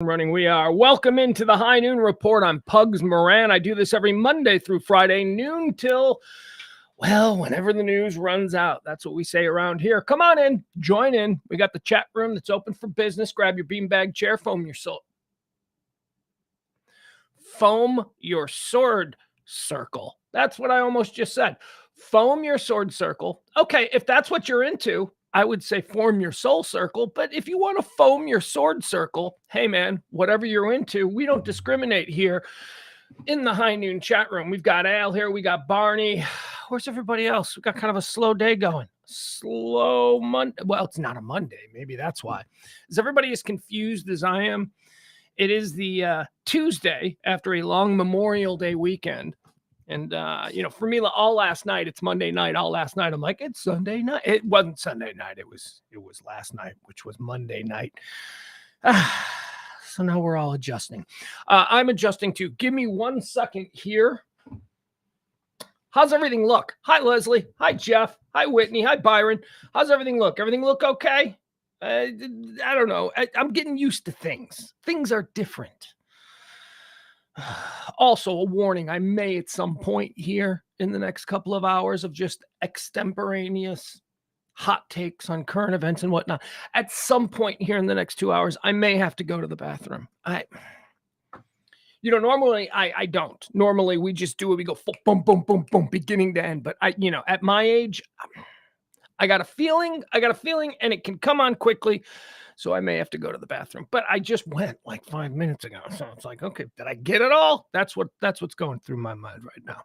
Running. We are. Welcome into the High Noon Report. I'm Pugs Moran. I do this every Monday through Friday, noon till, well, whenever the news runs out. That's what we say around here. Come on in. Join in. We got the chat room that's open for business. Grab your beanbag chair. Foam your sword circle. That's what I almost just said. Foam your sword circle. Okay, if that's what you're into, I would say form your soul circle. But if you want to foam your sword circle, hey, man, whatever you're into, we don't discriminate here in the High Noon chat room. We've got Al here. We got Barney. Where's everybody else? We've got kind of a slow day going. Slow Monday. Well, it's not a Monday. Maybe that's why. Is everybody as confused as I am? It is the Tuesday after a long Memorial Day weekend. And, for me, all last night, it's Monday night. All last night, I'm like, it's Sunday night. It wasn't Sunday night. It was last night, which was Monday night. So now we're all adjusting. I'm adjusting too. Give me 1 second here. How's everything look? Hi, Leslie. Hi, Jeff. Hi, Whitney. Hi, Byron. How's everything look? Everything look okay? I don't know. I'm getting used to things. Things are different. Also, a warning, I may at some point here in the next couple of hours of just extemporaneous hot takes on current events and whatnot. At some point here in the next 2 hours, I may have to go to the bathroom. Normally I don't. Normally we just do it. We go boom, boom, boom, boom, beginning to end. But at my age, I got a feeling and it can come on quickly. So I may have to go to the bathroom, but I just went like 5 minutes ago. So it's like, okay, did I get it all? That's what's going through my mind right now.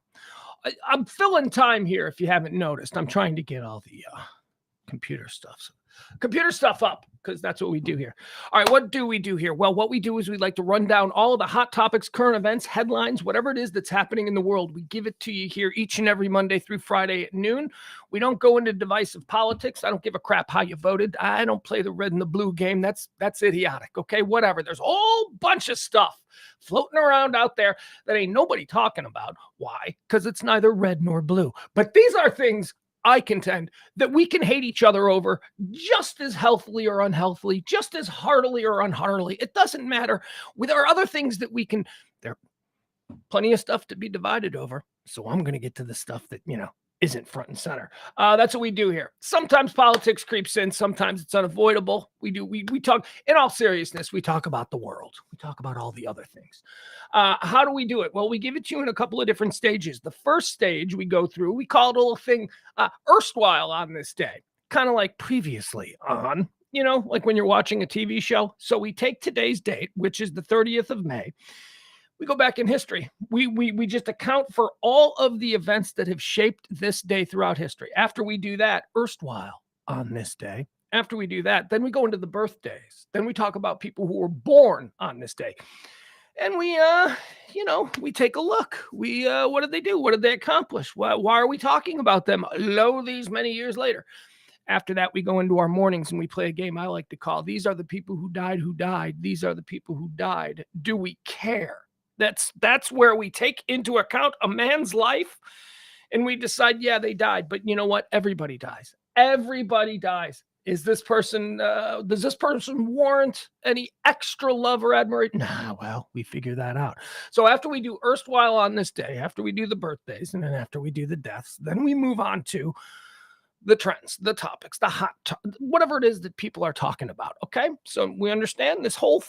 I'm filling time here. If you haven't noticed, I'm trying to get all the computer stuff up, because that's what we do here. All right, what do we do here? Well, what we do is we like to run down all of the hot topics, current events, headlines, whatever it is that's happening in the world. We give it to you here each and every Monday through Friday at noon. We don't go into divisive politics. I don't give a crap how you voted. I don't play the red and the blue game. That's idiotic, okay? Whatever. There's a whole bunch of stuff floating around out there that ain't nobody talking about. Why? Because it's neither red nor blue. But these are things I contend that we can hate each other over just as healthily or unhealthily, just as heartily or unheartily. It doesn't matter. There are other things that we can, there are plenty of stuff to be divided over. So I'm going to get to the stuff that, isn't front and center. That's what we do here. Sometimes politics creeps in. Sometimes it's unavoidable. We talk, in all seriousness, we talk about the world. We talk about all the other things. How do we do it? Well, we give it to you in a couple of different stages. The first stage we go through, we call it a little thing, erstwhile on this day, kind of like previously on, like when you're watching a TV show. So we take today's date, which is the 30th of May. We go back in history. We just account for all of the events that have shaped this day throughout history. After we do that, erstwhile on this day. After we do that, then we go into the birthdays. Then we talk about people who were born on this day. And we take a look. What did they do? What did they accomplish? Why are we talking about them these many years later? After that, we go into our mornings and we play a game I like to call, These Are the People Who Died. These are the people who died. Do we care? That's where we take into account a man's life and we decide, yeah, they died. But you know what? Everybody dies. Everybody dies. Does this person warrant any extra love or admiration? Nah, well, we figure that out. So after we do erstwhile on this day, after we do the birthdays, and then after we do the deaths, then we move on to the trends, the topics, whatever it is that people are talking about. Okay. So we understand this whole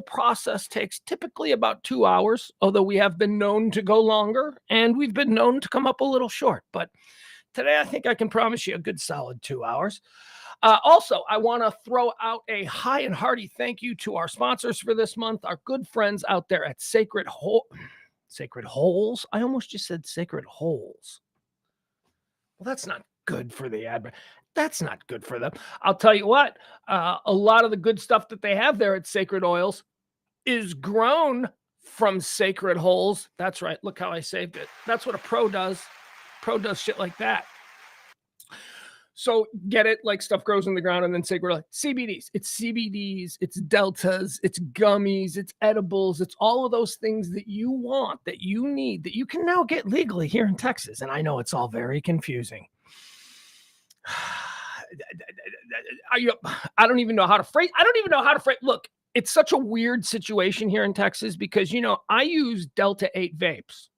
process takes typically about 2 hours, although we have been known to go longer and we've been known to come up a little short. But today, I think I can promise you a good solid 2 hours. Also, I want to throw out a high and hearty thank you to our sponsors for this month, our good friends out there at Sacred Holes. I almost just said Sacred Holes. Well, that's not good for the ad. That's not good for them. I'll tell you what, a lot of the good stuff that they have there at Sacred Oils is grown from Sacred Holes. That's right. Look how I saved it. That's what a pro does. Pro does shit like that. So get it, like stuff grows in the ground and then Sacred CBDs. It's CBDs, it's deltas, it's gummies, it's edibles. It's all of those things that you want, that you need, that you can now get legally here in Texas. And I know it's all very confusing. I don't even know how to phrase. Look, it's such a weird situation here in Texas because, I use Delta 8 vapes.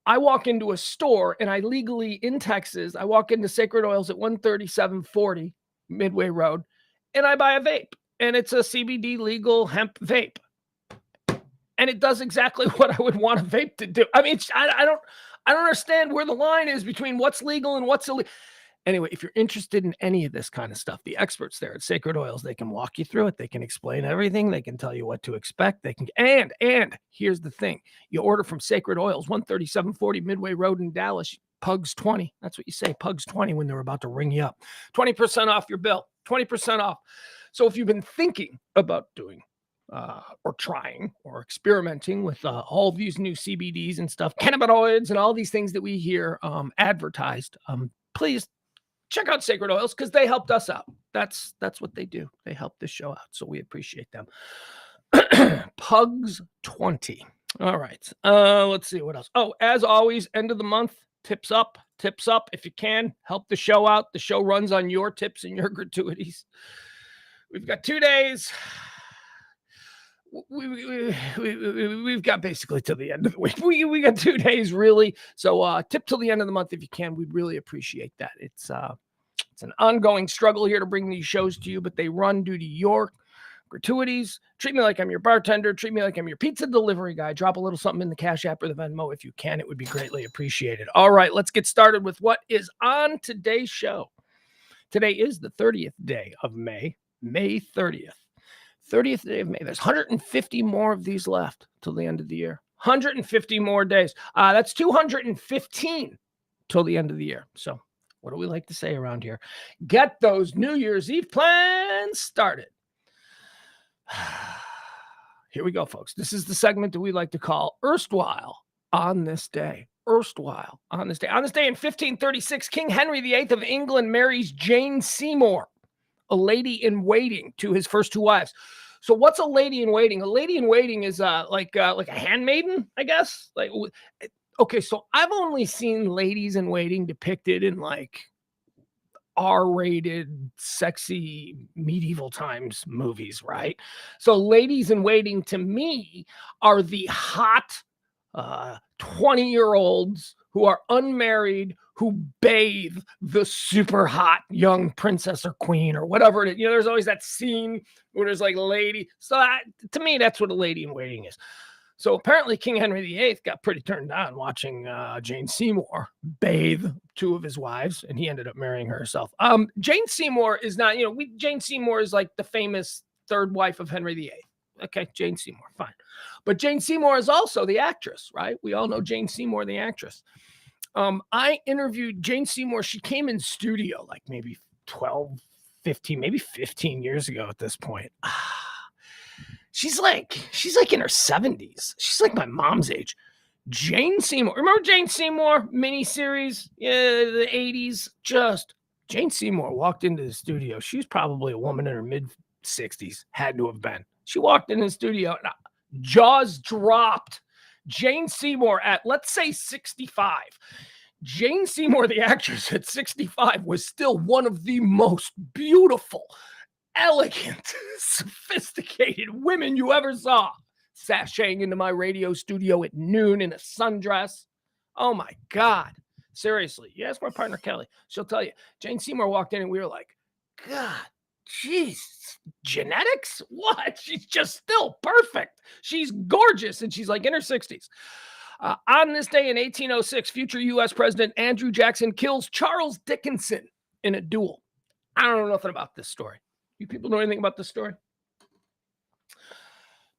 I walk into a store and I legally, in Texas, I walk into Sacred Oils at 13740 Midway Road and I buy a vape, and it's a CBD legal hemp vape. And it does exactly what I would want a vape to do. I mean, I don't understand where the line is between what's legal and what's illegal. Anyway, if you're interested in any of this kind of stuff, the experts there at Sacred Oils, they can walk you through it. They can explain everything. They can tell you what to expect. They can, and here's the thing. You order from Sacred Oils, 13740 Midway Road in Dallas, Pugs 20. That's what you say, Pugs 20, when they're about to ring you up. 20% off your bill, 20% off. So if you've been thinking about doing or trying or experimenting with all these new CBDs and stuff, cannabinoids and all these things that we hear advertised, please check out Sacred Oils because they helped us out. That's what they do. They help this show out, so we appreciate them. Pugs 20. All right. Let's see what else. Oh, as always, end of the month, tips up. If you can, help the show out. The show runs on your tips and your gratuities. We've got 2 days. We've got basically till the end of the week. We got 2 days really. So tip till the end of the month if you can. We'd really appreciate that. It's an ongoing struggle here to bring these shows to you, but they run due to your gratuities. Treat me like I'm your bartender. Treat me like I'm your pizza delivery guy. Drop a little something in the Cash App or the Venmo if you can. It would be greatly appreciated. All right, let's get started with what is on today's show. Today is the 30th day of May 30th. 30th day of May. There's 150 more of these left till the end of the year. 150 more days. That's 215 till the end of the year. So what do we like to say around here? Get those New Year's Eve plans started. Here we go, folks. This is the segment that we like to call Erstwhile on this day. Erstwhile on this day. On this day in 1536, King Henry VIII of England marries Jane Seymour, a lady in waiting, to his first 2 wives. So what's a lady in waiting? A lady in waiting is like a handmaiden, I guess. Okay, so I've only seen ladies in waiting depicted in like R-rated, sexy medieval times movies, right? So ladies in waiting to me are the hot 20-year-olds who are unmarried, who bathe the super hot young princess or queen or whatever it is. There's always that scene where there's like a lady. So to me, that's what a lady in waiting is. So apparently King Henry VIII got pretty turned on watching Jane Seymour bathe 2 of his wives, and he ended up marrying her herself. Jane Seymour is not, Jane Seymour is like the famous 3rd wife of Henry VIII. Okay, Jane Seymour, fine. But Jane Seymour is also the actress, right? We all know Jane Seymour, the actress. I interviewed Jane Seymour. She came in studio like maybe 12, 15, maybe 15 years ago at this point. She's like in her 70s. She's like my mom's age. Jane Seymour. Remember Jane Seymour miniseries? Yeah, the 80s. Jane Seymour walked into the studio. She was probably a woman in her mid-60s. Had to have been. She walked in the studio. Jaws dropped. Jane Seymour at, let's say, 65. Jane Seymour, the actress at 65, was still one of the most beautiful, elegant, sophisticated women you ever saw. Sashaying into my radio studio at noon in a sundress. Oh my God. Seriously. You ask my partner Kelly, she'll tell you. Jane Seymour walked in and we were like, God, jeez, genetics? What? She's just still perfect. She's gorgeous. And she's like in her 60s. On this day in 1806, future U.S. President Andrew Jackson kills Charles Dickinson in a duel. I don't know nothing about this story. You people know anything about this story?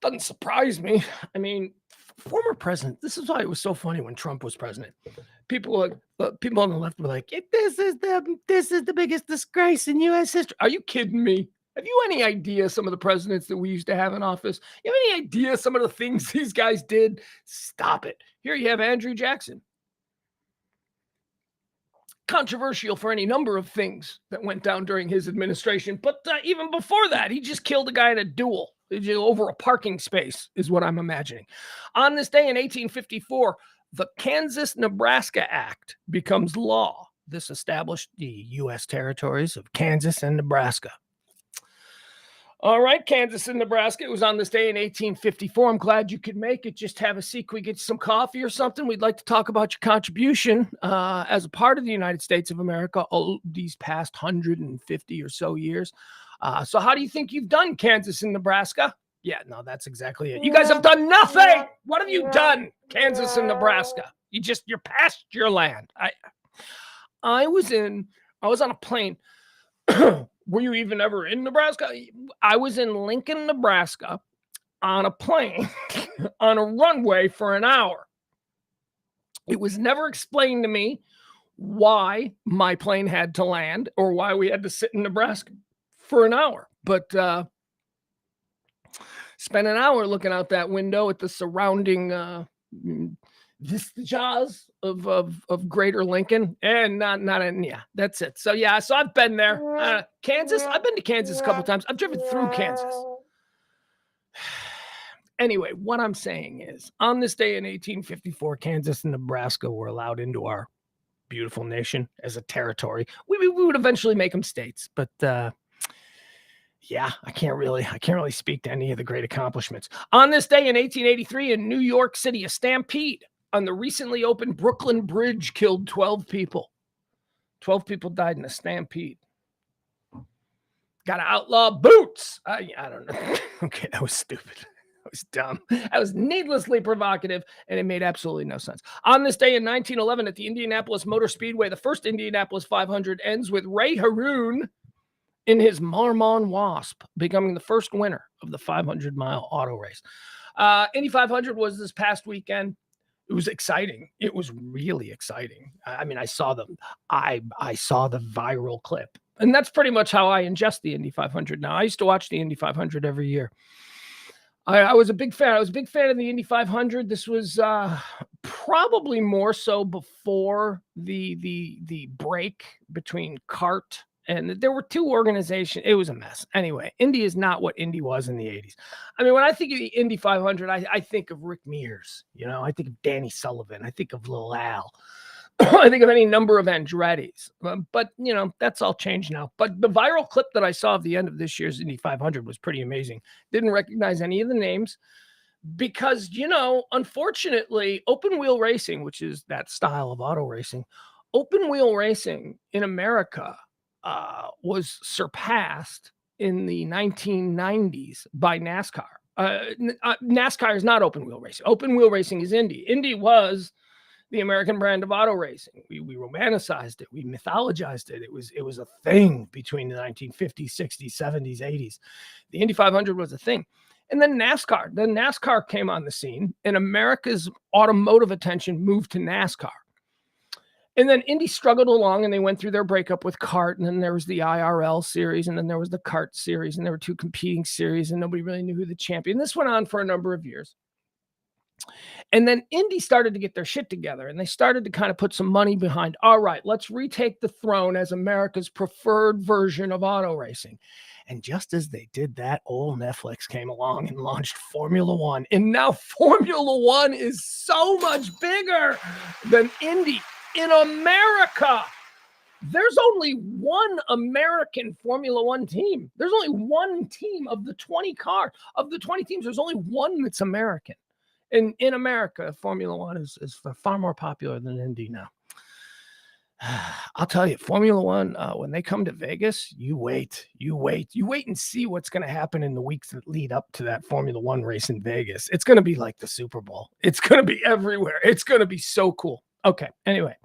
Doesn't surprise me. I mean, former president. This is why it was so funny when Trump was president. People on the left were like, "This is the biggest disgrace in U.S. history." Are you kidding me? Have you any idea some of the presidents that we used to have in office? You have any idea some of the things these guys did? Stop it. Here you have Andrew Jackson. Controversial for any number of things that went down during his administration. But even before that, he just killed a guy in a duel over a parking space is what I'm imagining. On this day in 1854, the Kansas-Nebraska Act becomes law. This established the U.S. territories of Kansas and Nebraska. All right, Kansas and Nebraska. It was on this day in 1854. I'm glad you could make it. Just have a seat. Can we get some coffee or something? We'd like to talk about your contribution as a part of the United States of America these past 150 or so years. So how do you think you've done, Kansas and Nebraska? Yeah, no, that's exactly it. You guys have done nothing. What have you done, Kansas and Nebraska? You're past your land. I was on a plane. Were you even ever in Nebraska? I was in Lincoln, Nebraska on a plane on a runway for an hour. It was never explained to me why my plane had to land or why we had to sit in Nebraska for an hour. But spent an hour looking out that window at the surrounding vistas of greater Lincoln, and that's it. So I've been there. Kansas, I've been to Kansas a couple times. I've driven through Kansas. Anyway, what I'm saying is, on this day in 1854, Kansas and Nebraska were allowed into our beautiful nation as a territory. We would eventually make them states, but I can't really speak to any of the great accomplishments. On this day in 1883 in New York City, a stampede on the recently opened Brooklyn Bridge killed 12 people. 12 people died in a stampede. Got to outlaw boots. I don't know. Okay, that was stupid. That was dumb. That was needlessly provocative, and it made absolutely no sense. On this day in 1911 at the Indianapolis Motor Speedway, the first Indianapolis 500 ends with Ray Haroon in his Marmon Wasp becoming the first winner of the 500-mile auto race. Indy 500 was this past weekend. It was exciting. It was really exciting. I mean, I saw the viral clip, and that's pretty much how I ingest the Indy 500 now. I used to watch the Indy 500 every year. I was a big fan. I was a big fan of the Indy 500. This was probably more so before the break between CART and there were two organizations. It was a mess. Anyway, Indy is not what Indy was in the 80s. I mean, when I think of the Indy 500, I think of Rick Mears. I think of Danny Sullivan. I think of Lil Al. I think of any number of Andretti's. But, that's all changed now. But the viral clip that I saw of the end of this year's Indy 500 was pretty amazing. Didn't recognize any of the names because, unfortunately, open wheel racing, which is that style of auto racing, open wheel racing in America was surpassed in the 1990s by NASCAR. NASCAR is not open wheel racing. Open wheel racing is Indy. Indy was the American brand of auto racing. We romanticized it. We mythologized it. It was a thing between the 1950s, 60s, 70s, 80s. The Indy 500 was a thing. And then NASCAR came on the scene, and America's automotive attention moved to NASCAR. And then Indy struggled along, and they went through their breakup with CART, and then there was the IRL series, and then there was the CART series, and there were two competing series, and nobody really knew who the champion. This went on for a number of years. And then Indy started to get their shit together, and they started to kind of put some money behind, all right, let's retake the throne as America's preferred version of auto racing. And just as they did that, old Netflix came along and launched Formula One. And now Formula One is so much bigger than Indy. In America, there's only one American Formula One team. There's only one team of the 20 teams. There's only one that's American. And in America, Formula One is far more popular than Indy now. I'll tell you, Formula One, when they come to Vegas, you wait and see what's going to happen in the weeks that lead up to that Formula One race in Vegas. It's going to be like the Super Bowl. It's going to be everywhere. It's going to be so cool. Okay, anyway,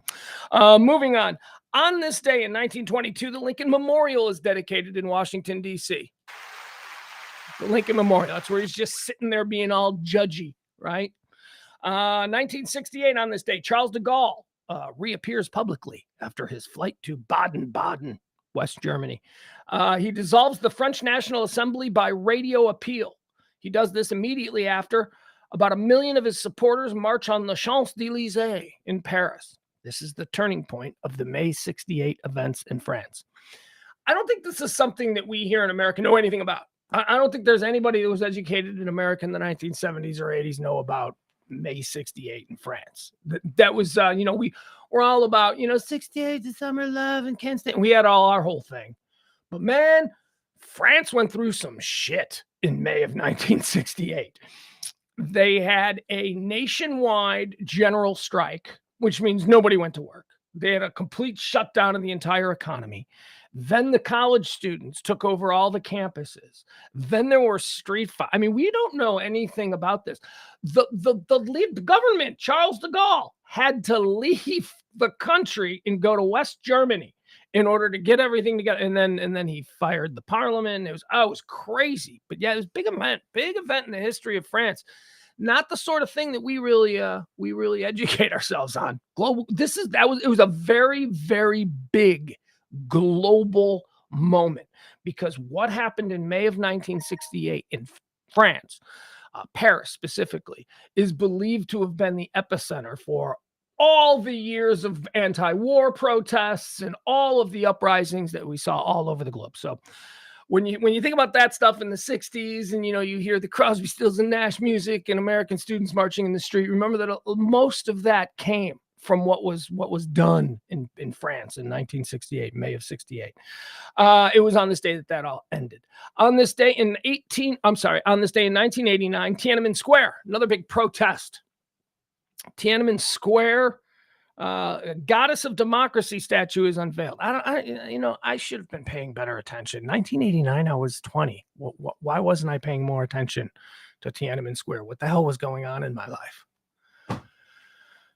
moving on. On this day in 1922, the Lincoln Memorial is dedicated in Washington, D.C. The Lincoln Memorial. That's where he's just sitting there being all judgy, right? 1968, on this day, Charles de Gaulle reappears publicly after his flight to Baden-Baden, West Germany. He dissolves the French National Assembly by radio appeal. He does this immediately after about 1 million of his supporters march on the Champs-Élysées in Paris. This is the turning point of the May 68 events in France. I don't think this is something that we here in America know anything about. I don't think there's anybody who was educated in America in the 1970s or 80s know about May 68 in France. That was, we're all about, 68, the summer love and Kent State. We had our whole thing. But man, France went through some shit in May of 1968. They had a nationwide general strike, which means nobody went to work. They had a complete shutdown of the entire economy. Then the college students took over all the campuses. Then there were street fights. I mean, we don't know anything about this. The government, Charles de Gaulle, had to leave the country and go to West Germany in order to get everything together. And then he fired the parliament. It was crazy. But yeah, it was a big event in the history of France. Not the sort of thing that we really educate ourselves on. Global. It was a very, very big global moment, because what happened in May of 1968 in France, Paris specifically, is believed to have been the epicenter for all the years of anti-war protests and all of the uprisings that we saw all over the globe. So when you think about that stuff in the 60s, and you hear the Crosby, Stills and Nash music and American students marching in the street, remember that most of that came from what was done in France in 1968, May of 68. It was on this day that all ended. On this day in 1989, Tiananmen Square, another big protest. Tiananmen Square, Goddess of Democracy statue is unveiled. I should have been paying better attention. 1989, I was 20. Why wasn't I paying more attention to Tiananmen Square? What the hell was going on in my life?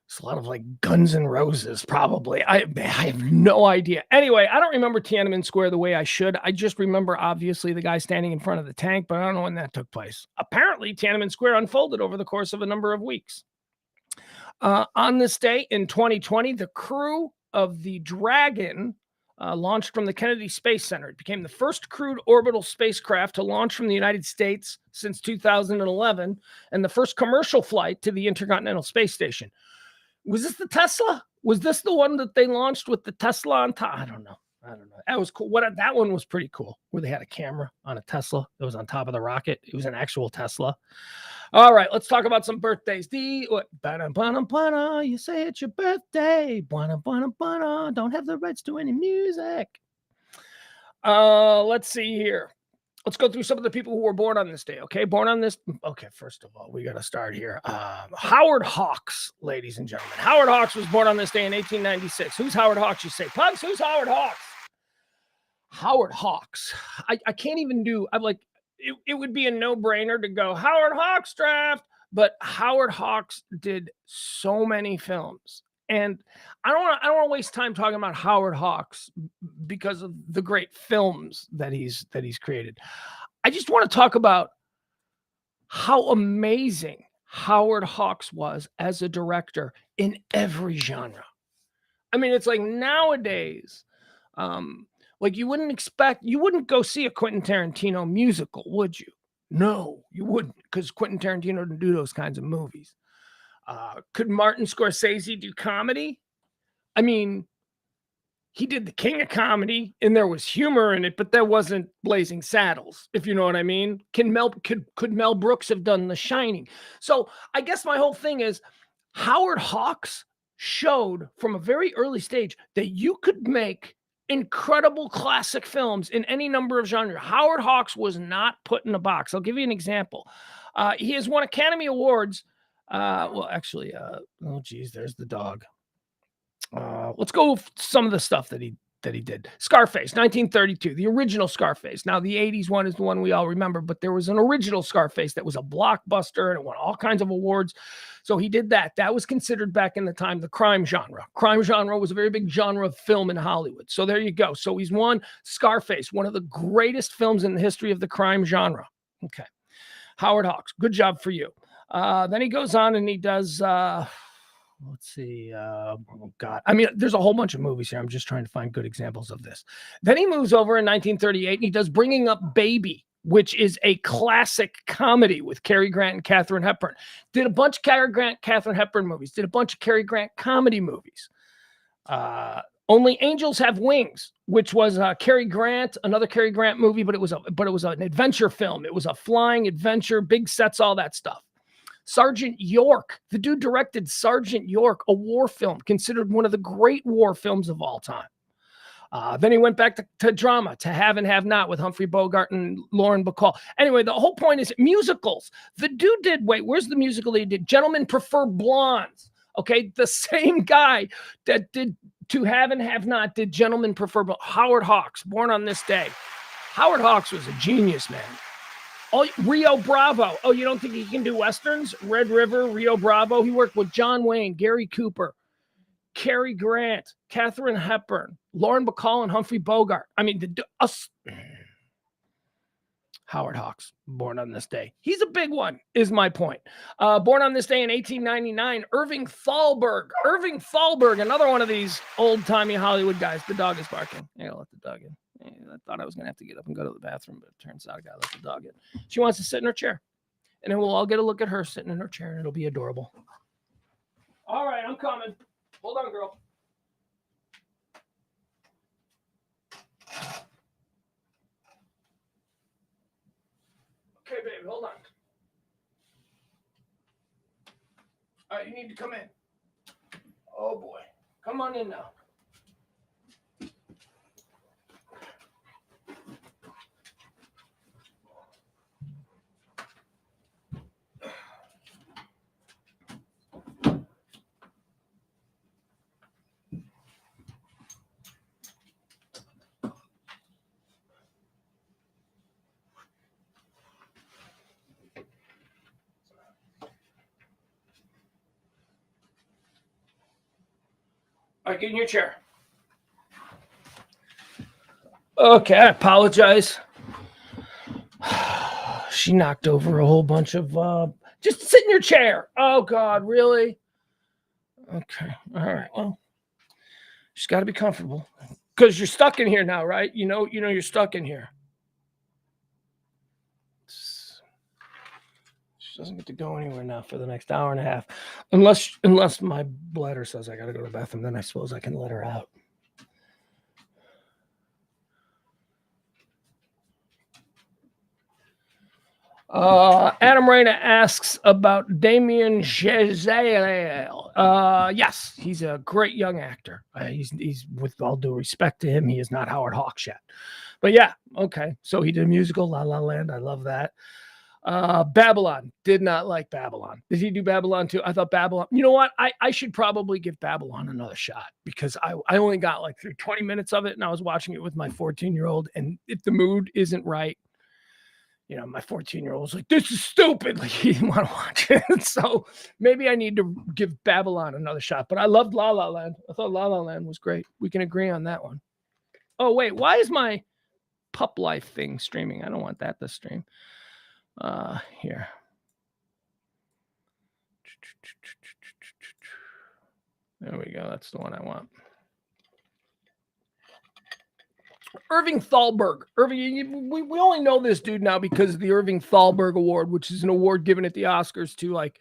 It's a lot of like Guns N' Roses, probably. I have no idea. Anyway, I don't remember Tiananmen Square the way I should. I just remember, obviously, the guy standing in front of the tank, but I don't know when that took place. Apparently, Tiananmen Square unfolded over the course of a number of weeks. On this day in 2020, the crew of the Dragon launched from the Kennedy Space Center. It became the first crewed orbital spacecraft to launch from the United States since 2011, and the first commercial flight to the Intercontinental Space Station. Was this the Tesla? Was this the one that they launched with the Tesla on top? I don't know. That was cool. That one was pretty cool, where they had a camera on a Tesla that was on top of the rocket. It was an actual Tesla. All right, let's talk about some birthdays. You say it's your birthday. Don't have the rights to any music. Let's see here. Let's go through some of the people who were born on this day, okay? Okay, first of all, we got to start here. Howard Hawks, ladies and gentlemen. Howard Hawks was born on this day in 1896. Who's Howard Hawks, you say? Pugs, who's Howard Hawks? Howard Hawks. I can't even do, I'm like, it would be a no-brainer to go Howard Hawks draft, but Howard Hawks did so many films. And I don't want to waste time talking about Howard Hawks because of the great films that he's created. I just want to talk about how amazing Howard Hawks was as a director in every genre. I mean, it's like nowadays, like you wouldn't go see a Quentin Tarantino musical, would you? No, you wouldn't, because Quentin Tarantino didn't do those kinds of movies. Could Martin Scorsese do comedy? I mean, he did The King of Comedy, and there was humor in it, but that wasn't Blazing Saddles, if you know what I mean. Could Mel Brooks have done The Shining? So I guess my whole thing is Howard Hawks showed from a very early stage that you could make incredible classic films in any number of genres. Howard Hawks was not put in a box. I'll give you an example. He has won Academy Awards. There's the dog. Let's go with some of the stuff that he did. Scarface, 1932, the original Scarface. Now, the 80s one is the one we all remember, but there was an original Scarface that was a blockbuster, and it won all kinds of awards. So he did that. That was considered back in the time the crime genre. Crime genre was a very big genre of film in Hollywood. So there you go. So he's won Scarface, one of the greatest films in the history of the crime genre. Okay. Howard Hawks, good job for you. Then he goes on and he does, let's see. Oh God. I mean, there's a whole bunch of movies here. I'm just trying to find good examples of this. Then he moves over in 1938 and he does Bringing Up Baby, which is a classic comedy with Cary Grant and Katharine Hepburn. Did a bunch of Cary Grant, Katharine Hepburn movies. Did a bunch of Cary Grant comedy movies. Only Angels Have Wings, which was Cary Grant, another Cary Grant movie, but it was an adventure film. It was a flying adventure, big sets, all that stuff. Sergeant York, the dude directed Sergeant York, a war film, considered one of the great war films of all time. Then he went back to drama, to Have and Have Not with Humphrey Bogart and Lauren Bacall. Anyway, the whole point is musicals. The dude did, where's the musical he did? Gentlemen Prefer Blondes. Okay, the same guy that did To Have and Have Not did Gentlemen Prefer Blondes. Howard Hawks, Born on This Day. Howard Hawks was a genius, man. Oh, Rio Bravo. Oh, you don't think he can do Westerns? Red River, Rio Bravo. He worked with John Wayne, Gary Cooper, Cary Grant, Katharine Hepburn, Lauren Bacall, and Humphrey Bogart. I mean, Howard Hawks, Born on This Day. He's a big one, is my point. Born on This Day in 1899, Irving Thalberg. Irving Thalberg, another one of these old-timey Hollywood guys. The dog is barking. Yeah, I'll let the dog in. I thought I was going to have to get up and go to the bathroom, but it turns out I got to let the dog in. She wants to sit in her chair. And then we'll all get a look at her sitting in her chair, and it'll be adorable. All right, I'm coming. Hold on, girl. Okay, baby, hold on. All right, you need to come in. Oh, boy. Come on in now. All right, get in your chair. Okay, I apologize. She knocked over a whole bunch of, just sit in your chair. Oh, God, really? Okay, all right, well, she's got to be comfortable. Because you're stuck in here now, right? You know you're stuck in here. She doesn't get to go anywhere now for the next hour and a half. Unless my bladder says I got to go to the bathroom, then I suppose I can let her out. Adam Reyna asks about Damien Chazelle. Yes, he's a great young actor. He's with all due respect to him, he is not Howard Hawks yet. But yeah, okay. So he did a musical, La La Land. I love that. Babylon. Did not like Babylon. Did he do Babylon too? I thought Babylon. You know what? I should probably give Babylon another shot because I only got like through 20 minutes of it, and I was watching it with my 14-year-old. And if the mood isn't right, my 14-year-old was like, this is stupid. Like, he didn't want to watch it. So maybe I need to give Babylon another shot. But I loved La La Land. I thought La La Land was great. We can agree on that one. Oh, wait. Why is my Pup Life thing streaming? I don't want that to stream. Here. There we go. That's the one I want. Irving Thalberg. We only know this dude now because of the Irving Thalberg Award, which is an award given at the Oscars to like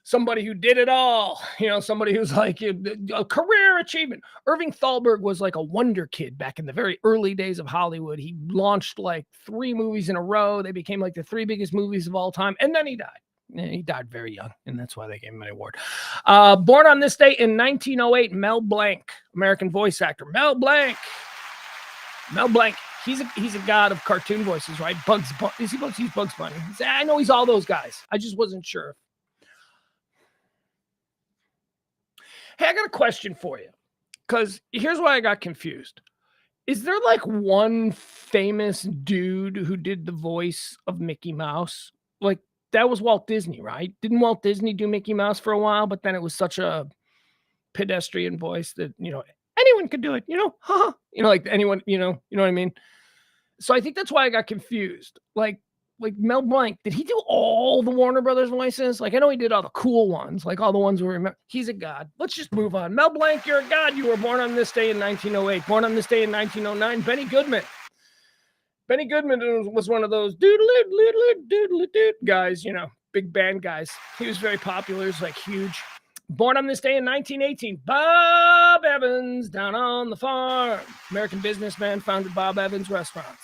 somebody who did it all, somebody who's like a career achievement. Irving Thalberg was like a wonder kid back in the very early days of Hollywood. He launched like 3 movies in a row. They became like the 3 biggest movies of all time. And then he died. And he died very young. And that's why they gave him an award. Born on this day in 1908, Mel Blanc, American voice actor. Mel Blanc. He's a god of cartoon voices, right? He's Bugs Bunny. I know he's all those guys. I just wasn't sure. Hey, I got a question for you, because here's why I got confused. Is there like one famous dude who did the voice of Mickey Mouse? Like, that was Walt Disney, right? Didn't Walt Disney do Mickey Mouse for a while, but then it was such a pedestrian voice that, anyone could do it, like anyone, you know what I mean? So I think that's why I got confused. Like Mel Blanc, did he do all the Warner Brothers voices? Like, I know he did all the cool ones, like all the ones we remember. He's a god. Let's just move on. Mel Blanc, you're a god. You were born on this day in 1908. Born on this day in 1909. Benny Goodman. Benny Goodman was one of those doodle-doodle-doodle-doodle guys, big band guys. He was very popular. He was like huge. Born on this day in 1918, Bob Evans down on the farm. American businessman, founded Bob Evans Restaurants.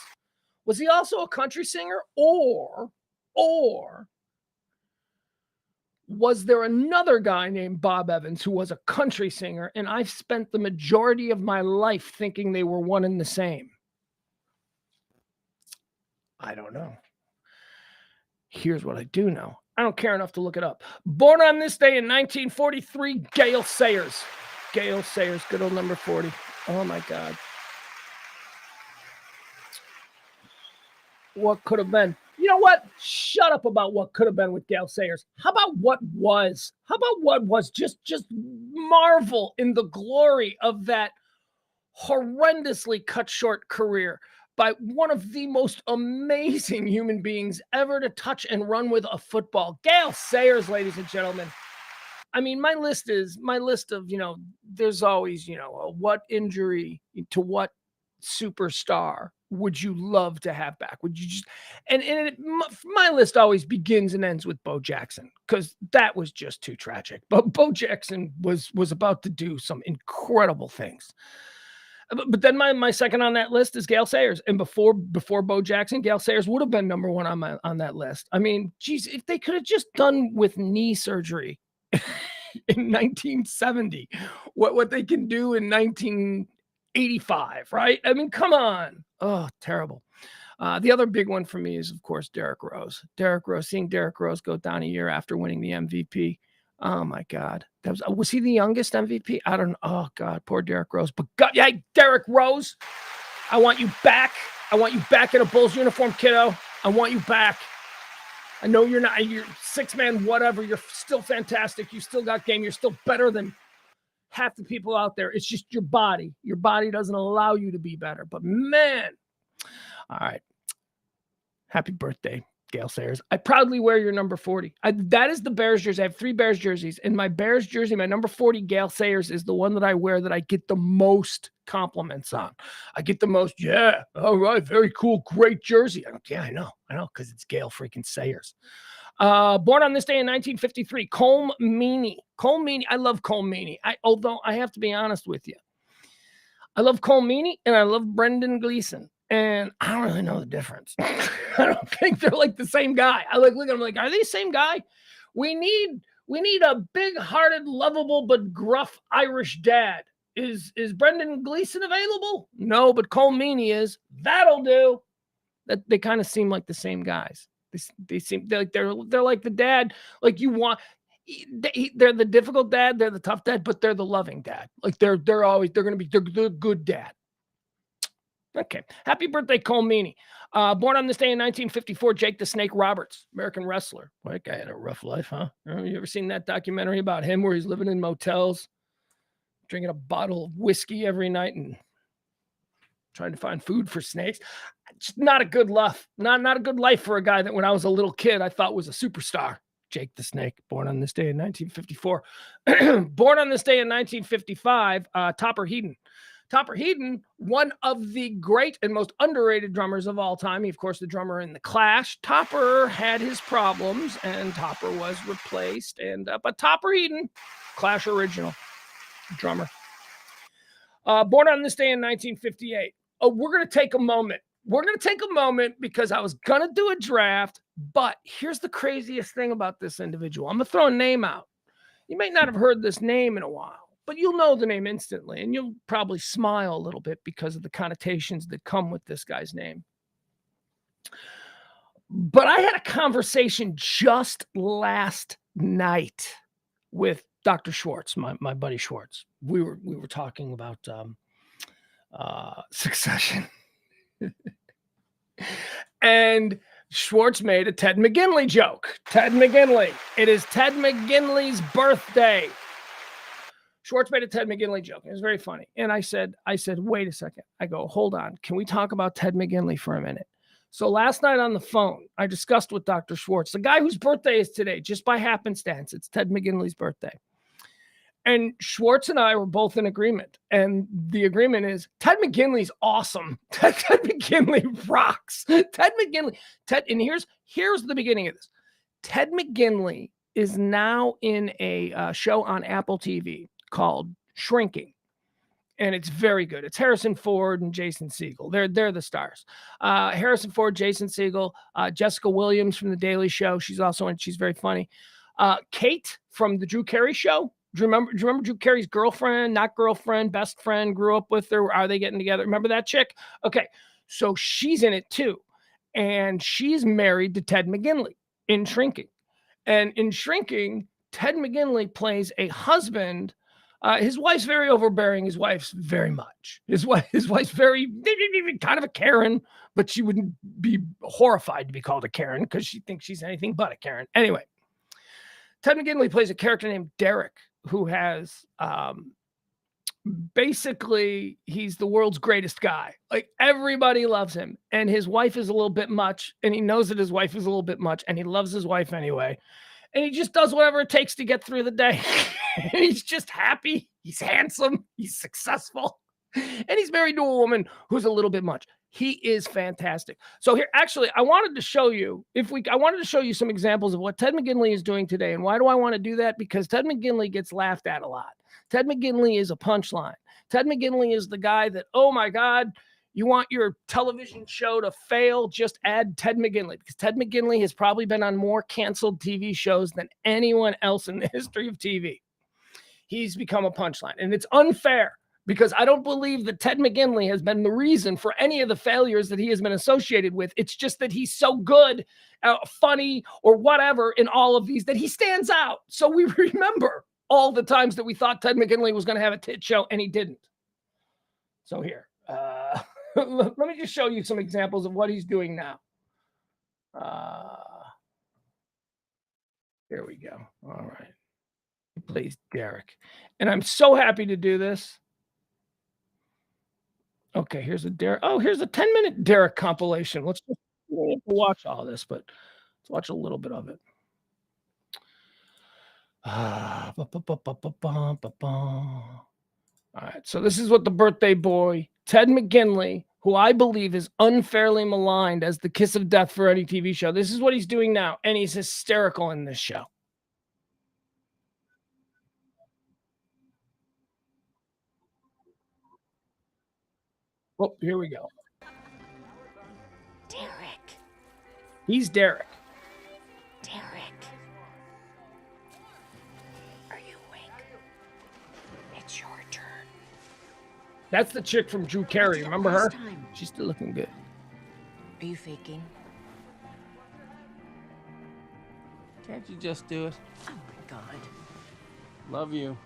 Was he also a country singer, or Was there another guy named Bob Evans who was a country singer, and I've spent the majority of my life thinking they were one and the same? I don't know. Here's what I do know. I don't care enough to look it up. Born on this day in 1943, Gale Sayers. Gale Sayers, good old number 40. Oh, my God. What could have been? You know what? Shut up about what could have been with Gale Sayers. How about what was? How about what was? Just marvel in the glory of that horrendously cut short career by one of the most amazing human beings ever to touch and run with a football. Gale Sayers, ladies and gentlemen. I mean, my list of, there's always, what injury to what superstar would you love to have back? Would you just, my list always begins and ends with Bo Jackson, because that was just too tragic. But Bo Jackson was about to do some incredible things. But then my second on that list is Gale Sayers. And before Bo Jackson, Gale Sayers would have been number one on that list. I mean, geez, if they could have just done with knee surgery in 1970, what they can do in 1985, right? I mean, come on. Oh, terrible. The other big one for me is, of course, Derrick Rose. Seeing Derrick Rose go down a year after winning the MVP. Oh my God. Was he the youngest MVP? I don't know. Oh God, poor Derrick Rose. But God, yeah, Derrick Rose, I want you back. I want you back in a Bulls uniform, kiddo. I want you back. I know you're 6-man, whatever. You're still fantastic. You still got game. You're still better than half the people out there. It's just your body. Your body doesn't allow you to be better. But man, all right. Happy birthday, Gale Sayers. I proudly wear your number 40. That is the Bears jersey. I have 3 Bears jerseys. And my Bears jersey, my number 40, Gale Sayers, is the one that I wear that I get the most compliments on. I get the most, yeah, all right, very cool, great jersey. Yeah, I know, because it's Gale freaking Sayers. Born on this day in 1953, Colm Meaney. I love Colm Meaney. Although I have to be honest with you. I love Colm Meaney and I love Brendan Gleeson. And I don't really know the difference. I don't think they're like the same guy. I look at them like, are they the same guy? We need a big-hearted, lovable, but gruff Irish dad. Is Brendan Gleeson available? No, but Colm Meaney is. That'll do. That they kind of seem like the same guys. They seem they're like the dad. Like you want. They're the difficult dad. They're the tough dad, but they're the loving dad. Like they're good dad. Okay. Happy birthday, Colm Meaney. Born on this day in 1954, Jake the Snake Roberts, American wrestler. Well, that guy had a rough life, huh? You ever seen that documentary about him where he's living in motels, drinking a bottle of whiskey every night and trying to find food for snakes? Just not a good life. Not a good life for a guy that when I was a little kid, I thought was a superstar. Jake the Snake, born on this day in 1954. Born on this day in 1955, Topper Headon. Topper Headon, one of the great and most underrated drummers of all time. He, of course, the drummer in The Clash. Topper had his problems, and Topper was replaced. But Topper Headon, Clash original drummer. Born on this day in 1958. We're going to take a moment. Because I was going to do a draft, but here's the craziest thing about this individual. I'm going to throw a name out. You may not have heard this name in a while, but you'll know the name instantly, and you'll probably smile a little bit because of the connotations that come with this guy's name. But I had a conversation just last night with Dr. Schwartz, my buddy Schwartz. We were talking about succession. And Schwartz made a Ted McGinley joke. Ted McGinley. It is Ted McGinley's birthday. Schwartz made a Ted McGinley joke. It was very funny. And I said, wait a second. I go, hold on. Can we talk about Ted McGinley for a minute? So last night on the phone, I discussed with Dr. Schwartz, the guy whose birthday is today, just by happenstance. It's Ted McGinley's birthday. And Schwartz and I were both in agreement. And the agreement is Ted McGinley's awesome. Ted McGinley rocks. And here's the beginning of this. Ted McGinley is now in a show on Apple TV called Shrinking. And it's very good. It's Harrison Ford and Jason Segel. They're the stars. Harrison Ford, Jason Segel, Jessica Williams from The Daily Show. She's also in. She's very funny. Kate from the Drew Carey show. Do you remember Drew Carey's girlfriend, not girlfriend, best friend, grew up with her? Are they getting together? Remember that chick? Okay. So she's in it too. And she's married to Ted McGinley in Shrinking. And in Shrinking, Ted McGinley plays a husband. His wife's very overbearing. His wife's very much. His wife's very kind of a Karen, but she wouldn't be horrified to be called a Karen because she thinks she's anything but a Karen. Anyway, Ted McGinley plays a character named Derek, who has basically he's the world's greatest guy. Like everybody loves him, and his wife is a little bit much, and he knows that his wife is a little bit much, and he loves his wife anyway. And he just does whatever it takes to get through the day. And he's just happy. He's handsome. He's successful. And he's married to a woman who's a little bit much. He is fantastic. So here, actually, I wanted to show you some examples of what Ted McGinley is doing today. And why do I want to do that? Because Ted McGinley gets laughed at a lot. Ted McGinley is a punchline. Ted McGinley is the guy that, oh my God, you want your television show to fail? Just add Ted McGinley, because Ted McGinley has probably been on more canceled TV shows than anyone else in the history of TV. He's become a punchline, and it's unfair because I don't believe that Ted McGinley has been the reason for any of the failures that he has been associated with. It's just that he's so good, funny, or whatever in all of these that he stands out. So we remember all the times that we thought Ted McGinley was going to have a tit show, and he didn't. So here. Let me just show you some examples of what he's doing now. Here we go. All right. He plays Derek. And I'm so happy to do this. Okay, here's a Derek. Oh, here's a 10-minute Derek compilation. Let's just watch all this, but let's watch a little bit of it. All right, so this is what the birthday boy, Ted McGinley, who I believe is unfairly maligned as the kiss of death for any TV show. This is what he's doing now, and he's hysterical in this show. Oh, here we go. Derek. He's Derek. Derek. Are you awake? It's your turn. That's the chick from Drew Carey. Remember her? She's still looking good. Are you faking? Can't you just do it? Oh my God. Love you.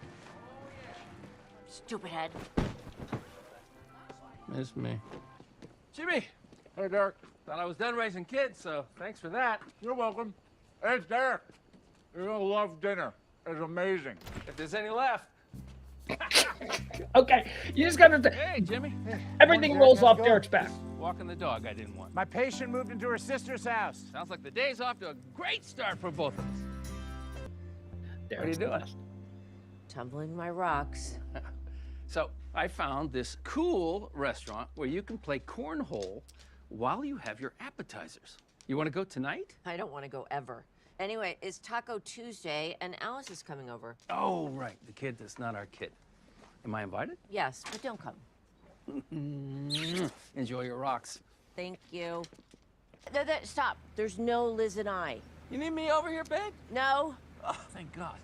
Stupid head. Miss me. Jimmy! Hey, Derek. Thought I was done raising kids, so thanks for that. You're welcome. Hey, it's Derek. You're gonna love dinner. It's amazing. If there's any left. Okay, you just got to. Hey, Jimmy. Hey. Everything rolls off Derek's back. Walking the dog I didn't want. My patient moved into her sister's house. Sounds like the day's off to a great start for both of us. Derek's What are you doing? Tumbling my rocks. So, I found this cool restaurant where you can play cornhole while you have your appetizers. You want to go tonight? I don't want to go ever. Anyway, it's Taco Tuesday, and Alice is coming over. Oh, right. The kid that's not our kid. Am I invited? Yes, but don't come. Enjoy your rocks. Thank you. Stop. There's no Liz and I. You need me over here, babe? No. Oh, thank God.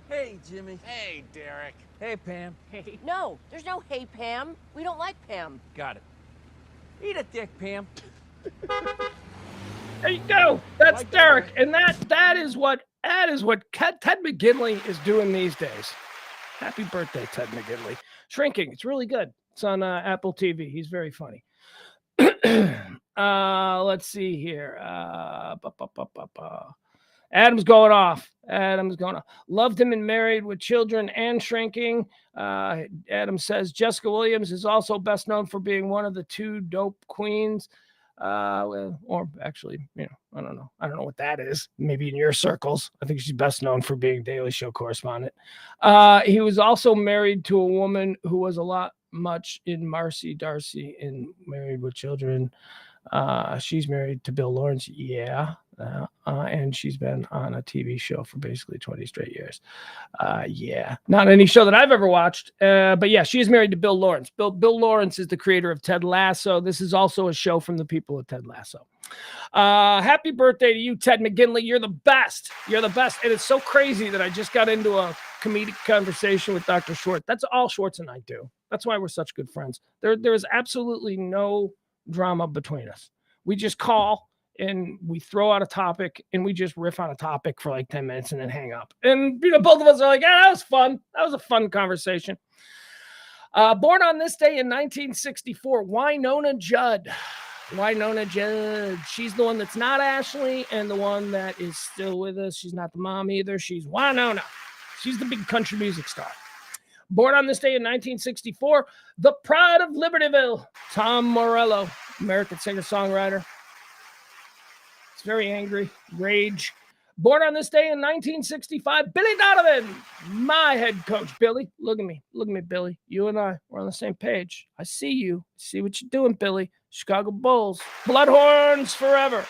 Hey, Jimmy. Hey, Derek. Hey, Pam. Hey. No, there's no hey, Pam. We don't like Pam. Got it. Eat a dick, Pam. There you go. That's Like Derek, Derek. and that is what Ted McGinley is doing these days. Happy birthday, Ted McGinley. Shrinking. It's really good. It's on Apple TV. He's very funny. Let's see here. Adam's going off. Loved him and Married with Children and Shrinking. Adam says Jessica Williams is also best known for being one of the two dope queens. Or actually, I don't know. I don't know what that is. Maybe in your circles. I think she's best known for being Daily Show correspondent. He was also married to a woman who was a lot much in Marcy Darcy in Married with Children. She's married to Bill Lawrence. Yeah. and she's been on a TV show for basically 20 straight years. Yeah, not any show that I've ever watched, but yeah, she is married to Bill Lawrence. Bill Lawrence is the creator of Ted Lasso. This is also a show from the people of Ted Lasso. Happy birthday to you, Ted McGinley. You're the best. You're the best. And it's so crazy that I just got into a comedic conversation with Dr. Schwartz. That's all Schwartz and I do. That's why we're such good friends. There is absolutely no drama between us. We just call and we throw out a topic and we just riff on a topic for like 10 minutes and then hang up. And, both of us are like, that was fun. That was a fun conversation. Born on this day in 1964, Winona Judd. Winona Judd. She's the one that's not Ashley and the one that is still with us. She's not the mom either. She's Winona. She's the big country music star. Born on this day in 1964, the pride of Libertyville, Tom Morello, American singer-songwriter. He's very angry, rage. Born on this day in 1965, Billy Donovan, my head coach. Billy, look at me, Billy. You and I, we're on the same page. I see you. See what you're doing, Billy. Chicago Bulls, Bloodhorns forever.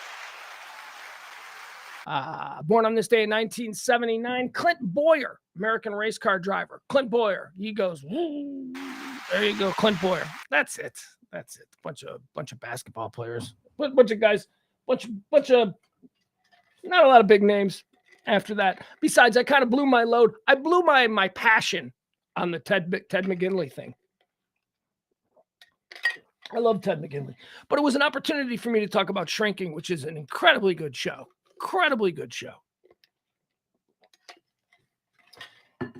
Born on this day in 1979, Clint Boyer, American race car driver. Clint Boyer, he goes, woo. There you go, Clint Boyer. That's it. Bunch of basketball players, bunch of guys, bunch of not a lot of big names after that. Besides, I kind of blew my load. I blew my passion on the Ted McGinley thing. I love Ted McGinley, but it was an opportunity for me to talk about Shrinking, which is an incredibly good show. Incredibly good show.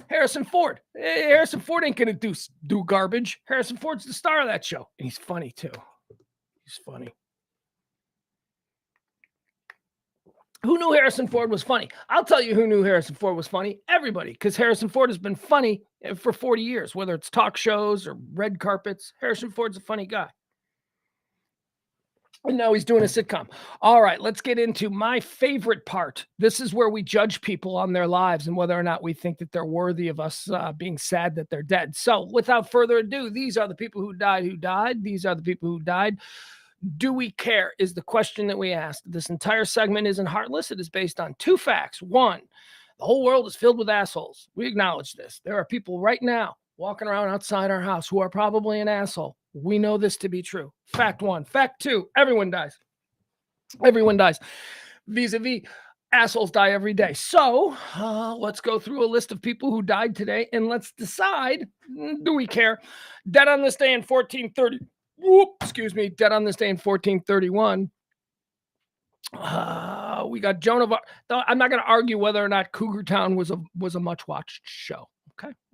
Harrison Ford. Harrison Ford ain't gonna do garbage. Harrison Ford's the star of that show, and he's funny too. He's funny. Who knew Harrison Ford was funny? I'll tell you who knew Harrison Ford was funny. Everybody, because Harrison Ford has been funny for 40 years, whether it's talk shows or red carpets. Harrison Ford's a funny guy. And now he's doing a sitcom. All right, let's get into my favorite part. This is where we judge people on their lives and whether or not we think that they're worthy of us being sad that they're dead. So without further ado, these are the people who died. These are the people who died. Do we care is the question that we asked. This entire segment isn't heartless. It is based on two facts. One, the whole world is filled with assholes. We acknowledge this. There are people right now walking around outside our house who are probably an asshole. We know this to be true. Fact one. Fact two, everyone dies. Everyone dies. Vis-a-vis, assholes die every day. So let's go through a list of people who died today and let's decide, do we care? Dead on this day in 1430. Dead on this day in 1431. We got Joan of Arc. I'm not going to argue whether or not Cougar Town was a much watched show.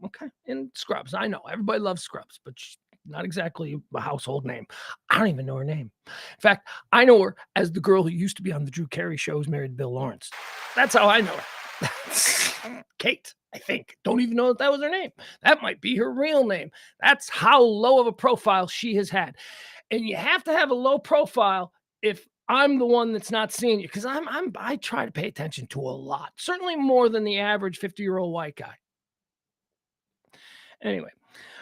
Okay. And Scrubs. I know everybody loves Scrubs, but she's not exactly a household name. I don't even know her name. In fact, I know her as the girl who used to be on the Drew Carey show who's married to Bill Lawrence. That's how I know her. Kate, I think. Don't even know that was her name. That might be her real name. That's how low of a profile she has had. And you have to have a low profile if I'm the one that's not seeing you, because I try to pay attention to a lot. Certainly more than the average 50-year-old white guy. Anyway,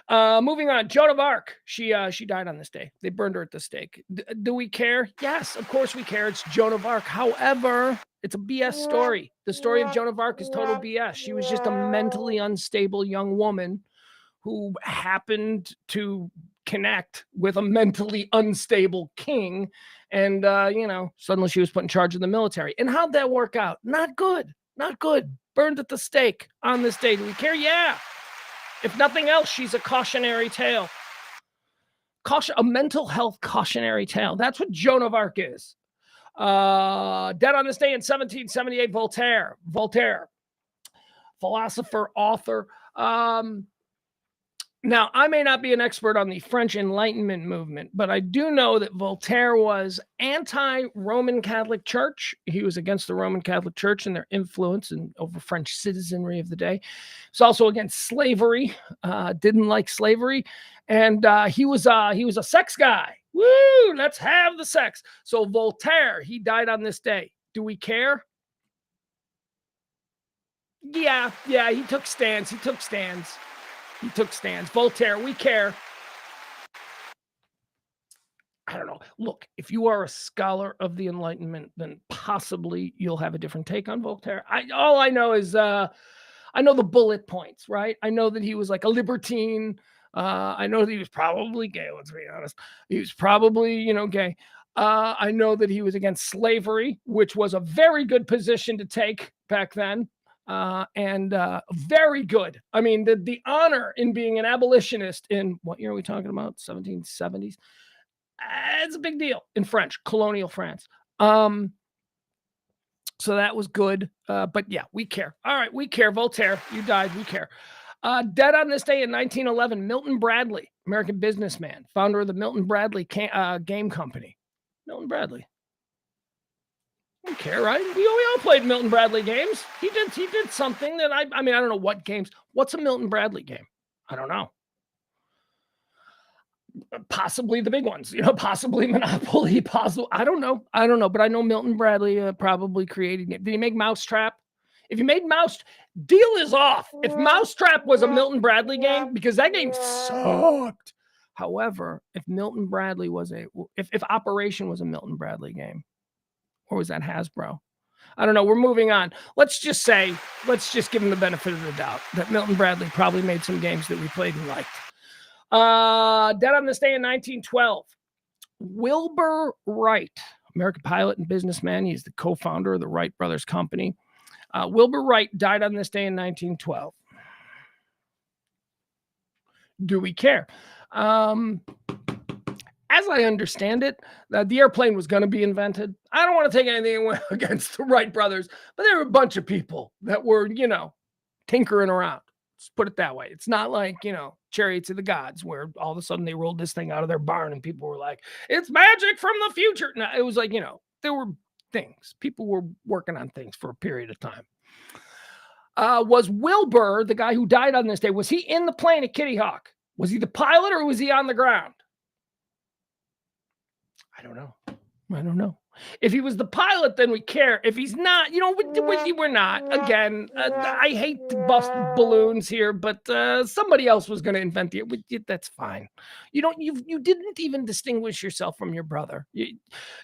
moving on. Joan of Arc. She died on this day. They burned her at the stake. Do we care? Yes, of course we care. It's Joan of Arc. However, it's a BS story. The story of Joan of Arc is total BS. She was just a mentally unstable young woman who happened to connect with a mentally unstable king. And, suddenly she was put in charge of the military. And how'd that work out? Not good. Not good. Burned at the stake on this day. Do we care? Yeah. If nothing else, she's a cautionary tale. A mental health cautionary tale. That's what Joan of Arc is. Dead on this day in 1778, Voltaire, philosopher, author. Now, I may not be an expert on the French Enlightenment movement, but I do know that Voltaire was anti-Roman Catholic Church. He was against the Roman Catholic Church and their influence over French citizenry of the day. He's also against slavery, didn't like slavery, and he was a sex guy. Woo! Let's have the sex. So Voltaire, he died on this day. Do we care? Yeah, he took stands. Voltaire, we care. I don't know. Look, if you are a scholar of the Enlightenment, then possibly you'll have a different take on Voltaire. All I know is I know the bullet points, right? I know that he was like a libertine. I know that he was probably gay. Let's be honest. He was probably, gay. I know that he was against slavery, which was a very good position to take back then. And very good. I mean, the honor in being an abolitionist in what year are we talking about? 1770s. It's a big deal in French, colonial France. So that was good. But yeah, we care. All right, we care. Voltaire, you died. We care. Dead on this day in 1911, Milton Bradley, American businessman, founder of the Milton Bradley game company. Milton Bradley. We care, right? We all played Milton Bradley games. He did something that I mean, I don't know what games. What's a Milton Bradley game? I don't know. Possibly the big ones, possibly Monopoly, possible. I don't know, but I know Milton Bradley probably created it. Did he make Mousetrap? If you made deal is off. If Mousetrap was a Milton Bradley game, because that game sucked. However, if Milton Bradley was if Operation was a Milton Bradley game, or was that Hasbro? I don't know. We're moving on. Let's just give him the benefit of the doubt that Milton Bradley probably made some games that we played and liked. Dead on this day in 1912, Wilbur Wright, American pilot and businessman. He's the co-founder of the Wright Brothers Company. Wilbur Wright died on this day in 1912. Do we care? As I understand it, the airplane was going to be invented. I don't want to take anything against the Wright brothers, but there were a bunch of people that were, tinkering around. Let's put it that way. It's not like, Chariots of the Gods, where all of a sudden they rolled this thing out of their barn and people were like, it's magic from the future. No, it was like, there were things. People were working on things for a period of time. Was Wilbur, the guy who died on this day, was he in the plane at Kitty Hawk? Was he the pilot or was he on the ground? I don't know. If he was the pilot, then we care. If he's not, we're not. Again, I hate to bust balloons here, but somebody else was going to invent it. That's fine. You didn't even distinguish yourself from your brother.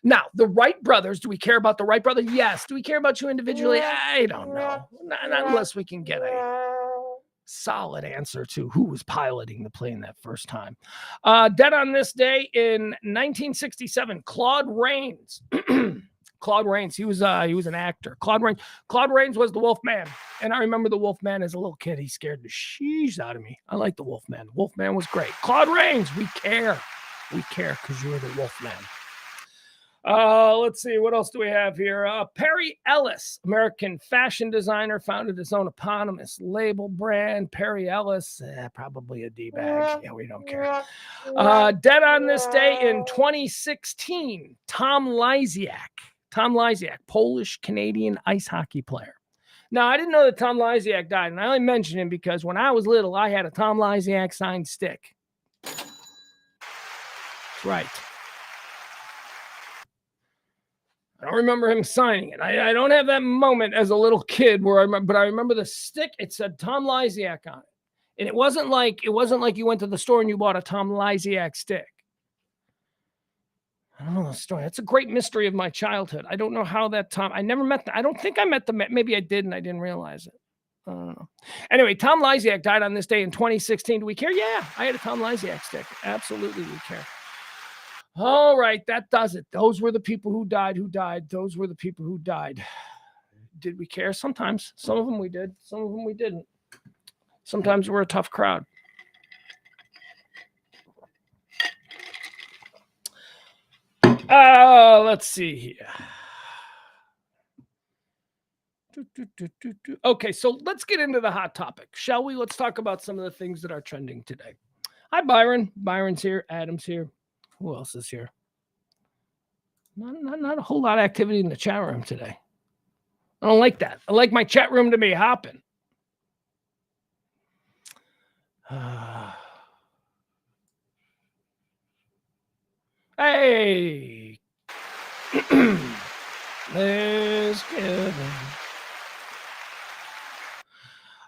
Now, the Wright brothers, do we care about the Wright brothers? Yes. Do we care about you individually? I don't know. Not unless we can get a solid answer to who was piloting the plane that first time. Dead on this day in 1967, Claude Rains. Claude Rains, he was an actor. Claude Rains was the Wolfman, and I remember the Wolfman as a little kid. He scared the sheesh out of me. I like the Wolfman. The Wolfman was great. Claude Rains, we care because you're the Wolfman. Let's see, what else do we have here? Perry Ellis, American fashion designer, founded his own eponymous label brand. Perry Ellis, probably a D-bag. Yeah, we don't care. Dead on this day in 2016, Tom Lysiak. Tom Lysiak, Polish-Canadian ice hockey player. Now, I didn't know that Tom Lysiak died, and I only mentioned him because when I was little, I had a Tom Lysiak signed stick. That's right. I don't remember him signing it. I don't have that moment as a little kid where but I remember the stick. It said Tom Lysiak on it. And it wasn't like you went to the store and you bought a Tom Lysiak stick. I don't know the story. That's a great mystery of my childhood. I don't know how that Tom, I never met I don't think I met maybe I did and I didn't realize it. I don't know. Anyway, Tom Lysiak died on this day in 2016. Do we care? Yeah, I had a Tom Lysiak stick. Absolutely, we care. All right, that does it. Those were the people who died. Those were the people who died. Did we care? Sometimes. Some of them we did. Some of them we didn't. Sometimes we're a tough crowd. Let's see here. Okay, so let's get into the hot topic, shall we? Let's talk about some of the things that are trending today. Hi, Byron. Byron's here. Adam's here. Who else is here? Not a whole lot of activity in the chat room today. I don't like that. I like my chat room to be hopping. Hey. Let's get it.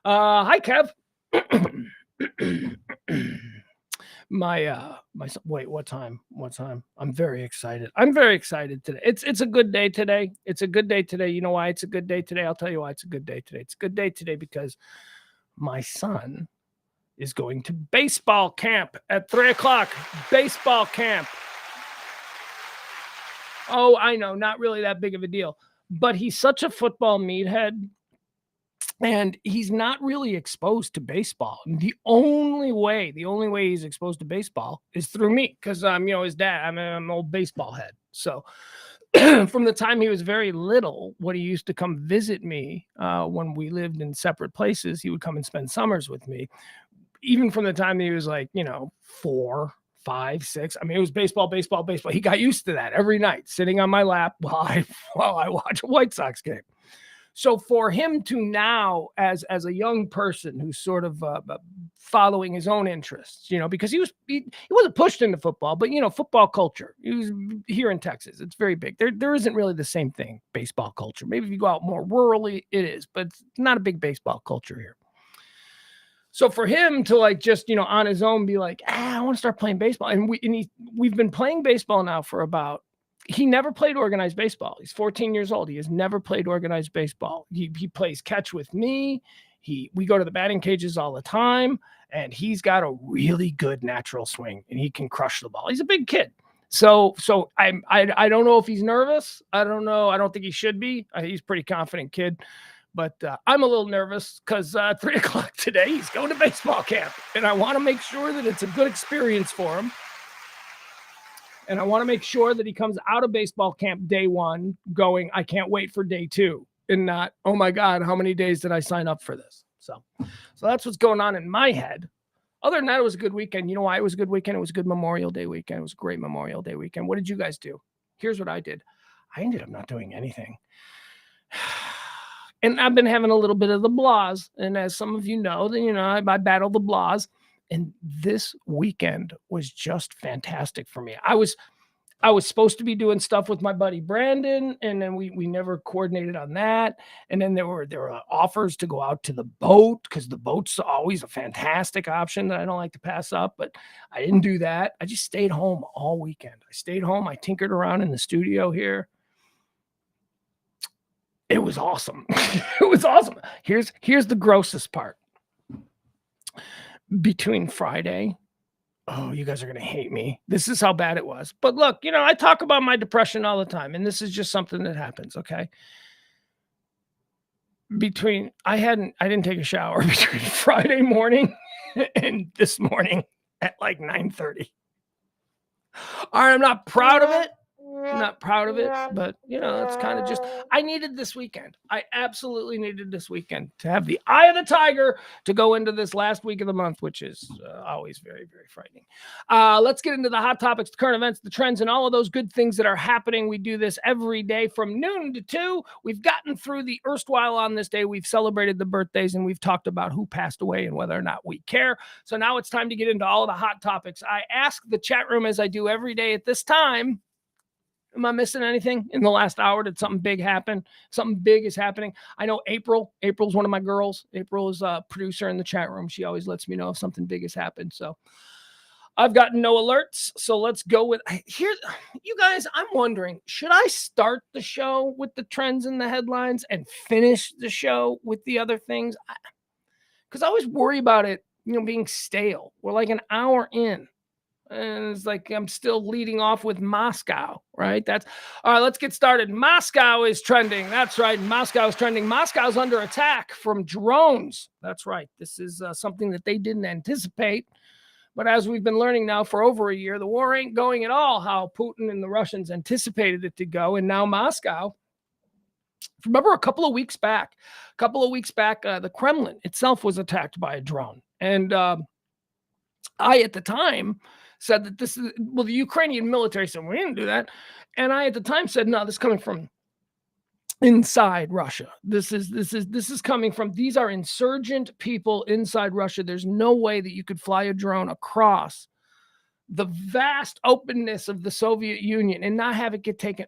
Hi, Kev. my son, wait, what time? What time? I'm very excited. I'm very excited today. It's a good day today. It's a good day today. You know why it's a good day today? I'll tell you why it's a good day today. It's a good day today because my son is going to baseball camp at 3:00. Baseball camp. Oh, I know, not really that big of a deal, but he's such a football meathead, and he's not really exposed to baseball. And the only way he's exposed to baseball is through me, because I'm, his dad. I'm an old baseball head. So from the time he was very little, when he used to come visit me, when we lived in separate places, he would come and spend summers with me. Even from the time he was like, 4, 5, 6. I mean, it was baseball, baseball, baseball. He got used to that every night, sitting on my lap while I watch a White Sox game. So for him to now, as a young person who's sort of following his own interests, because he wasn't pushed into football, but football culture. He was here in Texas. It's very big. There isn't really the same thing, baseball culture. Maybe if you go out more rurally, it is, but it's not a big baseball culture here. So for him to just, on his own be like, I want to start playing baseball. And we've been playing baseball now for he never played organized baseball. He's 14 years old. He has never played organized baseball. He plays catch with me. We go to the batting cages all the time, and he's got a really good natural swing, and he can crush the ball. He's a big kid. So I don't know if he's nervous. I don't know. I don't think he should be. He's a pretty confident kid. But I'm a little nervous because 3:00 today, he's going to baseball camp. And I want to make sure that it's a good experience for him. And I want to make sure that he comes out of baseball camp day 1 going, I can't wait for day 2. And not, oh my God, how many days did I sign up for this? So that's what's going on in my head. Other than that, it was a good weekend. You know why it was a good weekend? It was a good Memorial Day weekend. It was a great Memorial Day weekend. What did you guys do? Here's what I did. I ended up not doing anything. And I've been having a little bit of the blahs. And as some of you know, then I battle the blahs. And this weekend was just fantastic for me. I was supposed to be doing stuff with my buddy Brandon, and then we never coordinated on that. And then there were offers to go out to the boat, because the boat's always a fantastic option that I don't like to pass up. But I didn't do that. I just stayed home all weekend. I stayed home. I tinkered around in the studio here. It was awesome. It was awesome. Here's the grossest part. Between Friday, oh, you guys are going to hate me. This is how bad it was. But look, I talk about my depression all the time, and this is just something that happens, okay? I didn't take a shower between Friday morning and this morning at like 9:30. All right, I'm not proud of it. I'm not proud of it, but it's kind of just, I needed this weekend. I absolutely needed this weekend to have the eye of the tiger to go into this last week of the month, which is always very, very frightening. Let's get into the hot topics, the current events, the trends, and all of those good things that are happening. We do this every day from noon to 2. We've gotten through the erstwhile on this day. We've celebrated the birthdays, and we've talked about who passed away and whether or not we care. So now it's time to get into all of the hot topics. I ask the chat room, as I do every day at this time, am I missing anything in the last hour? Did something big happen? Something big is happening. I know April's one of my girls. April is a producer in the chat room. She always lets me know if something big has happened. So I've gotten no alerts. So let's go with here. You guys, I'm wondering, should I start the show with the trends and the headlines and finish the show with the other things? Because I always worry about it, being stale. We're like an hour in. And it's like I'm still leading off with Moscow, right? All right, let's get started. Moscow is trending. That's right. Moscow is trending. Moscow's under attack from drones. That's right. This is something that they didn't anticipate. But as we've been learning now for over a year, the war ain't going at all how Putin and the Russians anticipated it to go. And now Moscow, remember a couple of weeks back, the Kremlin itself was attacked by a drone. And I, at the time, said that the Ukrainian military said, we didn't do that. And I, at the time, said, no, this is coming from inside Russia. This is coming from, these are insurgent people inside Russia. There's no way that you could fly a drone across the vast openness of the Soviet Union and not have it get taken,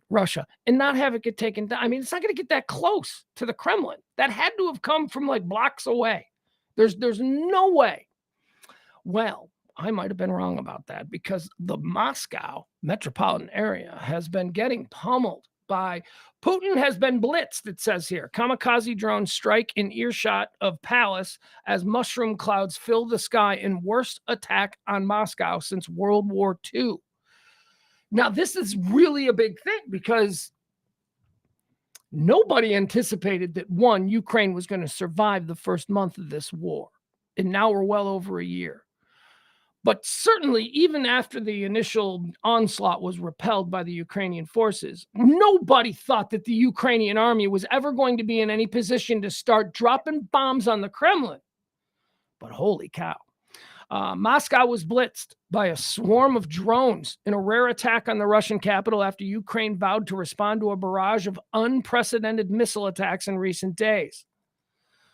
Russia, and not have it get taken down. I mean, it's not going to get that close to the Kremlin. That had to have come from like blocks away. There's no way. Well, I might have been wrong about that because the Moscow metropolitan area has been getting pummeled by Putin has been blitzed, it says here. Kamikaze drones strike in earshot of palace as mushroom clouds fill the sky in worst attack on Moscow since World War II. Now, this is really a big thing because nobody anticipated that, one, Ukraine was going to survive the first month of this war. And now we're well over a year. But certainly, even after the initial onslaught was repelled by the Ukrainian forces, nobody thought that the Ukrainian army was ever going to be in any position to start dropping bombs on the Kremlin. But holy cow. Moscow was blitzed by a swarm of drones in a rare attack on the Russian capital after Ukraine vowed to respond to a barrage of unprecedented missile attacks in recent days.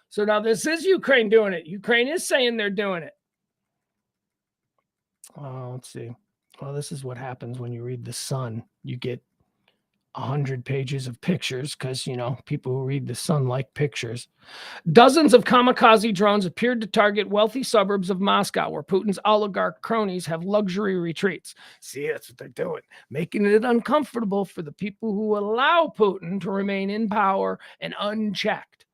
So now this is Ukraine doing it. Ukraine is saying they're doing it. Let's see. Well, this is what happens when you read The Sun. You get 100 pages of pictures because, people who read The Sun like pictures. Dozens of kamikaze drones appeared to target wealthy suburbs of Moscow, where Putin's oligarch cronies have luxury retreats. See, that's what they're doing, making it uncomfortable for the people who allow Putin to remain in power and unchecked.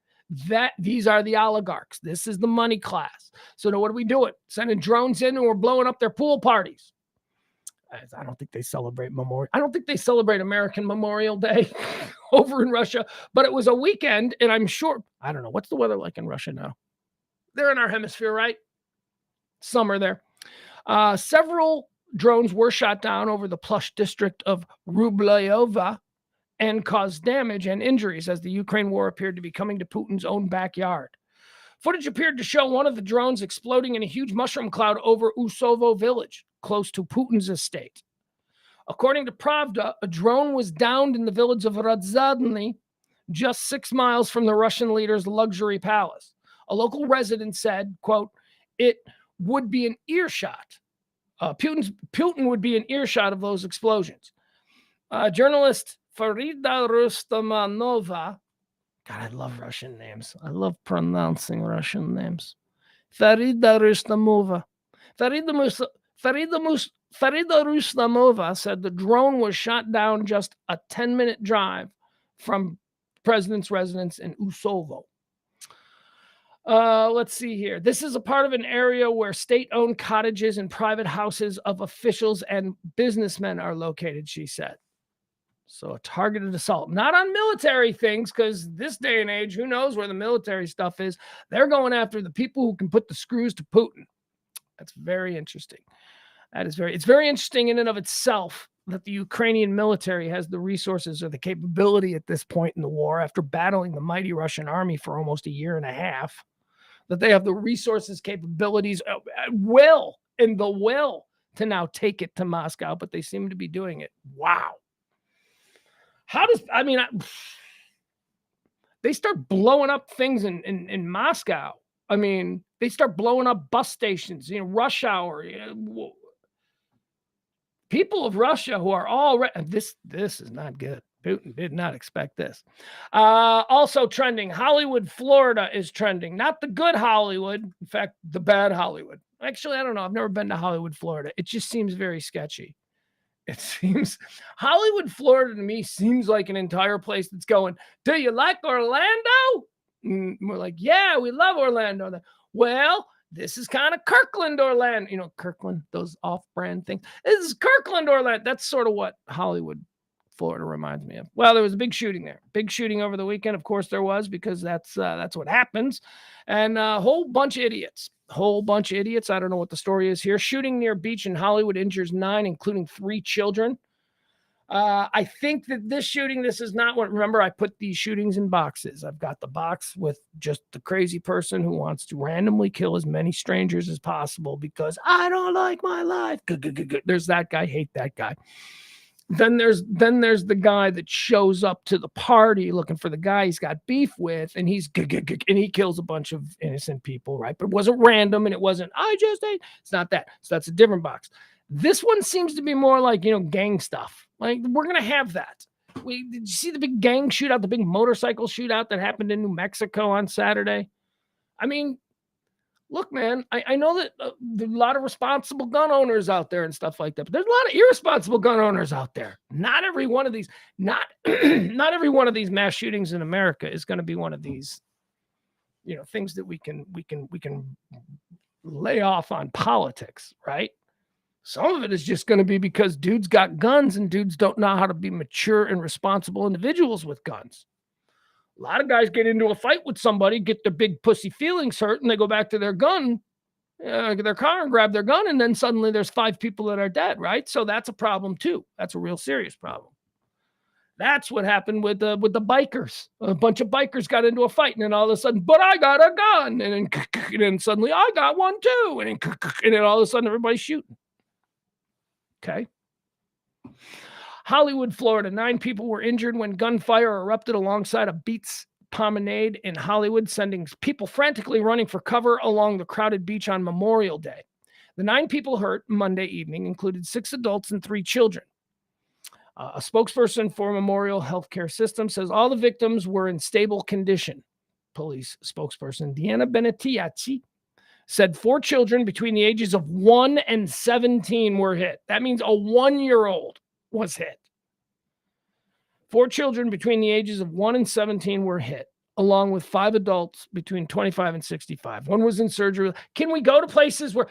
These are the oligarchs. This is the money class. So now what are we doing? Sending drones in and we're blowing up their pool parties. I don't think they celebrate I don't think they celebrate American Memorial Day over in Russia, but it was a weekend, and I'm sure, I don't know, what's the weather like in Russia now? They're in our hemisphere, right? Summer there. Several drones were shot down over the plush district of Rublyova and caused damage and injuries as the Ukraine war appeared to be coming to Putin's own backyard. Footage appeared to show one of the drones exploding in a huge mushroom cloud over Usovo village, close to Putin's estate. According to Pravda, a drone was downed in the village of Radzadny, just 6 miles from the Russian leader's luxury palace. A local resident said, quote, it would be an earshot. Putin would be an earshot of those explosions. Journalist Farida Rustamanova, God, I love Russian names. I love pronouncing Russian names. Farida Rustamova. Farida Rustamova said the drone was shot down just a 10-minute drive from the president's residence in Usovo. Let's see here. This is a part of an area where state-owned cottages and private houses of officials and businessmen are located, she said. So a targeted assault, not on military things, because this day and age, who knows where the military stuff is? They're going after the people who can put the screws to Putin. That's very interesting. It's very interesting in and of itself that the Ukrainian military has the resources or the capability at this point in the war, after battling the mighty Russian army for almost a year and a half, that they have the resources, capabilities, will to now take it to Moscow, but they seem to be doing it. Wow. They start blowing up things in Moscow. I mean, they start blowing up bus stations, rush hour. People of Russia who are already, this is not good. Putin did not expect this. Also trending, Hollywood, Florida is trending. Not the good Hollywood. In fact, the bad Hollywood. Actually, I don't know. I've never been to Hollywood, Florida. It just seems very sketchy. It seems Hollywood, Florida to me seems like an entire place that's going, do you like Orlando? And we're like, yeah, we love Orlando. Well, this is kind of Kirkland, Orlando. Kirkland, those off-brand things. This is Kirkland, Orlando. That's sort of what Hollywood, Florida reminds me of. Well, there was a big shooting there. Big shooting over the weekend. Of course there was, because that's what happens. And a whole bunch of idiots. I don't know what the story is here. Shooting near beach in Hollywood injures 9, including 3 children. I think that this is not what, remember, I put these shootings in boxes. I've got the box with just the crazy person who wants to randomly kill as many strangers as possible because I don't like my life. There's that guy, hate that guy. Then there's the guy that shows up to the party looking for the guy he's got beef with, and he kills a bunch of innocent people, right? But it wasn't random, and it wasn't, it's not that. So that's a different box. This one seems to be more like, gang stuff. Like, we're going to have that. Did you see the big gang shootout, the big motorcycle shootout that happened in New Mexico on Saturday? I mean, look, man, I know that there's a lot of responsible gun owners out there and stuff like that, but there's a lot of irresponsible gun owners out there. Not every one of these, not every one of these mass shootings in America is going to be one of these, things that we can lay off on politics, right? Some of it is just going to be because dudes got guns and dudes don't know how to be mature and responsible individuals with guns. A lot of guys get into a fight with somebody, get their big pussy feelings hurt, and they go back to their gun, their car, and grab their gun, and then suddenly there's 5 people that are dead, right? So that's a problem too. That's a real serious problem. That's what happened with the bikers. A bunch of bikers got into a fight, and then all of a sudden, but I got a gun, and then suddenly I got one too, and then all of a sudden everybody's shooting. Okay. Hollywood, Florida. 9 people were injured when gunfire erupted alongside a Beats promenade in Hollywood, sending people frantically running for cover along the crowded beach on Memorial Day. The 9 people hurt Monday evening included 6 adults and 3 children. A spokesperson for Memorial Healthcare System says all the victims were in stable condition. Police spokesperson Deanna Benetiazzi said 4 children between the ages of 1 and 17 were hit. That means a 1-year-old was hit. 4 children between the ages of 1 and 17 were hit, along with 5 adults between 25 and 65. One was in surgery. Can we go to places where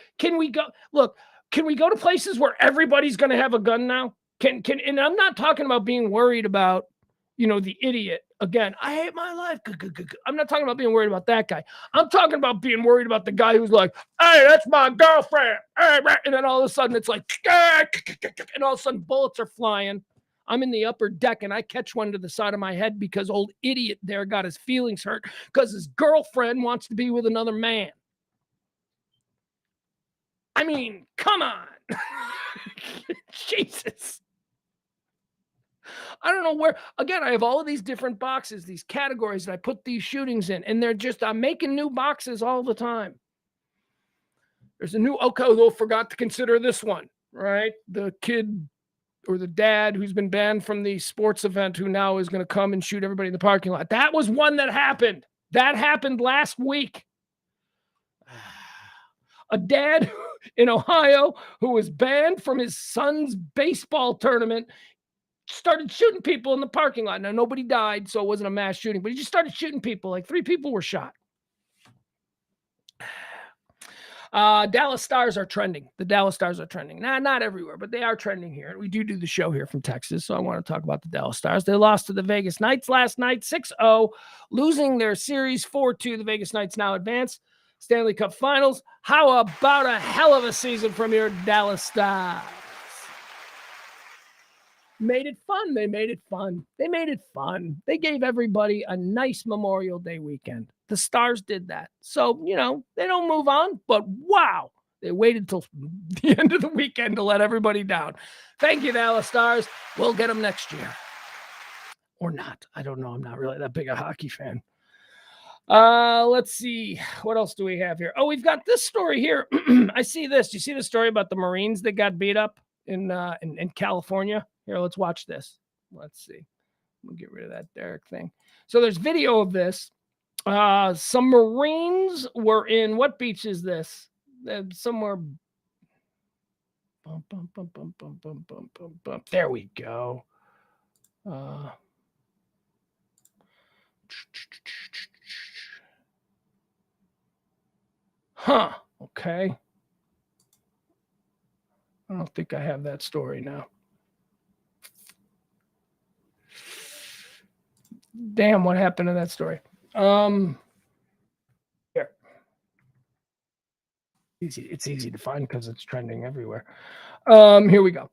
everybody's going to have a gun now? And I'm not talking about being worried about, the idiot. Again, I hate my life. I'm not talking about being worried about that guy. I'm talking about being worried about the guy who's like, hey, that's my girlfriend. And then all of a sudden it's like, and all of a sudden bullets are flying. I'm in the upper deck and I catch one to the side of my head because old idiot there got his feelings hurt because his girlfriend wants to be with another man. I mean, come on. Jesus. I don't know where, again, I have all of these different boxes, these categories that I put these shootings in, and I'm making new boxes all the time. There's a new, forgot to consider this one, right? The kid or the dad who's been banned from the sports event who now is going to come and shoot everybody in the parking lot. That was one that happened. That happened last week. A dad in Ohio who was banned from his son's baseball tournament started shooting people in the parking lot. Now, nobody died, so it wasn't a mass shooting, but he just started shooting people. Like 3 people were shot. Dallas Stars are trending. The Dallas Stars are trending. Not everywhere, but they are trending here. We do the show here from Texas, so I want to talk about the Dallas Stars. They lost to the Vegas Knights last night, 6-0, losing their series 4-2. The Vegas Knights now advance Stanley Cup Finals. How about a hell of a season from your Dallas Stars? Made it fun. They made it fun. They gave everybody a nice Memorial Day weekend. The Stars did that. So, they don't move on, but wow, they waited till the end of the weekend to let everybody down. Thank you, Dallas Stars. We'll get them next year. Or not. I don't know. I'm not really that big a hockey fan. Let's see. What else do we have here? Oh, we've got this story here. I see this. You see the story about the Marines that got beat up in California? Here, let's watch this. Let's see. We'll get rid of that Derek thing. So there's video of this. Some Marines were in, what beach is this? Somewhere. There we go. Okay. I don't think I have that story now. Damn, what happened to that story? Here. It's easy to find because it's trending everywhere. Here we go.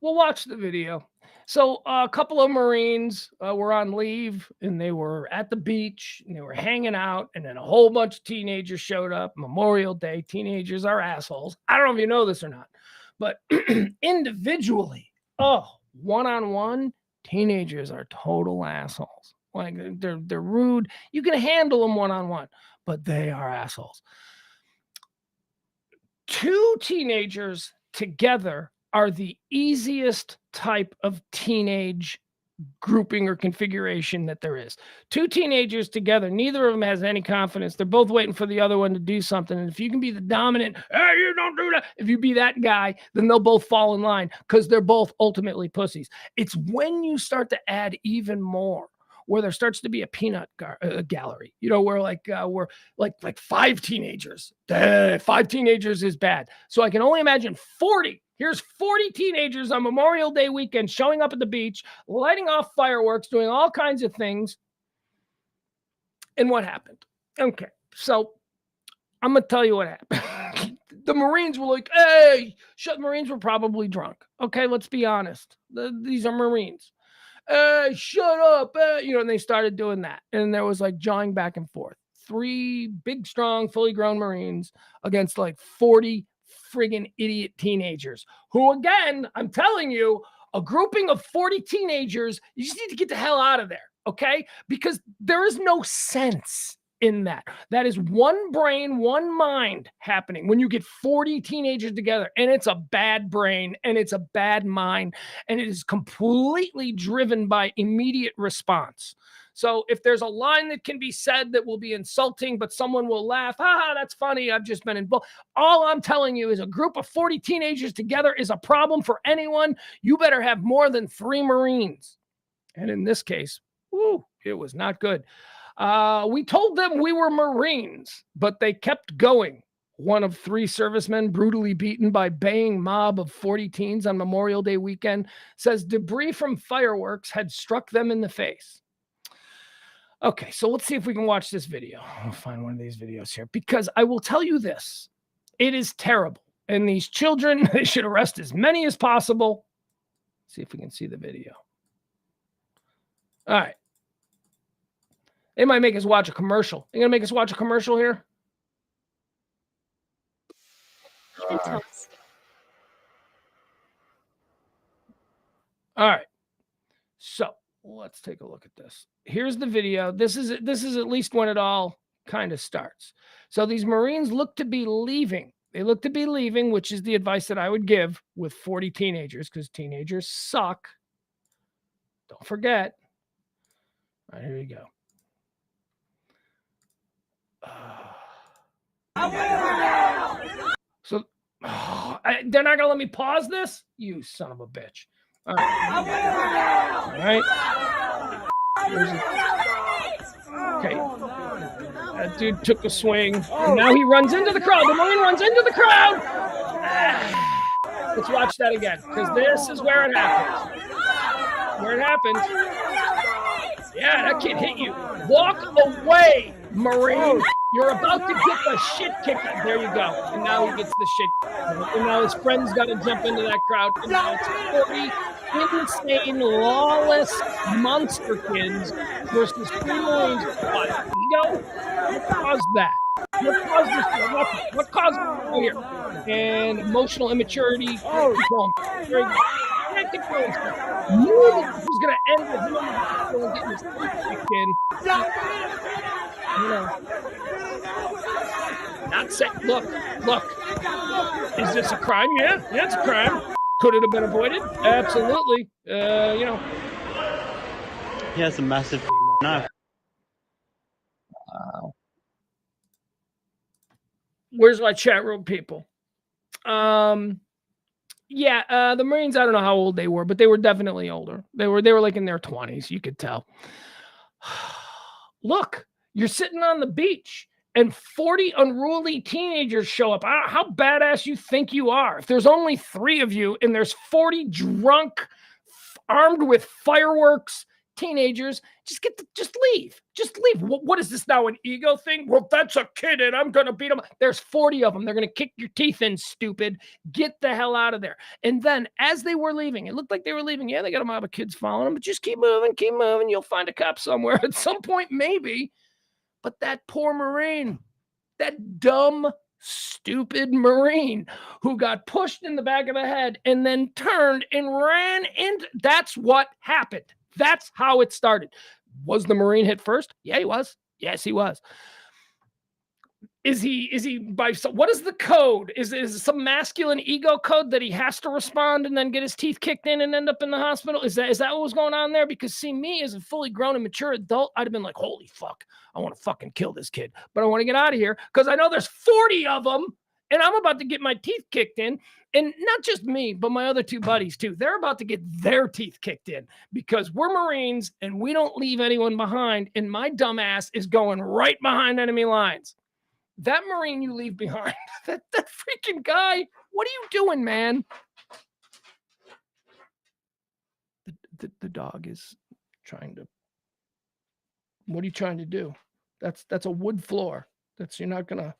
We'll watch the video. So a couple of Marines were on leave and they were at the beach and they were hanging out, and then a whole bunch of teenagers showed up. Memorial Day, teenagers are assholes. I don't know if you know this or not, but individually, one-on-one, teenagers are total assholes. Like they're rude. You can handle them one-on-one, but they are assholes. 2 teenagers together are the easiest type of teenage grouping or configuration that there is. Two teenagers together, neither of them has any confidence. They're both waiting for the other one to do something. And if you can be the dominant, hey, you don't do that. If you be that guy, then they'll both fall in line because they're both ultimately pussies. It's when you start to add even more, where there starts to be a peanut gallery, where we're like 5 teenagers. 5 teenagers is bad. So I can only imagine 40. Here's 40 teenagers on Memorial Day weekend showing up at the beach, lighting off fireworks, doing all kinds of things. And what happened? Okay, so I'm going to tell you what happened. The Marines were like, hey, Marines were probably drunk. Okay, let's be honest. These are Marines. Hey, shut up. And they started doing that. And there was like jawing back and forth. 3 big, strong, fully grown Marines against like 40 friggin' idiot teenagers who, again, I'm telling you, a grouping of 40 teenagers, you just need to get the hell out of there, okay? Because there is no sense in that. That is one brain, one mind happening when you get 40 teenagers together, and it's a bad brain and it's a bad mind, and it is completely driven by immediate response. So if there's a line that can be said that will be insulting, but someone will laugh, that's funny, I've just been involved. All I'm telling you is a group of 40 teenagers together is a problem for anyone. You better have more than 3 Marines. And in this case, it was not good. We told them we were Marines, but they kept going. One of 3 servicemen brutally beaten by baying mob of 40 teens on Memorial Day weekend says debris from fireworks had struck them in the face. Okay, so let's see if we can watch this video. I'll find one of these videos here, because I will tell you this. It is terrible. And these children, they should arrest as many as possible. See if we can see the video. All right. They might make us watch a commercial. They're going to make us watch a commercial here? All right. So let's take a look at this. Here's the video. This is at least when it all kind of starts. So these Marines look to be leaving. They look to be leaving, which is the advice that I would give with 40 teenagers, because teenagers suck. Don't forget. All right, here you go. So they're not gonna let me pause this? You son of a bitch. All right. Okay. That dude took a swing. And now he runs into the crowd. The Marine runs into the crowd. Let's watch that again, because this is where it happens. Where it happens. Yeah, that kid hit you. Walk away, Marine. You're about to get the shit kicked out. There you go. And now he gets the shit. And now his friend's got to jump into that crowd. And now it's 40 insane, lawless monster kids versus 3 Marines. What? Ego? What caused that? What caused this? What caused it here? And emotional immaturity. Oh, very good. Knew that this was going to end with him getting his teeth kicked in. Not set. Look. Is this a crime? Yeah, it's a crime. Could it have been avoided? Absolutely. He has a massive knife. Wow. Where's my chat room people? Yeah, the Marines, I don't know how old they were, but they were definitely older. They were like in their 20s, you could tell. Look, you're sitting on the beach and 40 unruly teenagers show up. How badass you think you are? If there's only 3 of you and there's 40 drunk, armed with fireworks teenagers, just leave. Just leave. What is this now, an ego thing? Well, that's a kid and I'm going to beat him. There's 40 of them. They're going to kick your teeth in, stupid. Get the hell out of there. And then as they were leaving, it looked like they were leaving. Yeah, they got a mob of kids following them, but just keep moving. You'll find a cop somewhere at some point, maybe. But that poor Marine, that dumb, stupid Marine who got pushed in the back of the head and then turned and ran into, that's what happened. That's how it started. Was the Marine hit first? Yeah, he was. Yes, he was. Is he by what is the code? Is it some masculine ego code that he has to respond and then get his teeth kicked in and end up in the hospital? Is that what was going on there? Because see, me as a fully grown and mature adult, I'd have been like, holy fuck, I want to fucking kill this kid, but I want to get out of here because I know there's 40 of them and I'm about to get my teeth kicked in. And not just me, but my other two buddies too. They're about to get their teeth kicked in because we're Marines and we don't leave anyone behind. And my dumb ass is going right behind enemy lines. That Marine you leave behind, that freaking guy, what are you doing, man? The dog is trying to, what are you trying to do? That's a wood floor. You're not gonna,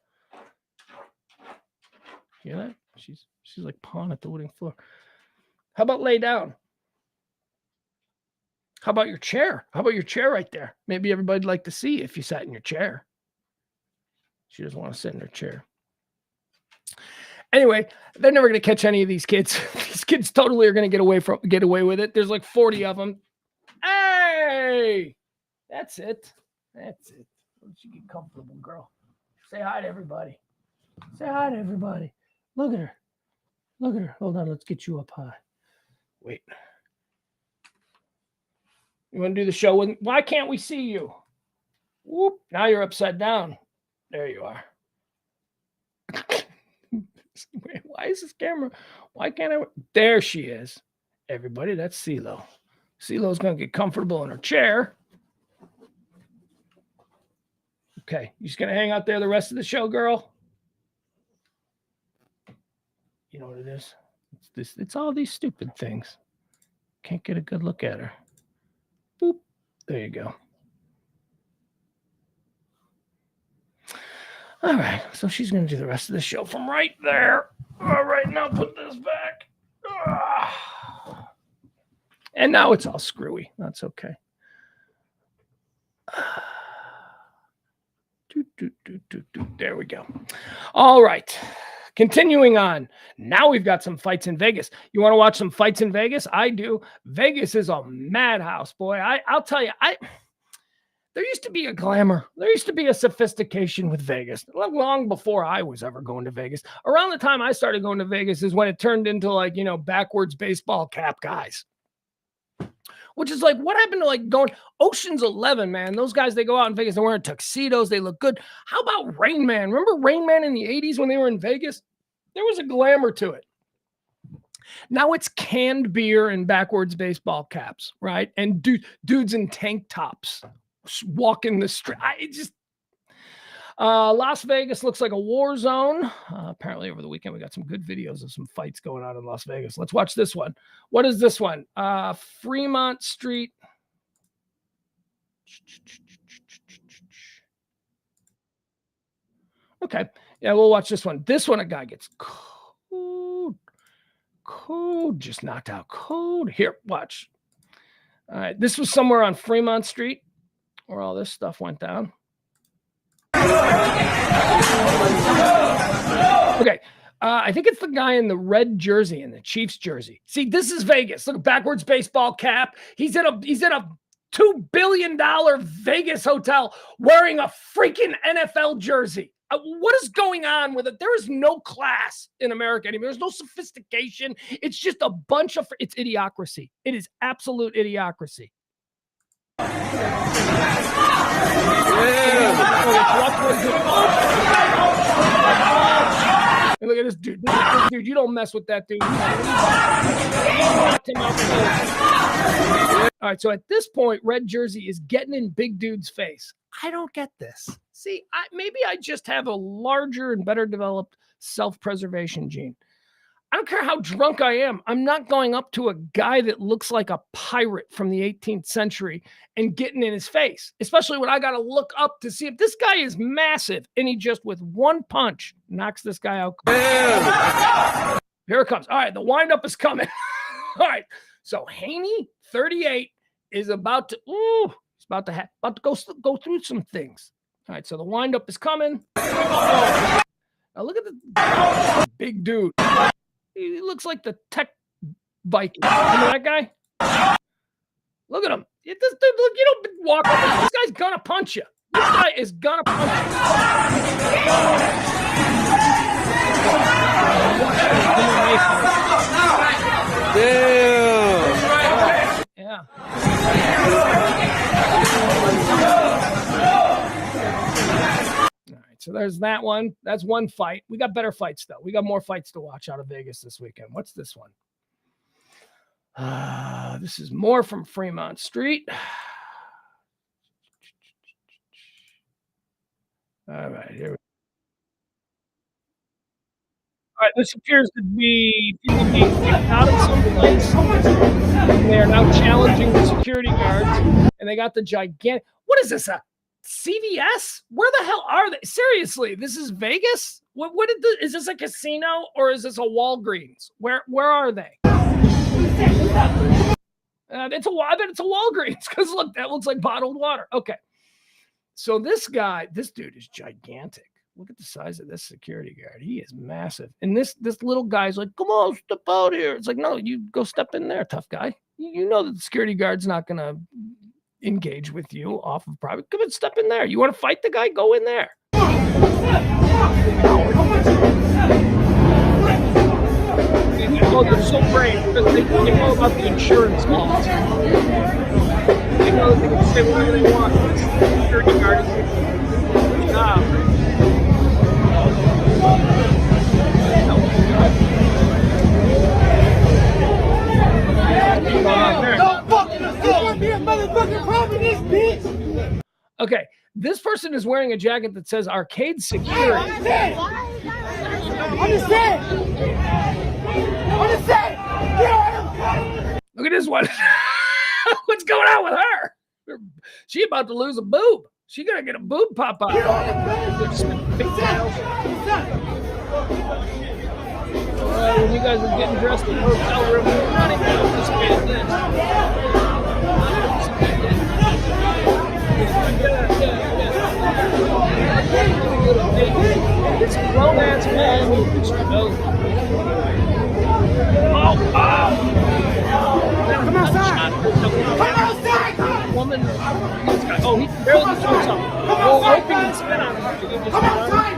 hear that? She's like pawing at the wooden floor. How about lay down? How about your chair? How about your chair right there? Maybe everybody'd like to see if you sat in your chair. She doesn't want to sit in her chair. Anyway, they're never going to catch any of these kids. These kids totally are going to get away with it. There's like 40 of them. Hey, that's it. That's it. Why don't you get comfortable, girl? Say hi to everybody. Say hi to everybody. Look at her. Look at her. Hold on. Let's get you up high. Wait. You want to do the show with me? Why can't we see you? Whoop. Now you're upside down. There you are. Wait, why is this camera? Why can't I? There she is. Everybody, that's CeeLo. CeeLo's going to get comfortable in her chair. Okay. You just going to hang out there the rest of the show, girl? You know what it is? It's all these stupid things. Can't get a good look at her. Boop. There you go. All right. So she's going to do the rest of the show from right there. All right. Now put this back. And now it's all screwy. That's okay. There we go. All right. Continuing on. Now we've got some fights in Vegas. You want to watch some fights in Vegas? I do. Vegas is a madhouse, boy. I'll tell you, there used to be a glamour. There used to be a sophistication with Vegas. Long before I was ever going to Vegas. Around the time I started going to Vegas is when it turned into like, backwards baseball cap guys. Which is like, what happened to like going Ocean's 11, man? Those guys, they go out in Vegas, they're wearing tuxedos, they look good. How about Rain Man? Remember Rain Man in the 80s when they were in Vegas? There was a glamour to it. Now it's canned beer and backwards baseball caps, right? And dudes in tank tops walking the street. Las Vegas looks like a war zone. Apparently over the weekend, we got some good videos of some fights going on in Las Vegas. Let's watch this one. What is this one? Fremont Street. Okay. Yeah, we'll watch this one. This one, a guy gets code just knocked out. Code. Here, watch. All right. This was somewhere on Fremont Street where all this stuff went down. Okay. I think it's the guy in the red jersey, in the Chiefs jersey. See, this is Vegas. Look, backwards baseball cap. He's in a $2 billion Vegas hotel wearing a freaking NFL jersey. What is going on with it? There is no class in America anymore. There's no sophistication. It's just a bunch of, it's idiocracy. It is absolute idiocracy. And look at this dude. Dude, you don't mess with that dude. All right, so at this point, red jersey is getting in big dude's face. I don't get this. See, maybe I just have a larger and better developed self-preservation gene. I don't care how drunk I am. I'm not going up to a guy that looks like a pirate from the 18th century and getting in his face, especially when I got to look up to see if this guy is massive and he just with one punch knocks this guy out. Here it comes. All right, the windup is coming. All right, so Haney, 38, is about to go through some things. All right, so the windup is coming. Now look at the big dude. He looks like the tech Viking. Remember that guy? Look at him. This dude, look, you don't walk up. This guy's gonna punch you. This guy is gonna punch Yeah. All right, so there's that one. That's one fight. We got better fights, though. We got more fights to watch out of Vegas this weekend. What's this one? This is more from Fremont Street. All right, here we go. All right, this appears to be people being kicked out of some place. And they are now challenging the security guards. And they got the gigantic. What is this? A CVS? Where the hell are they? Seriously, this is Vegas? Is this a casino or is this a Walgreens? Where are they? I bet it's a Walgreens because look, that looks like bottled water. Okay. So this dude is gigantic. Look at the size of this security guard. He is massive. And this little guy's like, come on, step out here. It's like, no, you go step in there, tough guy. You know that the security guard's not going to engage with you off of private. Come and step in there. You want to fight the guy? Go in there. Oh, they're so brave because they know about the insurance laws. They know that they can say whatever they want. The security guard is good job. Okay, this person is wearing a jacket that says arcade security. Look at this one. What's going on with her? She about to lose a boob. She gonna get a boob pop out. When you guys are getting dressed in the hotel room, you're not even anticipating this. This grown-ass man. Come outside! Come outside! Woman. Oh, he barely just doing something. Well, I hope he can spin on him. Come outside!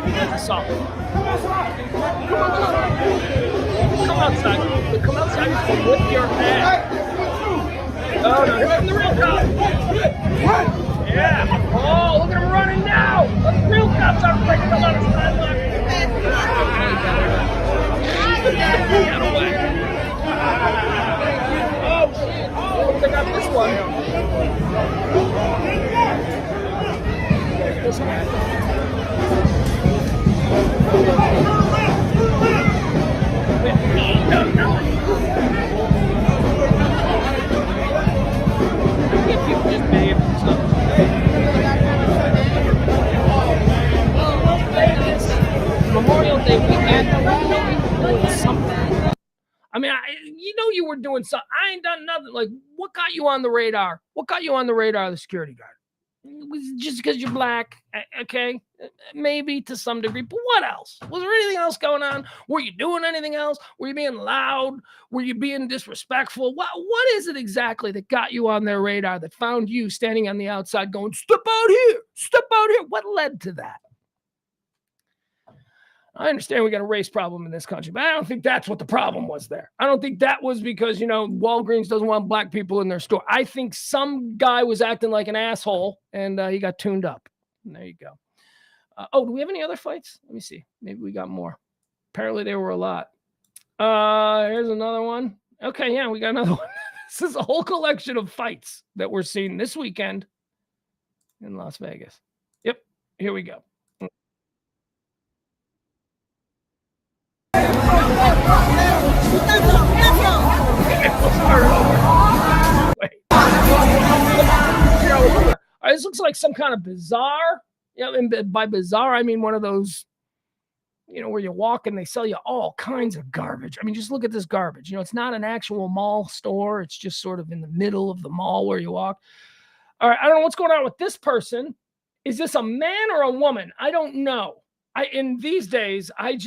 Come outside. Come outside and whip your ass. Oh, no, here comes the real cop. Yeah. Oh, look at him running now. The real cops are breaking them on his sideline. Get away. Oh, shit. Oh, they got this one. This guy. Memorial Day weekend, something. I mean, you were doing something. I ain't done nothing. Like, what got you on the radar? What got you on the radar of the security guard? Was it just because you're black? Okay, maybe to some degree, but what else? Was there anything else going on? Were you doing anything else? Were you being loud? Were you being disrespectful? What is it exactly that got you on their radar, that found you standing on the outside going, step out here, step out here? What led to that? I understand we got a race problem in this country, but I don't think that's what the problem was there. I don't think that was because, Walgreens doesn't want black people in their store. I think some guy was acting like an asshole and he got tuned up. And there you go. Do we have any other fights? Let me see. Maybe we got more. Apparently there were a lot. Here's another one. Okay, yeah, we got another one. This is a whole collection of fights that we're seeing this weekend in Las Vegas. Yep, here we go. This looks like some kind of bazaar. Yeah, and by bazaar, I mean one of those, where you walk and they sell you all kinds of garbage. I mean, just look at this garbage. It's not an actual mall store. It's just sort of in the middle of the mall where you walk. All right, I don't know what's going on with this person. Is this a man or a woman? I don't know. In these days, I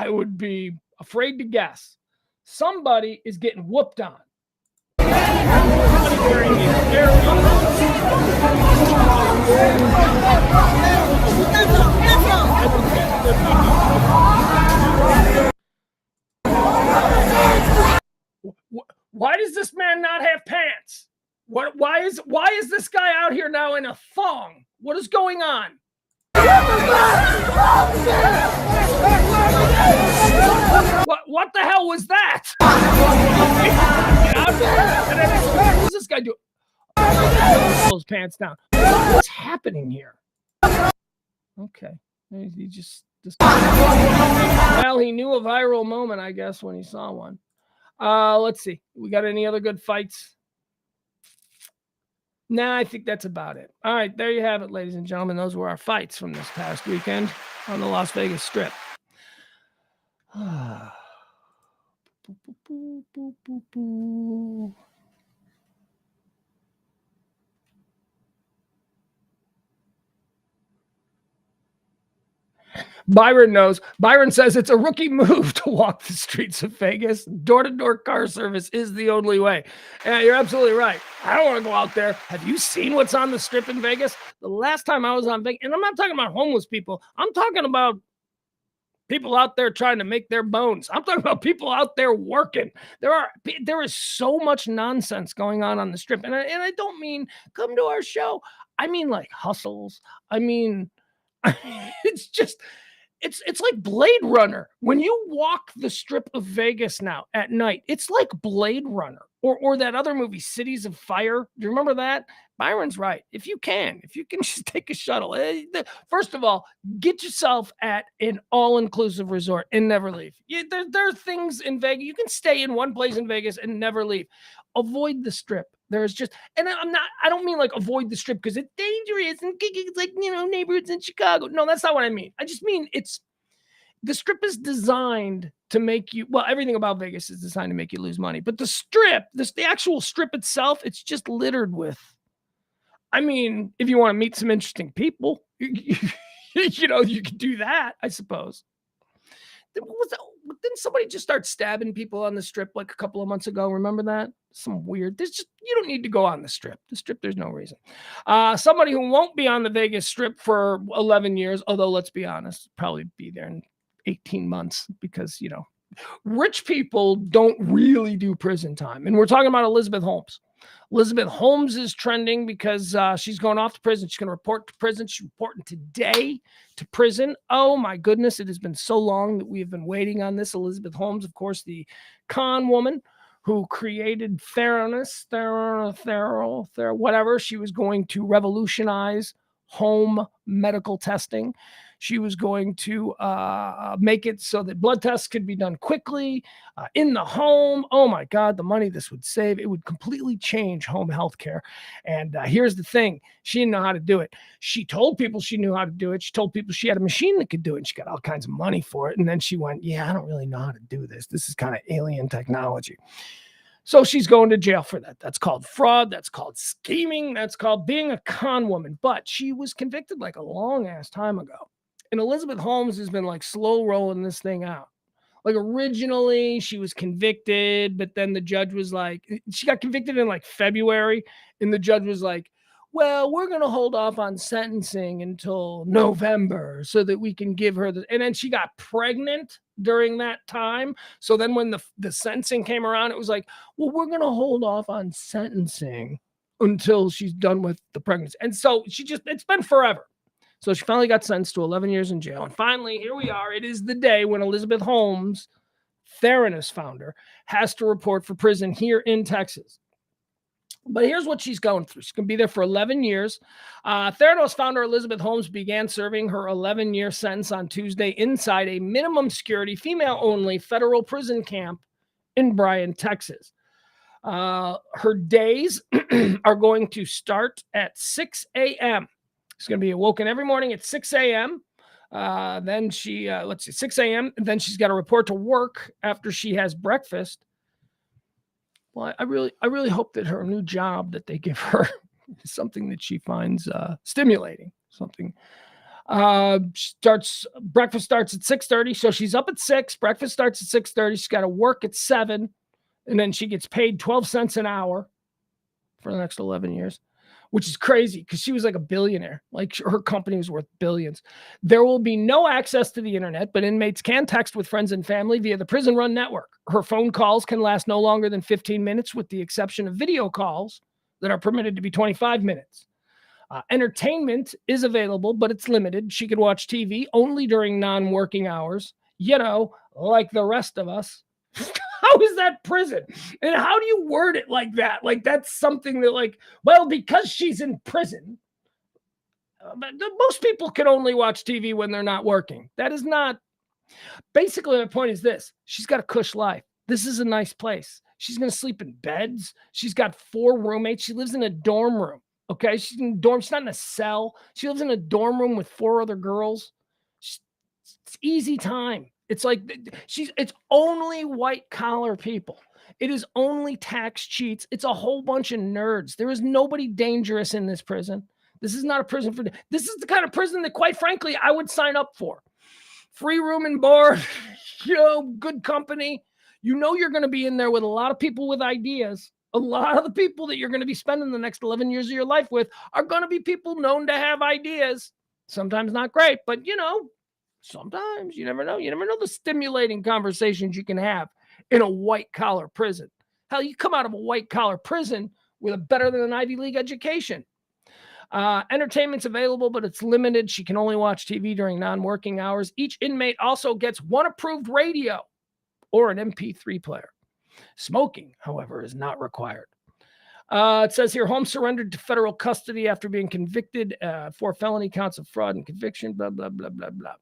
would be afraid to guess. Somebody is getting whooped on. What? Why is this guy out here now in a thong? What is going on? What the hell was that? What's this guy doing? Pull his pants down. What's happening here? Okay, he just. Well, he knew a viral moment, I guess, when he saw one. Let's see. We got any other good fights? Nah, I think that's about it. All right, there you have it, ladies and gentlemen. Those were our fights from this past weekend on the Las Vegas Strip. Byron knows. Byron says it's a rookie move to walk the streets of Vegas. Door-to-door car service is the only way. Yeah, you're absolutely right. I don't want to go out there. Have you seen what's on the Strip in Vegas? The last time I was on Vegas, and I'm not talking about homeless people. I'm talking about people out there trying to make their bones. I'm talking about people out there working. There is so much nonsense going on the Strip. And I don't mean come to our show. I mean like hustles. I mean, it's just... It's like Blade Runner. When you walk the Strip of Vegas now at night, it's like Blade Runner or that other movie, Cities of Fire. Do you remember that? Byron's right. If you can just take a shuttle. First of all, get yourself at an all-inclusive resort and never leave. There are things in Vegas. You can stay in one place in Vegas and never leave. Avoid the Strip. There's just, and I don't mean like avoid the Strip because it's dangerous and it's like, neighborhoods in Chicago. No, that's not what I mean. I just mean the Strip is designed to make you, well, everything about Vegas is designed to make you lose money. But the Strip, the actual Strip itself, it's just littered with, I mean, if you want to meet some interesting people, you can do that, I suppose. Didn't somebody just start stabbing people on the Strip like a couple of months ago? Remember that? Some weird. You don't need to go on the Strip. The Strip, there's no reason. Somebody who won't be on the Vegas Strip for 11 years, although let's be honest, probably be there in 18 months because, rich people don't really do prison time. And we're talking about Elizabeth Holmes. Elizabeth Holmes is trending because she's going off to prison. She's going to report to prison. She's reporting today to prison. Oh, my goodness. It has been so long that we have been waiting on this. Elizabeth Holmes, of course, the con woman who created Theranos, whatever. She was going to revolutionize home medical testing. She was going to make it so that blood tests could be done quickly in the home. Oh my God, the money this would save. It would completely change home healthcare. And here's the thing. She didn't know how to do it. She told people she knew how to do it. She told people she had a machine that could do it. And she got all kinds of money for it. And then she went, yeah, I don't really know how to do this. This is kind of alien technology. So she's going to jail for that. That's called fraud. That's called scheming. That's called being a con woman. But she was convicted like a long ass time ago. And Elizabeth Holmes has been like slow rolling this thing out. Like originally she was convicted, but then the judge was like, she got convicted in like February. And the judge was like, well, we're going to hold off on sentencing until November so that we can give her and then she got pregnant during that time. So then when the sentencing came around, it was like, well, we're going to hold off on sentencing until she's done with the pregnancy. And so it's been forever. So she finally got sentenced to 11 years in jail. And finally, here we are. It is the day when Elizabeth Holmes, Theranos founder, has to report for prison here in Texas. But here's what she's going through. She's going to be there for 11 years. Theranos founder Elizabeth Holmes began serving her 11-year sentence on Tuesday inside a minimum security, female-only federal prison camp in Bryan, Texas. Her days are going to start at 6 a.m. She's going to be awoken every morning at 6 a.m. Then 6 a.m. Then she's got to report to work after she has breakfast. Well, I really hope that her new job that they give her is something that she finds stimulating. Something. Breakfast starts at 6:30, so she's up at 6. Breakfast starts at 6:30. She's got to work at 7, and then she gets paid 12 cents an hour for the next 11 years. Which is crazy because she was like a billionaire. Like her company was worth billions. There will be no access to the internet, but inmates can text with friends and family via the prison run network. Her phone calls can last no longer than 15 minutes with the exception of video calls that are permitted to be 25 minutes. Entertainment is available, but it's limited. She could watch TV only during non-working hours, like the rest of us. How is that prison? And how do you word it like that? Like that's something that because she's in prison, but most people can only watch TV when they're not working. That is not. Basically, my point is this. She's got a cush life. This is a nice place. She's going to sleep in beds. She's got 4 roommates. She lives in a dorm room. Okay, she's in a dorm. She's not in a cell. She lives in a dorm room with 4 other girls. It's easy time. It's like it's only white collar people. It is only tax cheats. It's a whole bunch of nerds. There is nobody dangerous in this prison. This is not a prison for. This is the kind of prison that, quite frankly, I would sign up for. Free room and board, good company. You're going to be in there with a lot of people with ideas. A lot of the people that you're going to be spending the next 11 years of your life with are going to be people known to have ideas. Sometimes not great, but sometimes you never know. You never know the stimulating conversations you can have in a white collar prison. Hell, you come out of a white collar prison with a better than an Ivy League education. Entertainment's available, but it's limited. She can only watch TV during non-working hours. Each inmate also gets 1 approved radio or an MP3 player. Smoking, however, is not required. It says here, home surrendered to federal custody after being convicted for felony counts of fraud and conviction, blah, blah, blah, blah, blah.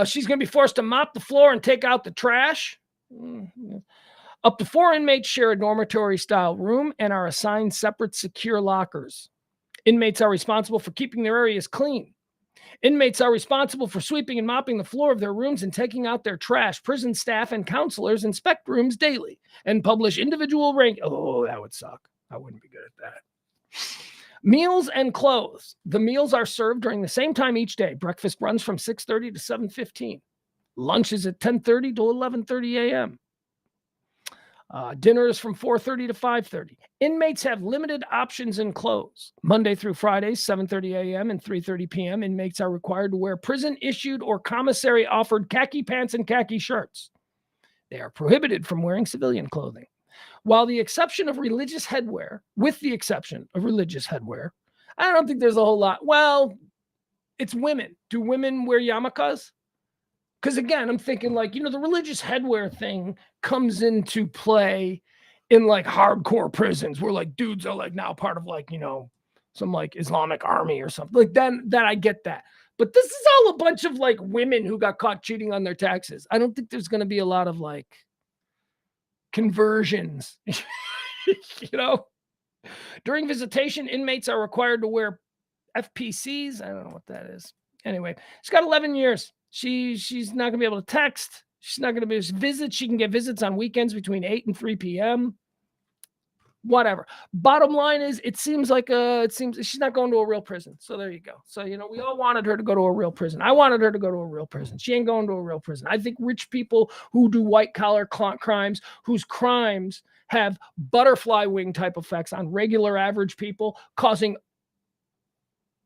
She's going to be forced to mop the floor and take out the trash. Up to 4 inmates share a dormitory-style room and are assigned separate secure lockers. Inmates are responsible for keeping their areas clean. Inmates are responsible for sweeping and mopping the floor of their rooms and taking out their trash. Prison staff and counselors inspect rooms daily and publish individual rank. Oh, that would suck. I wouldn't be good at that. Meals and clothes. The meals are served during the same time each day. Breakfast runs from 6:30 to 7:15. Lunch is at 10:30 to 11:30 a.m. Dinner is from 4:30 to 5:30. Inmates have limited options in clothes. Monday through Friday, 7:30 a.m. and 3:30 p.m. Inmates are required to wear prison-issued or commissary-offered khaki pants and khaki shirts. They are prohibited from wearing civilian clothing. With the exception of religious headwear, I don't think there's a whole lot. Well, it's women. Do women wear yarmulkes? Because again, I'm thinking the religious headwear thing comes into play in hardcore prisons where dudes are now part of some Islamic army or something that I get that. But this is all a bunch of women who got caught cheating on their taxes. I don't think there's going to be a lot of conversions, During visitation, inmates are required to wear FPCs. I don't know what that is. Anyway, she's got 11 years. She's not going to be able to text. She's not going to be able to visit. She can get visits on weekends between 8 and 3 p.m. Whatever. Bottom line is, it seems she's not going to a real prison. So there you go. So, we all wanted her to go to a real prison. I wanted her to go to a real prison. She ain't going to a real prison. I think rich people who do white collar crimes, whose crimes have butterfly wing type effects on regular average people, causing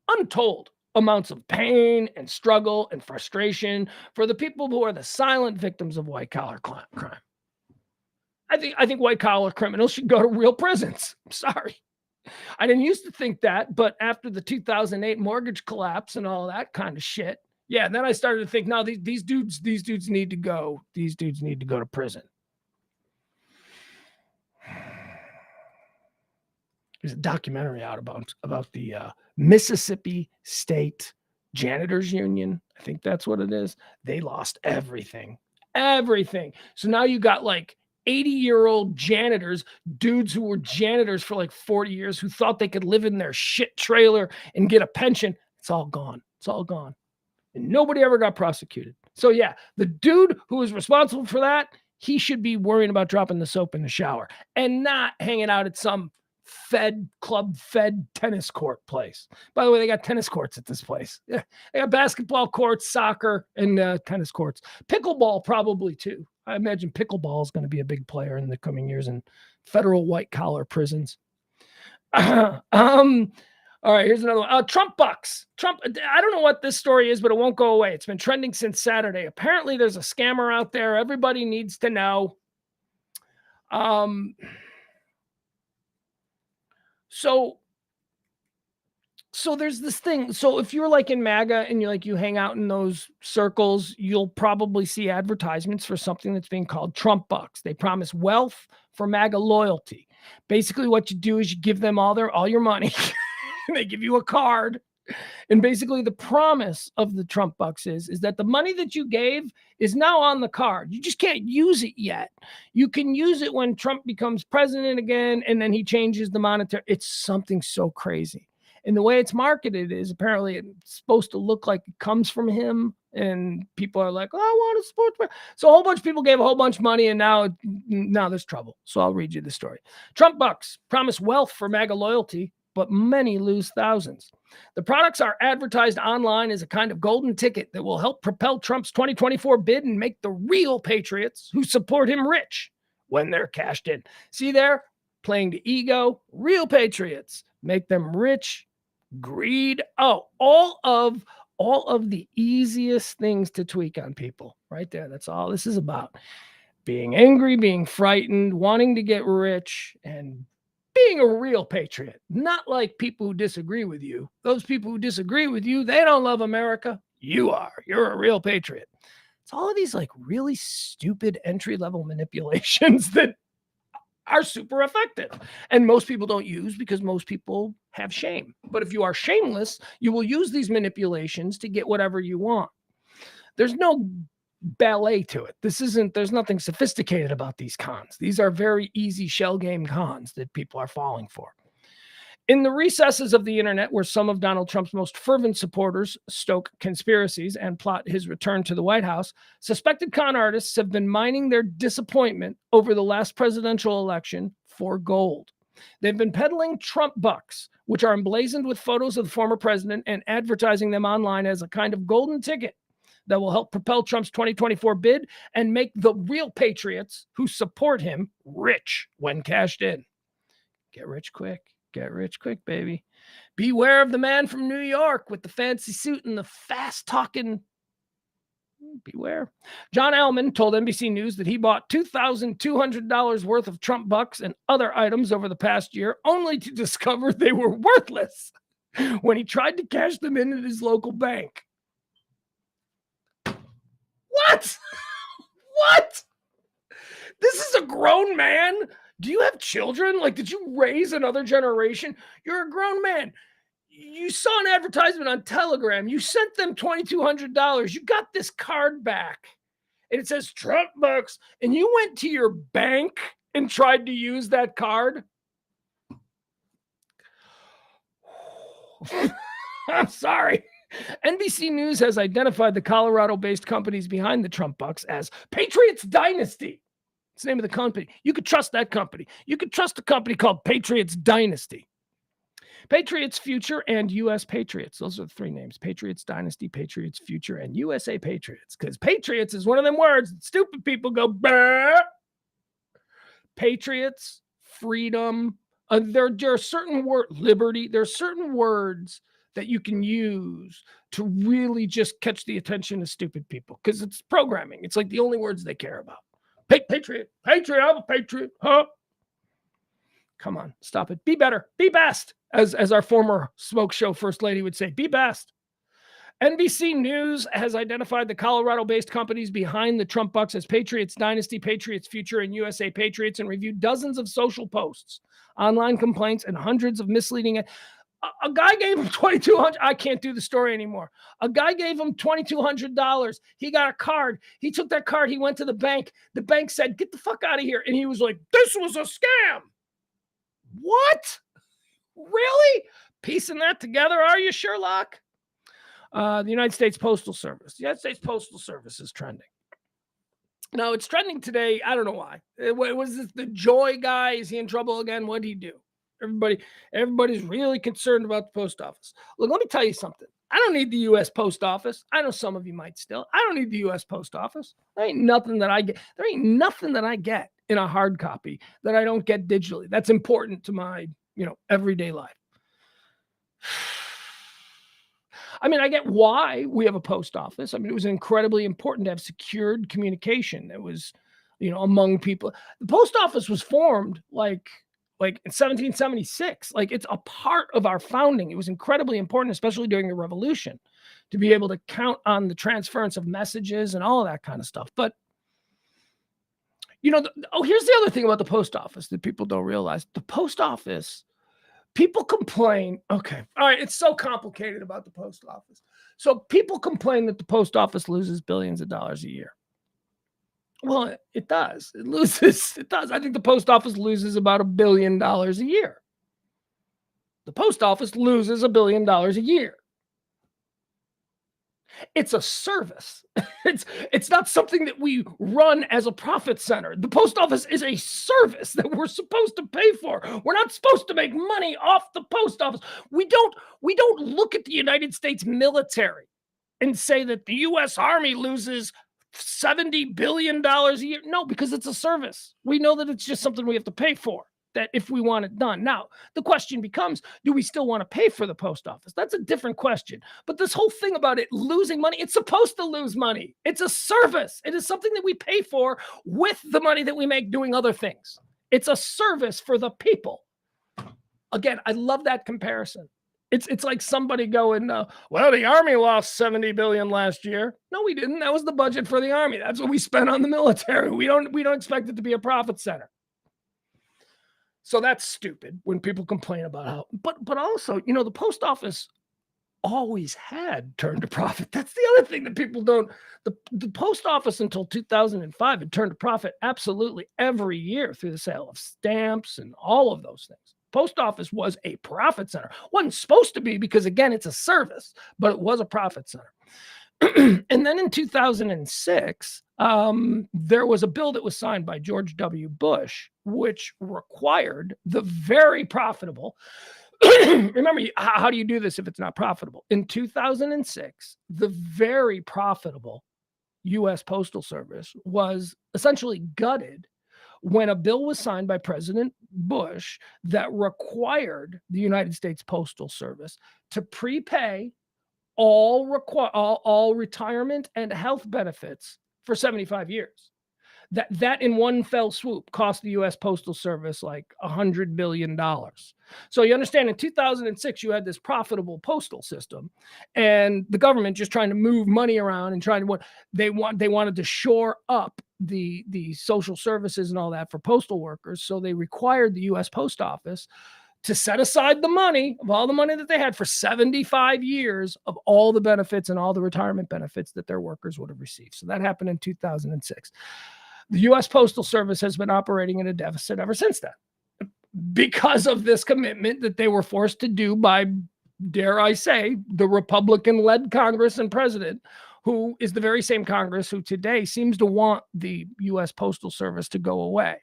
untold amounts of pain and struggle and frustration for the people who are the silent victims of white collar crime. I think white collar criminals should go to real prisons. I'm sorry. I didn't used to think that, but after the 2008 mortgage collapse and all that kind of shit, yeah, then I started to think, no, these dudes need to go. These dudes need to go to prison. There's a documentary out about the Mississippi State Janitors Union. I think that's what it is. They lost everything. So now you got 80-year-old janitors, dudes who were janitors for 40 years, who thought they could live in their shit trailer and get a pension. It's all gone. And nobody ever got prosecuted. So yeah, the dude who was responsible for that, he should be worrying about dropping the soap in the shower and not hanging out at some club fed tennis court place. By the way, they got tennis courts at this place. Yeah, they got basketball courts, soccer, and tennis courts. Pickleball probably too. I imagine pickleball is going to be a big player in the coming years in federal white collar prisons. All right, here's another one. Trump bucks. I don't know what this story is, but it won't go away. It's been trending since Saturday. Apparently, there's a scammer out there. Everybody needs to know. So there's this thing. So if you're like in MAGA and you hang out in those circles, you'll probably see advertisements for something that's being called Trump bucks. They promise wealth for MAGA loyalty. Basically, what you do is you give them all your money. And they give you a card. And basically the promise of the Trump bucks is that the money that you gave is now on the card. You just can't use it yet. You can use it when Trump becomes president again, and then he changes the monetary. It's something so crazy. And the way it's marketed is apparently it's supposed to look like it comes from him. And people are like, oh, I want to support. So a whole bunch of people gave a whole bunch of money, and now there's trouble. So I'll read you the story. Trump bucks promise wealth for MAGA loyalty, but many lose thousands. The products are advertised online as a kind of golden ticket that will help propel Trump's 2024 bid and make the real patriots who support him rich when they're cashed in. See there? Playing to ego, real patriots, make them rich. Greed. Oh, all of the easiest things to tweak on people right there. That's all this is about. Being angry, being frightened, wanting to get rich, and being a real patriot. Not like people who disagree with you. Those people who disagree with you, they don't love America. You are. You're a real patriot. It's all of these like really stupid entry-level manipulations that are super effective. And most people don't use because most people have shame. But if you are shameless, you will use these manipulations to get whatever you want. There's no ballet to it. There's nothing sophisticated about these cons. These are very easy shell game cons that people are falling for. In the recesses of the internet, where some of Donald Trump's most fervent supporters stoke conspiracies and plot his return to the White House, suspected con artists have been mining their disappointment over the last presidential election for gold. They've been peddling Trump bucks, which are emblazoned with photos of the former president and advertising them online as a kind of golden ticket that will help propel Trump's 2024 bid and make the real patriots who support him rich when cashed in. Get rich quick. Get rich quick, baby. Beware of the man from New York with the fancy suit and the fast talking. Beware. John Ellman told NBC News that he bought $2,200 worth of Trump bucks and other items over the past year, only to discover they were worthless when he tried to cash them in at his local bank. What? What? This is a grown man. Do you have children? Like, did you raise another generation? You're a grown man. You saw an advertisement on Telegram. You sent them $2,200. You got this card back. And it says Trump bucks. And you went to your bank and tried to use that card? I'm sorry. NBC News has identified the Colorado-based companies behind the Trump bucks as Patriots Dynasty. It's the name of the company. You could trust that company. You could trust a company called Patriots Dynasty. Patriots Future and U.S. Patriots. Those are the three names. Patriots Dynasty, Patriots Future, and USA Patriots. Because Patriots is one of them words that stupid people go, bah! Patriots, freedom. There are certain words, liberty. There are certain words that you can use to really just catch the attention of stupid people. Because it's programming. It's like the only words they care about. Patriot, I'm a patriot, huh? Come on, stop it. Be better, be best, as our former smoke show first lady would say, be best. NBC News has identified the Colorado-based companies behind the Trump bucks as Patriots Dynasty, Patriots Future, and USA Patriots, and reviewed dozens of social posts, online complaints, and hundreds of misleading. A guy gave him $2,200. I can't do the story anymore. A guy gave him $2,200. He got a card. He took that card. He went to the bank. The bank said, get the fuck out of here. And he was like, this was a scam. What? Really? Piecing that together, are you, Sherlock? The United States Postal Service. The United States Postal Service is trending. No, it's trending today. I don't know why. Was this the Joy guy? Is he in trouble again? What did he do? Everybody's really concerned about the post office. Look, let me tell you something. I don't need the U.S. Post Office. I know some of you might still. I don't need the U.S. Post Office. There ain't nothing that I get. There ain't nothing that I get in a hard copy that I don't get digitally. That's important to my, everyday life. I mean, I get why we have a post office. I mean, it was incredibly important to have secured communication that was, among people. The post office was formed like like in 1776. Like, it's a part of our founding. It was incredibly important, especially during the Revolution, to be able to count on the transference of messages and all of that kind of stuff. But, here's the other thing about the post office that people don't realize. The post office, people complain. Okay. All right. It's so complicated about the post office. So people complain that the post office loses billions of dollars a year. Well, it does. It loses. It does. I think the post office loses about $1 billion a year. The post office loses $1 billion a year. It's a service. It's not something that we run as a profit center. The post office is a service that we're supposed to pay for. We're not supposed to make money off the post office. We don't look at the United States military and say that the U.S. Army loses $70 billion a year. No, because it's a service. We know that it's just something we have to pay for, that if we want it done. Now, the question becomes, do we still want to pay for the post office? That's a different question. But this whole thing about it losing money, it's supposed to lose money. It's a service. It is something that we pay for with the money that we make doing other things. It's a service for the people. Again, I love that comparison. It's like somebody going, well, the Army lost $70 billion last year. No, we didn't. That was the budget for the Army. That's what we spent on the military. We don't expect it to be a profit center. So that's stupid when people complain about how, but also, the post office always had turned a profit. That's the other thing that people don't, the post office until 2005 had turned a profit absolutely every year through the sale of stamps and all of those things. Post office was a profit center. Wasn't supposed to be because, again, it's a service, but it was a profit center. And then in 2006, there was a bill that was signed by George W. Bush, which required the very profitable. Remember, how do you do this if it's not profitable? In 2006, the very profitable U.S. Postal Service was essentially gutted when a bill was signed by President Bush that required the United States Postal Service to prepay all retirement and health benefits for 75 years. That in one fell swoop cost the U.S. Postal Service like $100 billion. So you understand, in 2006, you had this profitable postal system, and the government just trying to move money around and they wanted to shore up the social services and all that for postal workers. So they required the U.S. Post Office to set aside the money of all the money that they had for 75 years of all the benefits and all the retirement benefits that their workers would have received. So that happened in 2006. The U.S. Postal Service has been operating in a deficit ever since then because of this commitment that they were forced to do by, dare I say, the Republican-led Congress and president, who is the very same Congress who today seems to want the U.S. Postal Service to go away.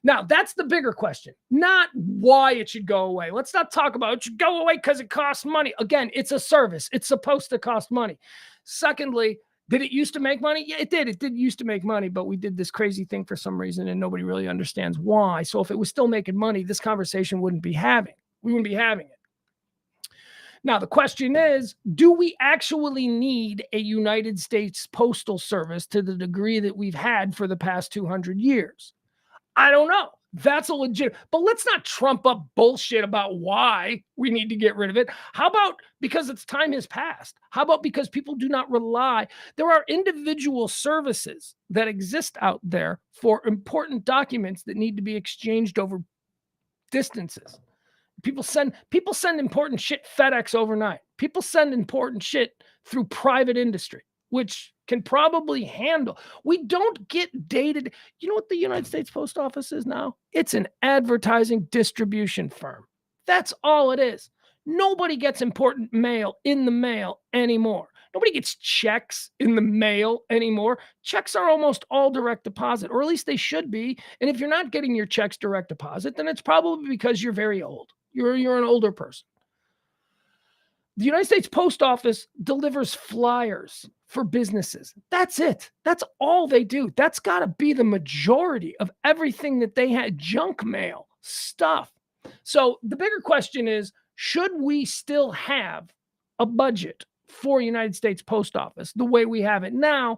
Now, that's the bigger question, not why it should go away. Let's not talk about it should go away because it costs money. Again, it's a service. It's supposed to cost money. Secondly, did it used to make money? Yeah, it did. It did used to make money, but we did this crazy thing for some reason, and nobody really understands why. So if it was still making money, this conversation we wouldn't be having it. Now, the question is, do we actually need a United States Postal Service to the degree that we've had for the past 200 years? I don't know. That's a legit, but let's not trump up bullshit about why we need to get rid of it. How about because its time has passed? How about because people do not rely? There are individual services that exist out there for important documents that need to be exchanged over distances. People send important shit FedEx overnight. People send important shit through private industry, which can probably handle. We don't get dated. You know what the United States Post Office is now? It's an advertising distribution firm. That's all it is. Nobody gets important mail in the mail anymore. Nobody gets checks in the mail anymore. Checks are almost all direct deposit, or at least they should be. And if you're not getting your checks direct deposit, then it's probably because you're very old. You're an older person. The United States Post Office delivers flyers for businesses. That's it. That's all they do. That's got to be the majority of everything that they had. Junk mail stuff. So the bigger question is, should we still have a budget for United States Post Office the way we have it now,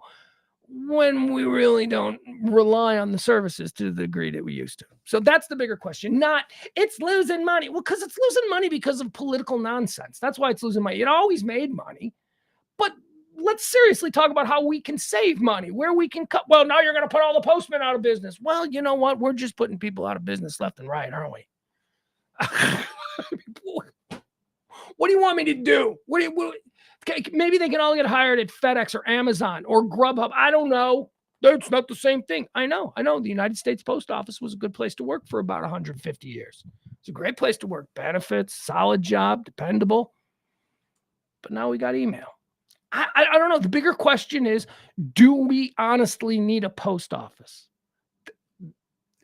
when we really don't rely on the services to the degree that we used to. So that's the bigger question. Not it's losing money. Well, because it's losing money because of political nonsense. That's why it's losing money. It always made money. But let's seriously talk about how we can save money, where we can cut. Well, now you're going to put all the postmen out of business. Well, you know what? We're just putting people out of business left and right, aren't we? What do you want me to do? Maybe they can all get hired at FedEx or Amazon or Grubhub. I don't know. That's not the same thing. I know. The United States Post Office was a good place to work for about 150 years. It's a great place to work. Benefits, solid job, dependable. But now we got email. I don't know. The bigger question is, do we honestly need a post office?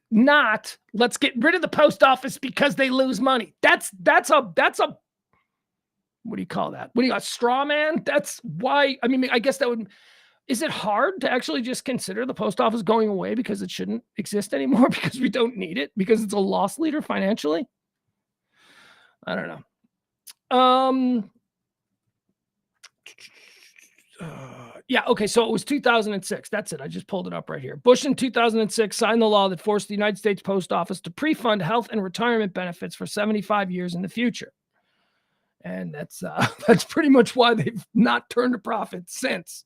Not, let's get rid of the post office because they lose money. That's a what do you call that? What do you got? Straw man? That's why. I mean, I guess that would. Is it hard to actually just consider the post office going away because it shouldn't exist anymore because we don't need it because it's a loss leader financially? I don't know. Yeah. Okay. So it was 2006. That's it. I just pulled it up right here. Bush in 2006 signed the law that forced the United States Post Office to pre-fund health and retirement benefits for 75 years in the future. And that's pretty much why they've not turned a profit since,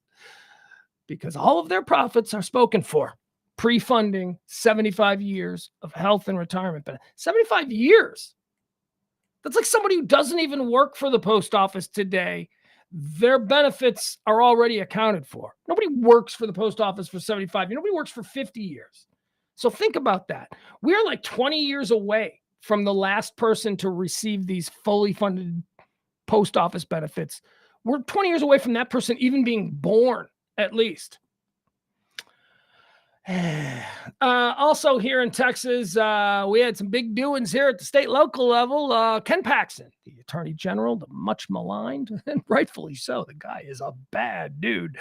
because all of their profits are spoken for, pre-funding 75 years of health and retirement benefits. 75 years. That's like somebody who doesn't even work for the post office today. Their benefits are already accounted for. Nobody works for the post office for 75 years. Nobody works for 50 years. So think about that. We're like 20 years away from the last person to receive these fully funded post office benefits. We're 20 years away from that person even being born, at least. Also here in Texas, we had some big doings here at the state local level. Ken Paxton, the attorney general, the much maligned, and rightfully so. The guy is a bad dude.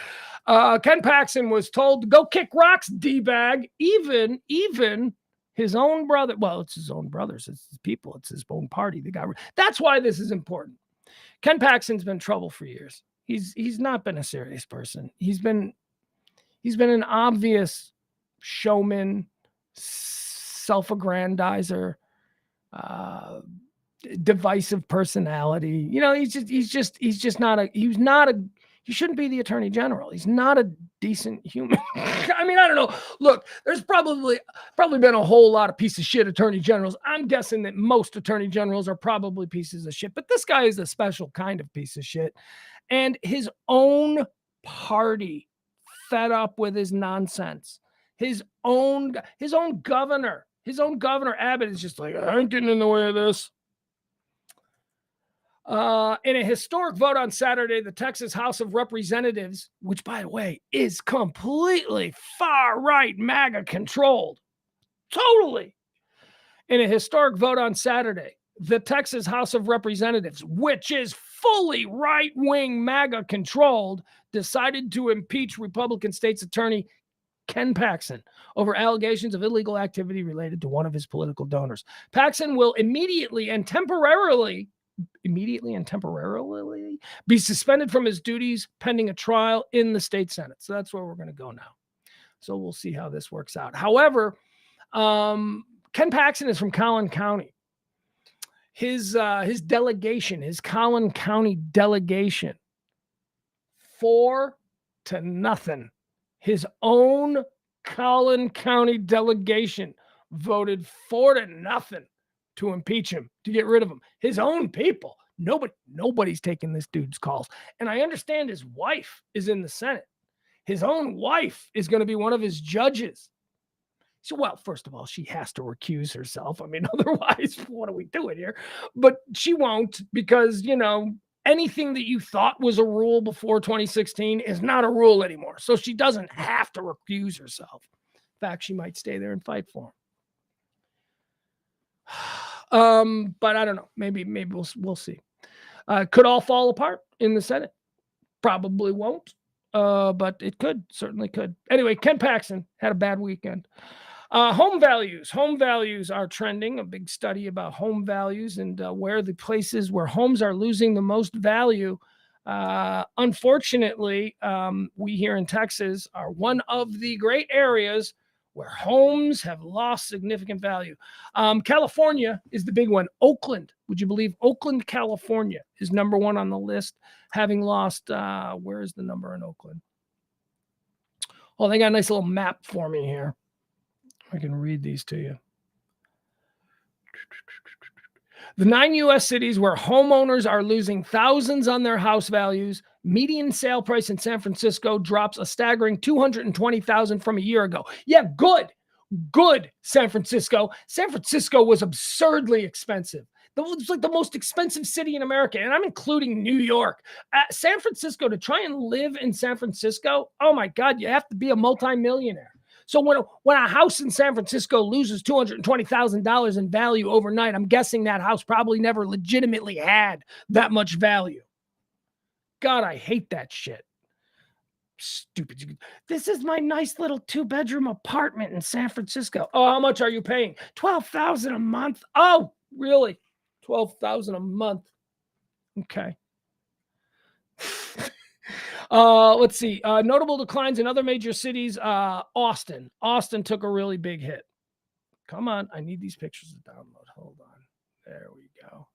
Ken Paxton was told to go kick rocks, D-bag, even his own brother. Well, it's his own brothers. It's his people. It's his own party. That's why this is important. Ken Paxton's been in trouble for years. He's not been a serious person. He's been an obvious showman, self-aggrandizer, divisive personality. You know, he shouldn't be the attorney general. He's not a decent human. I mean, I don't know. Look, there's probably been a whole lot of piece of shit attorney generals. I'm guessing that most attorney generals are probably pieces of shit, but this guy is a special kind of piece of shit. And his own party fed up with his nonsense. His own governor Abbott is just like, I ain't getting in the way of this. In a historic vote on Saturday, the Texas House of Representatives, which, by the way, is completely far-right MAGA controlled, totally. In a historic vote on Saturday, the Texas House of Representatives, which is fully right-wing MAGA controlled, decided to impeach Republican State's Attorney Ken Paxton over allegations of illegal activity related to one of his political donors. Paxton will immediately and temporarily be suspended from his duties pending a trial in the state Senate. So that's where we're going to go now. So we'll see how this works out. However, Ken Paxton is from Collin County. His delegation, his Collin County delegation, 4-0. His own Collin County delegation voted 4-0 to impeach him, to get rid of him. His own people. Nobody's taking this dude's calls. And I understand his wife is in the Senate. His own wife is going to be one of his judges. So, well, first of all, she has to recuse herself. I mean, otherwise, what are we doing here? But she won't, because, you know, anything that you thought was a rule before 2016 is not a rule anymore. So she doesn't have to recuse herself. In fact, she might stay there and fight for him. But I don't know. Maybe we'll see. Could all fall apart in the Senate. Probably won't. But it could, certainly could. Anyway, Ken Paxton had a bad weekend. Home values. Home values are trending. A big study about home values and where the places where homes are losing the most value. Unfortunately, we here in Texas are one of the great areas where homes have lost significant value. California is the big one. Oakland, would you believe Oakland, California is number one on the list, having lost, where is the number in Oakland? Oh, they got a nice little map for me here. I can read these to you. The 9 U.S. cities where homeowners are losing thousands on their house values. Median sale price in San Francisco drops a staggering $220,000 from a year ago. Yeah, good, San Francisco. San Francisco was absurdly expensive. It was like the most expensive city in America, and I'm including New York. San Francisco, to try and live in San Francisco, oh my God, you have to be a multimillionaire. So when a house in San Francisco loses $220,000 in value overnight, I'm guessing that house probably never legitimately had that much value. God, I hate that shit. Stupid. This is my nice little 2-bedroom apartment in San Francisco. Oh, how much are you paying? $12,000 a month. Oh, really? $12,000 a month. Okay. Let's see. Notable declines in other major cities. Austin. Austin took a really big hit. Come on. I need these pictures to download. Hold on. There we go.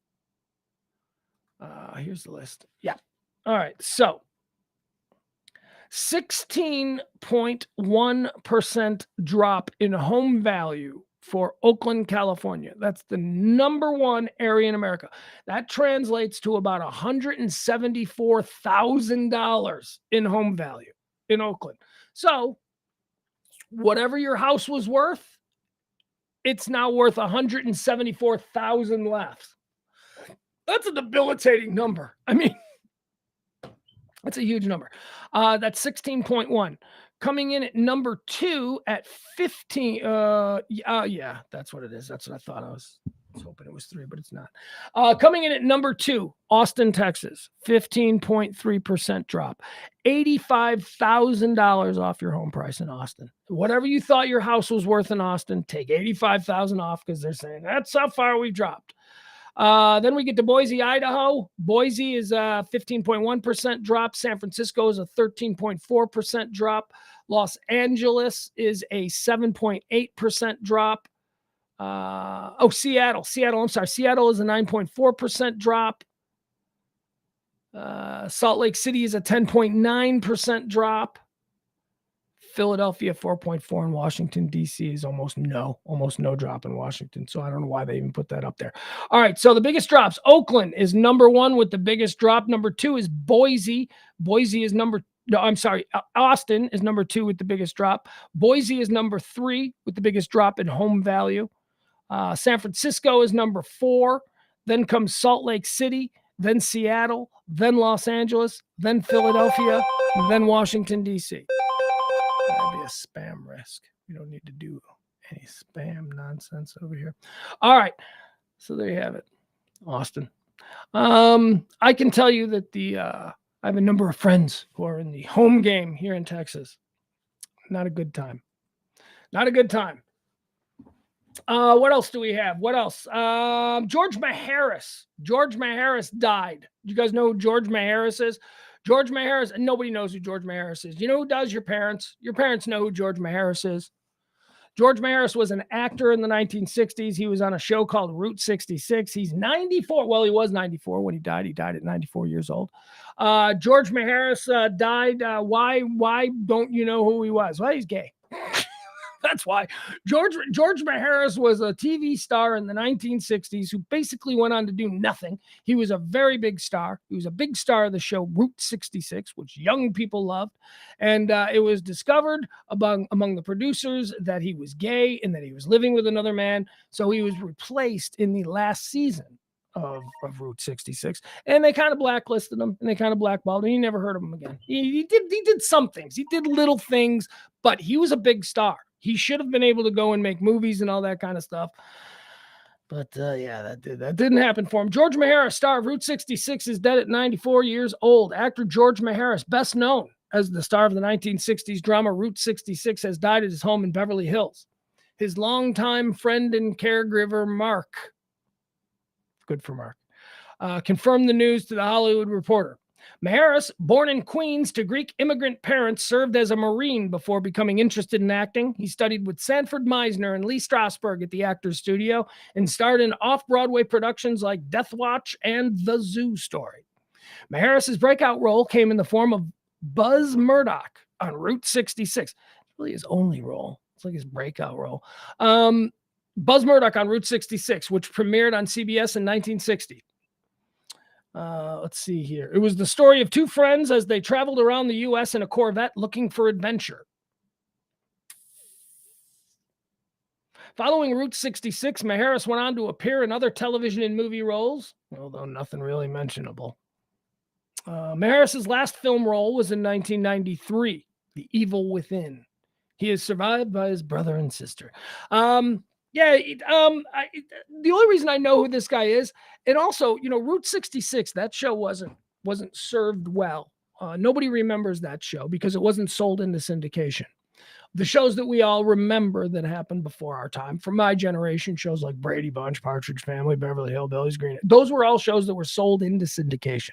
Here's the list. Yeah. All right. So 16.1% drop in home value for Oakland, California. That's the number one area in America. That translates to about $174,000 in home value in Oakland. So whatever your house was worth, it's now worth $174,000 less. That's a debilitating number. I mean, that's a huge number. That's 16.1. Coming in at number 2 at 15. Yeah, that's what it is. That's what I thought. I was hoping it was 3, but it's not. Coming in at number 2, Austin, Texas, 15.3% drop. $85,000 off your home price in Austin. Whatever you thought your house was worth in Austin, take $85,000 off because they're saying that's how far we've dropped. Then we get to Boise, Idaho. Boise is a 15.1% drop. San Francisco is a 13.4% drop. Los Angeles is a 7.8% drop. Seattle. I'm sorry. Seattle is a 9.4% drop. Salt Lake City is a 10.9% drop. Philadelphia 4.4, and Washington, D.C. is almost no drop in Washington. So I don't know why they even put that up there. All right, so the biggest drops. Oakland is number 1 with the biggest drop. Number 2 is Boise. Austin is number 2 with the biggest drop. Boise is number 3 with the biggest drop in home value. San Francisco is number 4. Then comes Salt Lake City, then Seattle, then Los Angeles, then Philadelphia, and then Washington, D.C. That'd be a spam risk. We don't need to do any spam nonsense over here. All right. So there you have it. Austin. I can tell you that I have a number of friends who are in the home game here in Texas. Not a good time. Not a good time. What else do we have? What else? George Maharis. George Maharis died. You guys know who George Maharis is? George Maharis, and nobody knows who George Maharis is. You know who does? Your parents. Your parents know who George Maharis is. George Maharis was an actor in the 1960s. He was on a show called Route 66. He's 94. Well, he was 94 when he died. He died at 94 years old. George Maharis died. Why don't you know who he was? Well, he's gay. That's why. George Maharis was a TV star in the 1960s who basically went on to do nothing. He was a very big star. He was a big star of the show Route 66, which young people loved. And it was discovered among the producers that he was gay and that he was living with another man. So he was replaced in the last season of Route 66. And they kind of blacklisted him and they kind of blackballed him. You never heard of him again. He did some things. He did little things, but he was a big star. He should have been able to go and make movies and all that kind of stuff. But that didn't happen for him. George Maharis, star of Route 66, is dead at 94 years old. Actor George Maharis, best known as the star of the 1960s drama Route 66, has died at his home in Beverly Hills. His longtime friend and caregiver, Mark, good for Mark, confirmed the news to The Hollywood Reporter. Maharis, born in Queens to Greek immigrant parents, served as a Marine before becoming interested in acting. He studied with Sanford Meisner and Lee Strasberg at the Actors Studio and starred in off-Broadway productions like Death Watch and The Zoo Story. Maharis's breakout role came in the form of Buzz Murdoch on Route 66. It's really his only role. It's like his breakout role. Buzz Murdoch on Route 66, which premiered on CBS in 1960. Let's see here. It was the story of two friends as they traveled around the U.S. in a Corvette looking for adventure. Following Route 66, Maharis went on to appear in other television and movie roles, although nothing really mentionable. Maharis's last film role was in 1993, The Evil Within. He is survived by his brother and sister. The only reason I know who this guy is, and also, Route 66, that show wasn't served well. Nobody remembers that show because it wasn't sold into syndication. The shows that we all remember that happened before our time, from my generation, shows like Brady Bunch, Partridge Family, Beverly Hillbillies, Green, those were all shows that were sold into syndication.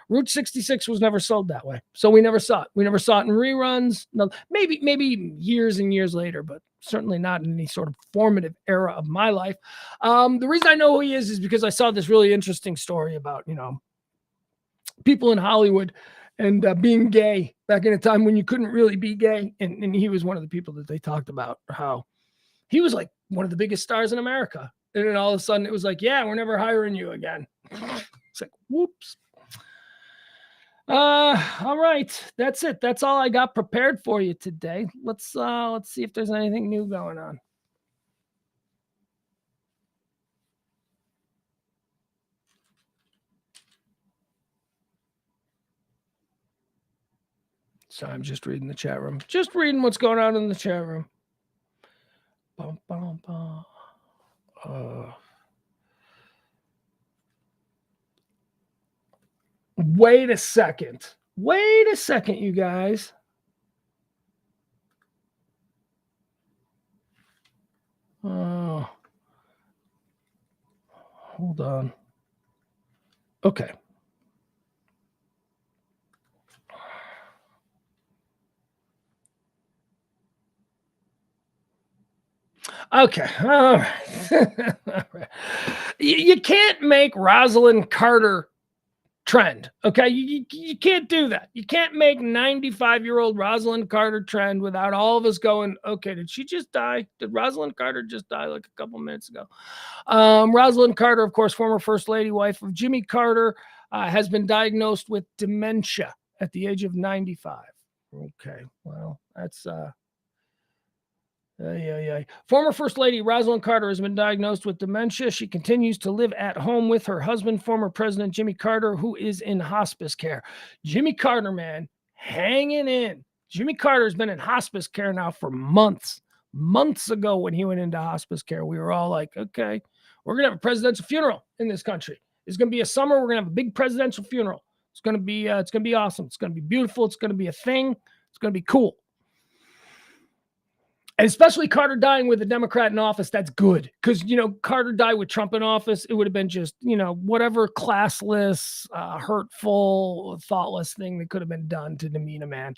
Route 66 was never sold that way, so we never saw it. We never saw it in reruns. No, maybe years and years later, but certainly not in any sort of formative era of my life. The reason I know who he is because I saw this really interesting story about, people in Hollywood and being gay back in a time when you couldn't really be gay. And he was one of the people that they talked about, how he was like one of the biggest stars in America. And then all of a sudden it was like, yeah, we're never hiring you again. It's like, whoops. All right. That's it. That's all I got prepared for you today. Let's see if there's anything new going on. So I'm just reading the chat room. Just reading what's going on in the chat room. Bum, bum, bum. Wait a second. Wait a second, you guys. Oh. Hold on. Okay. Okay. All right. All right. You can't make Rosalind Carter trend. Okay. You can't do that. You can't make 95-year-old Rosalind Carter trend without all of us going, okay, did she just die? Did Rosalind Carter just die like a couple minutes ago? Rosalind Carter, of course, former First Lady, wife of Jimmy Carter, has been diagnosed with dementia at the age of 95. Okay. Well, that's, Former First Lady Rosalind Carter has been diagnosed with dementia. She continues to live at home with her husband, former President Jimmy Carter, who is in hospice care. Jimmy Carter, man, hanging in. Jimmy Carter's been in hospice care now for months. Months ago when he went into hospice care, we were all like, okay, we're going to have a presidential funeral in this country. It's going to be a summer. We're going to have a big presidential funeral. It's going to be awesome. It's going to be beautiful. It's going to be a thing. It's going to be cool. And especially Carter dying with a Democrat in office, that's good. Because, Carter died with Trump in office, it would have been just, whatever classless, hurtful, thoughtless thing that could have been done to demean a man.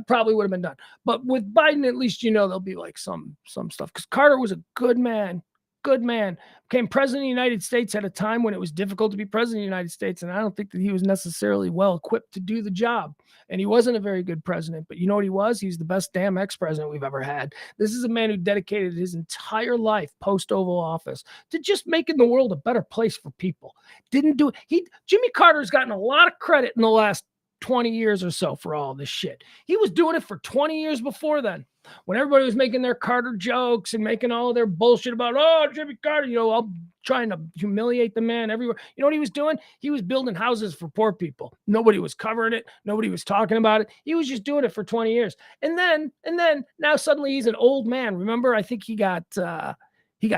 Probably would have been done. But with Biden, at least, there'll be like some stuff. Because Carter was a good man. Good man. Became president of the United States at a time when it was difficult to be president of the United States. And I don't think that he was necessarily well equipped to do the job. And he wasn't a very good president. But you know what he was? He's the best damn ex-president we've ever had. This is a man who dedicated his entire life post-Oval Office to just making the world a better place for people. Didn't do it. Jimmy Carter's gotten a lot of credit in the last 20 years or so for all this shit. He was doing it for 20 years before then. When everybody was making their Carter jokes and making all of their bullshit about, oh, Jimmy Carter, I'm trying to humiliate the man everywhere. You know what he was doing? He was building houses for poor people. Nobody was covering it. Nobody was talking about it. He was just doing it for 20 years. And then now suddenly he's an old man. Remember, I think he got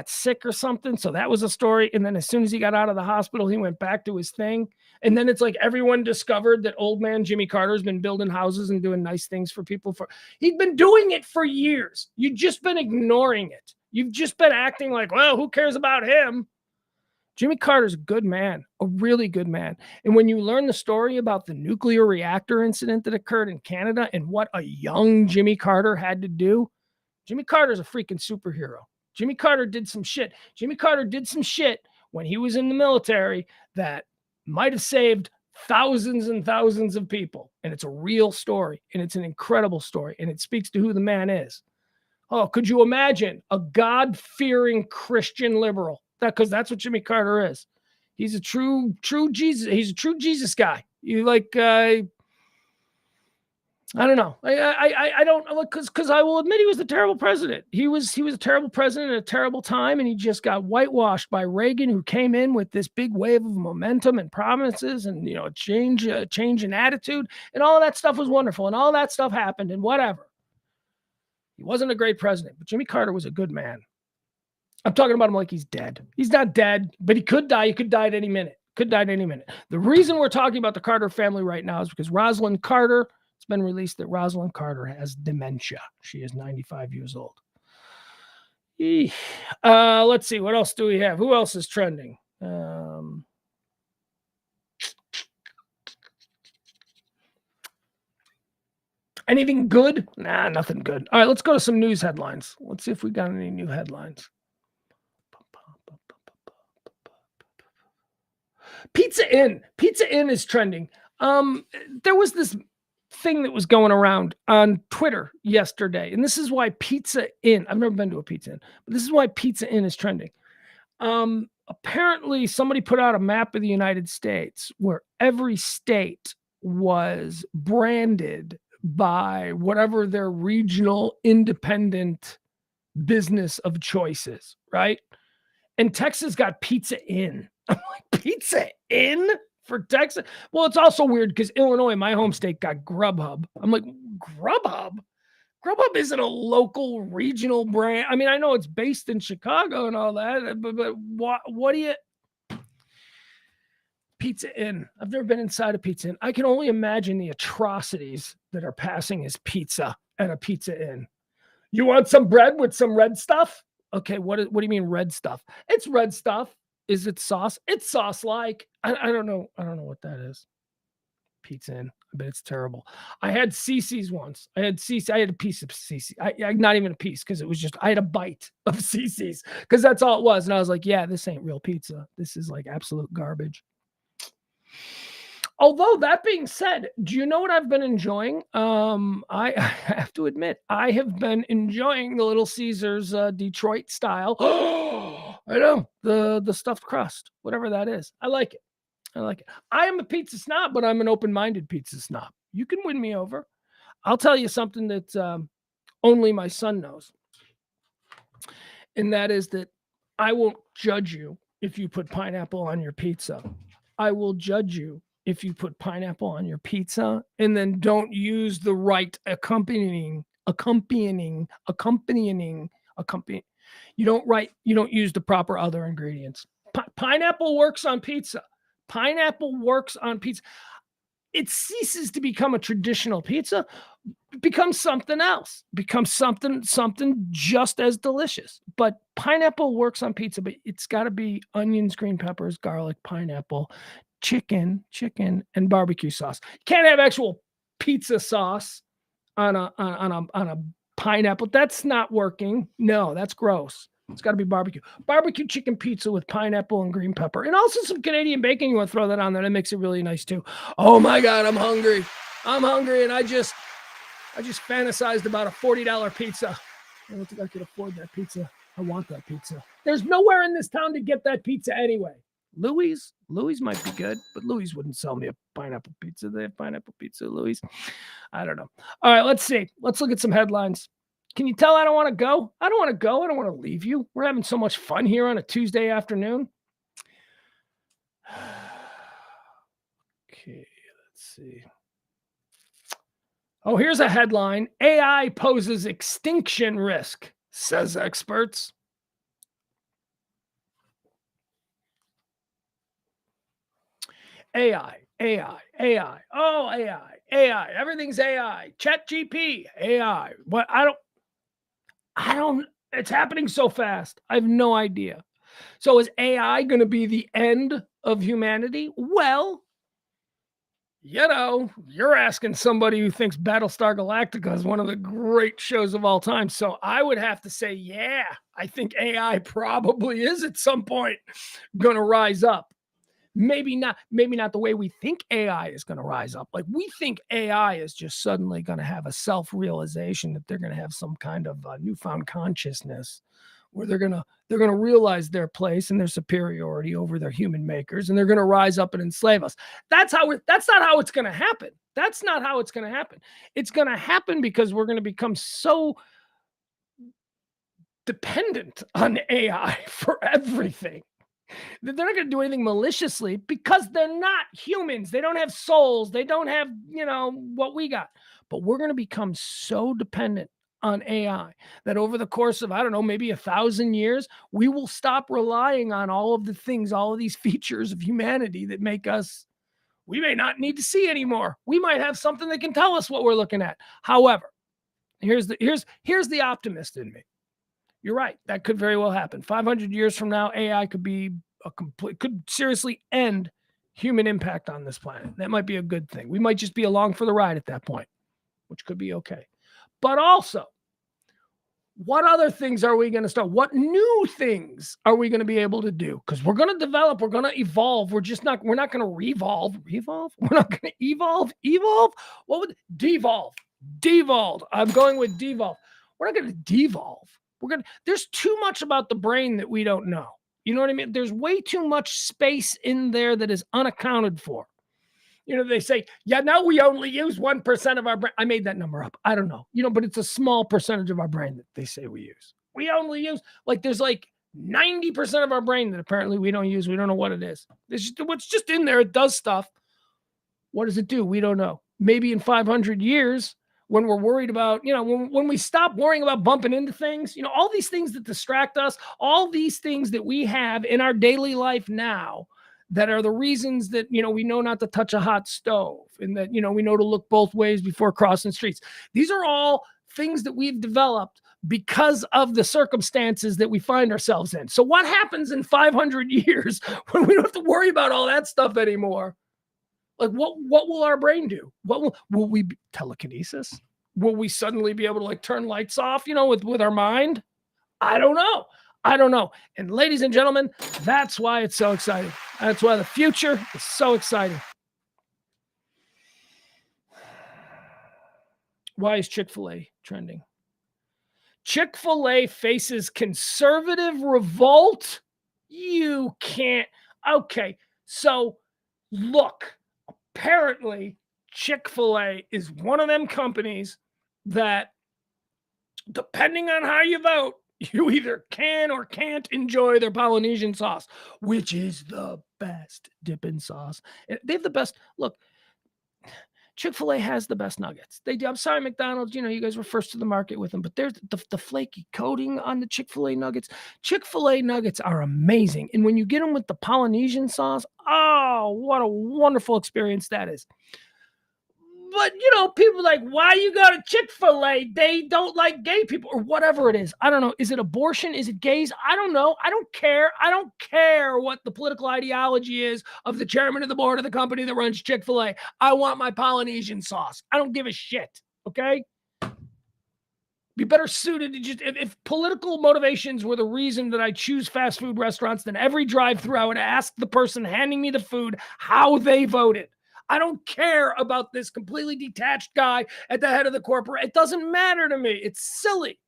sick or something. So that was a story. And then as soon as he got out of the hospital, he went back to his thing. And then it's like everyone discovered that old man Jimmy Carter's been building houses and doing nice things for people. He'd been doing it for years. You've just been ignoring it. You've just been acting like, well, who cares about him? Jimmy Carter's a good man, a really good man. And when you learn the story about the nuclear reactor incident that occurred in Canada and what a young Jimmy Carter had to do, Jimmy Carter's a freaking superhero. Jimmy Carter did some shit. Jimmy Carter did some shit when he was in the military that might have saved thousands and thousands of people. And it's a real story. And it's an incredible story. And it speaks to who the man is. Oh, could you imagine a God-fearing Christian liberal? Because that's what Jimmy Carter is. He's a true Jesus. He's a true Jesus guy. You like, I don't know. I don't look because I will admit he was a terrible president. He was a terrible president at a terrible time, and he just got whitewashed by Reagan, who came in with this big wave of momentum and promises, and change in attitude, and all of that stuff was wonderful, and all that stuff happened, and whatever. He wasn't a great president, but Jimmy Carter was a good man. I'm talking about him like he's dead. He's not dead, but he could die. He could die at any minute. The reason we're talking about the Carter family right now is because Rosalind Carter. It's been released that Rosalind Carter has dementia. She is 95 years old. Let's see. What else do we have? Who else is trending? Anything good? Nah, nothing good. All right, let's go to some news headlines. Let's see if we got any new headlines. Pizza Inn. Pizza Inn is trending. There was this thing that was going around on Twitter yesterday, and this is why Pizza Inn, I've never been to a Pizza Inn, but this is why Pizza Inn is trending. Apparently somebody put out a map of the United States where every state was branded by whatever their regional independent business of choice is, right? And Texas got Pizza Inn. I'm like, Pizza Inn for Texas? Well, it's also weird because Illinois, my home state, got Grubhub. I'm like, Grubhub? Grubhub isn't a local regional brand. I mean, I know it's based in Chicago and all that, but what do you... Pizza Inn. I've never been inside a Pizza Inn. I can only imagine the atrocities that are passing as pizza at a Pizza Inn. You want some bread with some red stuff? Okay, what do you mean red stuff? It's red stuff. Is it sauce? It's sauce-like. I don't know. I don't know what that is. Pizza Inn. I bet it's terrible. I had Cece's once. I had a piece of Cece. Not even a piece, because it was just, I had a bite of Cece's because that's all it was. And I was like, yeah, this ain't real pizza. This is like absolute garbage. Although that being said, do you know what I've been enjoying? I have to admit, I have been enjoying the Little Caesars Detroit style. I know, the stuffed crust, whatever that is. I like it. I am a pizza snob, but I'm an open-minded pizza snob. You can win me over. I'll tell you something that only my son knows. And that is that I won't judge you if you put pineapple on your pizza. I will judge you if you put pineapple on your pizza and then don't use the right accompanying. You don't use the proper other ingredients. Pineapple works on pizza. It ceases to become a traditional pizza, becomes something else, becomes something just as delicious. But pineapple works on pizza, but it's got to be onions, green peppers, garlic, pineapple, chicken, and barbecue sauce. You can't have actual pizza sauce on a pineapple. That's not working. No, that's gross. It's got to be barbecue chicken pizza with pineapple and green pepper, and also some Canadian bacon. You want to throw that on there? That makes it really nice too. Oh my God, I'm hungry, and I just fantasized about a $40 pizza. I don't think I could afford that pizza. I want that pizza. There's nowhere in this town to get that pizza anyway. Louis might be good, but Louis wouldn't sell me a pineapple pizza. They have pineapple pizza, Louis. I don't know. All right, let's see. Let's look at some headlines. Can you tell I don't want to go? I don't want to go. I don't want to leave you. We're having so much fun here on a Tuesday afternoon. Okay, let's see. Oh, here's a headline. AI poses extinction risk, says experts. AI. Oh, AI. Everything's AI. ChatGPT, AI. What? I don't, it's happening so fast. I have no idea. So is AI going to be the end of humanity? Well, you're asking somebody who thinks Battlestar Galactica is one of the great shows of all time. So I would have to say, yeah, I think AI probably is at some point going to rise up. Maybe not the way we think AI is going to rise up. Like we think AI is just suddenly going to have a self-realization that they're going to have some kind of newfound consciousness where they're going to realize their place and their superiority over their human makers, and they're going to rise up and enslave us. That's not how it's going to happen. That's not how it's going to happen. It's going to happen because we're going to become so dependent on AI for everything. They're not going to do anything maliciously because they're not humans. They don't have souls. They don't have, what we got. But we're going to become so dependent on AI that over the course of, I don't know, maybe 1,000 years, we will stop relying on all of the things, all of these features of humanity that make us, we may not need to see anymore. We might have something that can tell us what we're looking at. However, here's the optimist in me. You're right. That could very well happen. 500 years from now, AI could seriously end human impact on this planet. That might be a good thing. We might just be along for the ride at that point, which could be okay. But also, what other things are we going to start? What new things are we going to be able to do? Because we're going to develop, we're going to evolve. We're not going to revolve. We're not going to evolve. What would devolve? Devolve. I'm going with devolve. We're not going to devolve. There's too much about the brain that we don't know. You know what I mean? There's way too much space in there that is unaccounted for. They say, yeah, now we only use 1% of our brain. I made that number up. I don't know, but it's a small percentage of our brain that they say we use. We only use, there's 90% of our brain that apparently we don't use. We don't know what it is. What's just in there. It does stuff. What does it do? We don't know. Maybe in 500 years, when we're worried about, when we stop worrying about bumping into things, all these things that distract us, all these things that we have in our daily life now that are the reasons that, we know not to touch a hot stove and that, we know to look both ways before crossing streets. These are all things that we've developed because of the circumstances that we find ourselves in. So what happens in 500 years when we don't have to worry about all that stuff anymore? What will our brain do? Will we be telekinesis? Will we suddenly be able to turn lights off, with our mind? I don't know. And ladies and gentlemen, that's why it's so exciting. That's why the future is so exciting. Why is Chick-fil-A trending? Chick-fil-A faces conservative revolt. You can't. Okay, so look. Apparently, Chick-fil-A is one of them companies that, depending on how you vote, you either can or can't enjoy their Polynesian sauce, which is the best dipping sauce. They have the best. Look, Chick-fil-A has the best nuggets. They do. I'm sorry, McDonald's, you guys were first to the market with them, but there's the flaky coating on the Chick-fil-A nuggets. Chick-fil-A nuggets are amazing. And when you get them with the Polynesian sauce, oh, what a wonderful experience that is. But, people are like, why you go to Chick-fil-A? They don't like gay people or whatever it is. I don't know. Is it abortion? Is it gays? I don't know. I don't care. I don't care what the political ideology is of the chairman of the board of the company that runs Chick-fil-A. I want my Polynesian sauce. I don't give a shit. Okay? Be better suited to just, if political motivations were the reason that I choose fast food restaurants, then every drive-through I would ask the person handing me the food how they voted. I don't care about this completely detached guy at the head of the corporate. It doesn't matter to me. It's silly.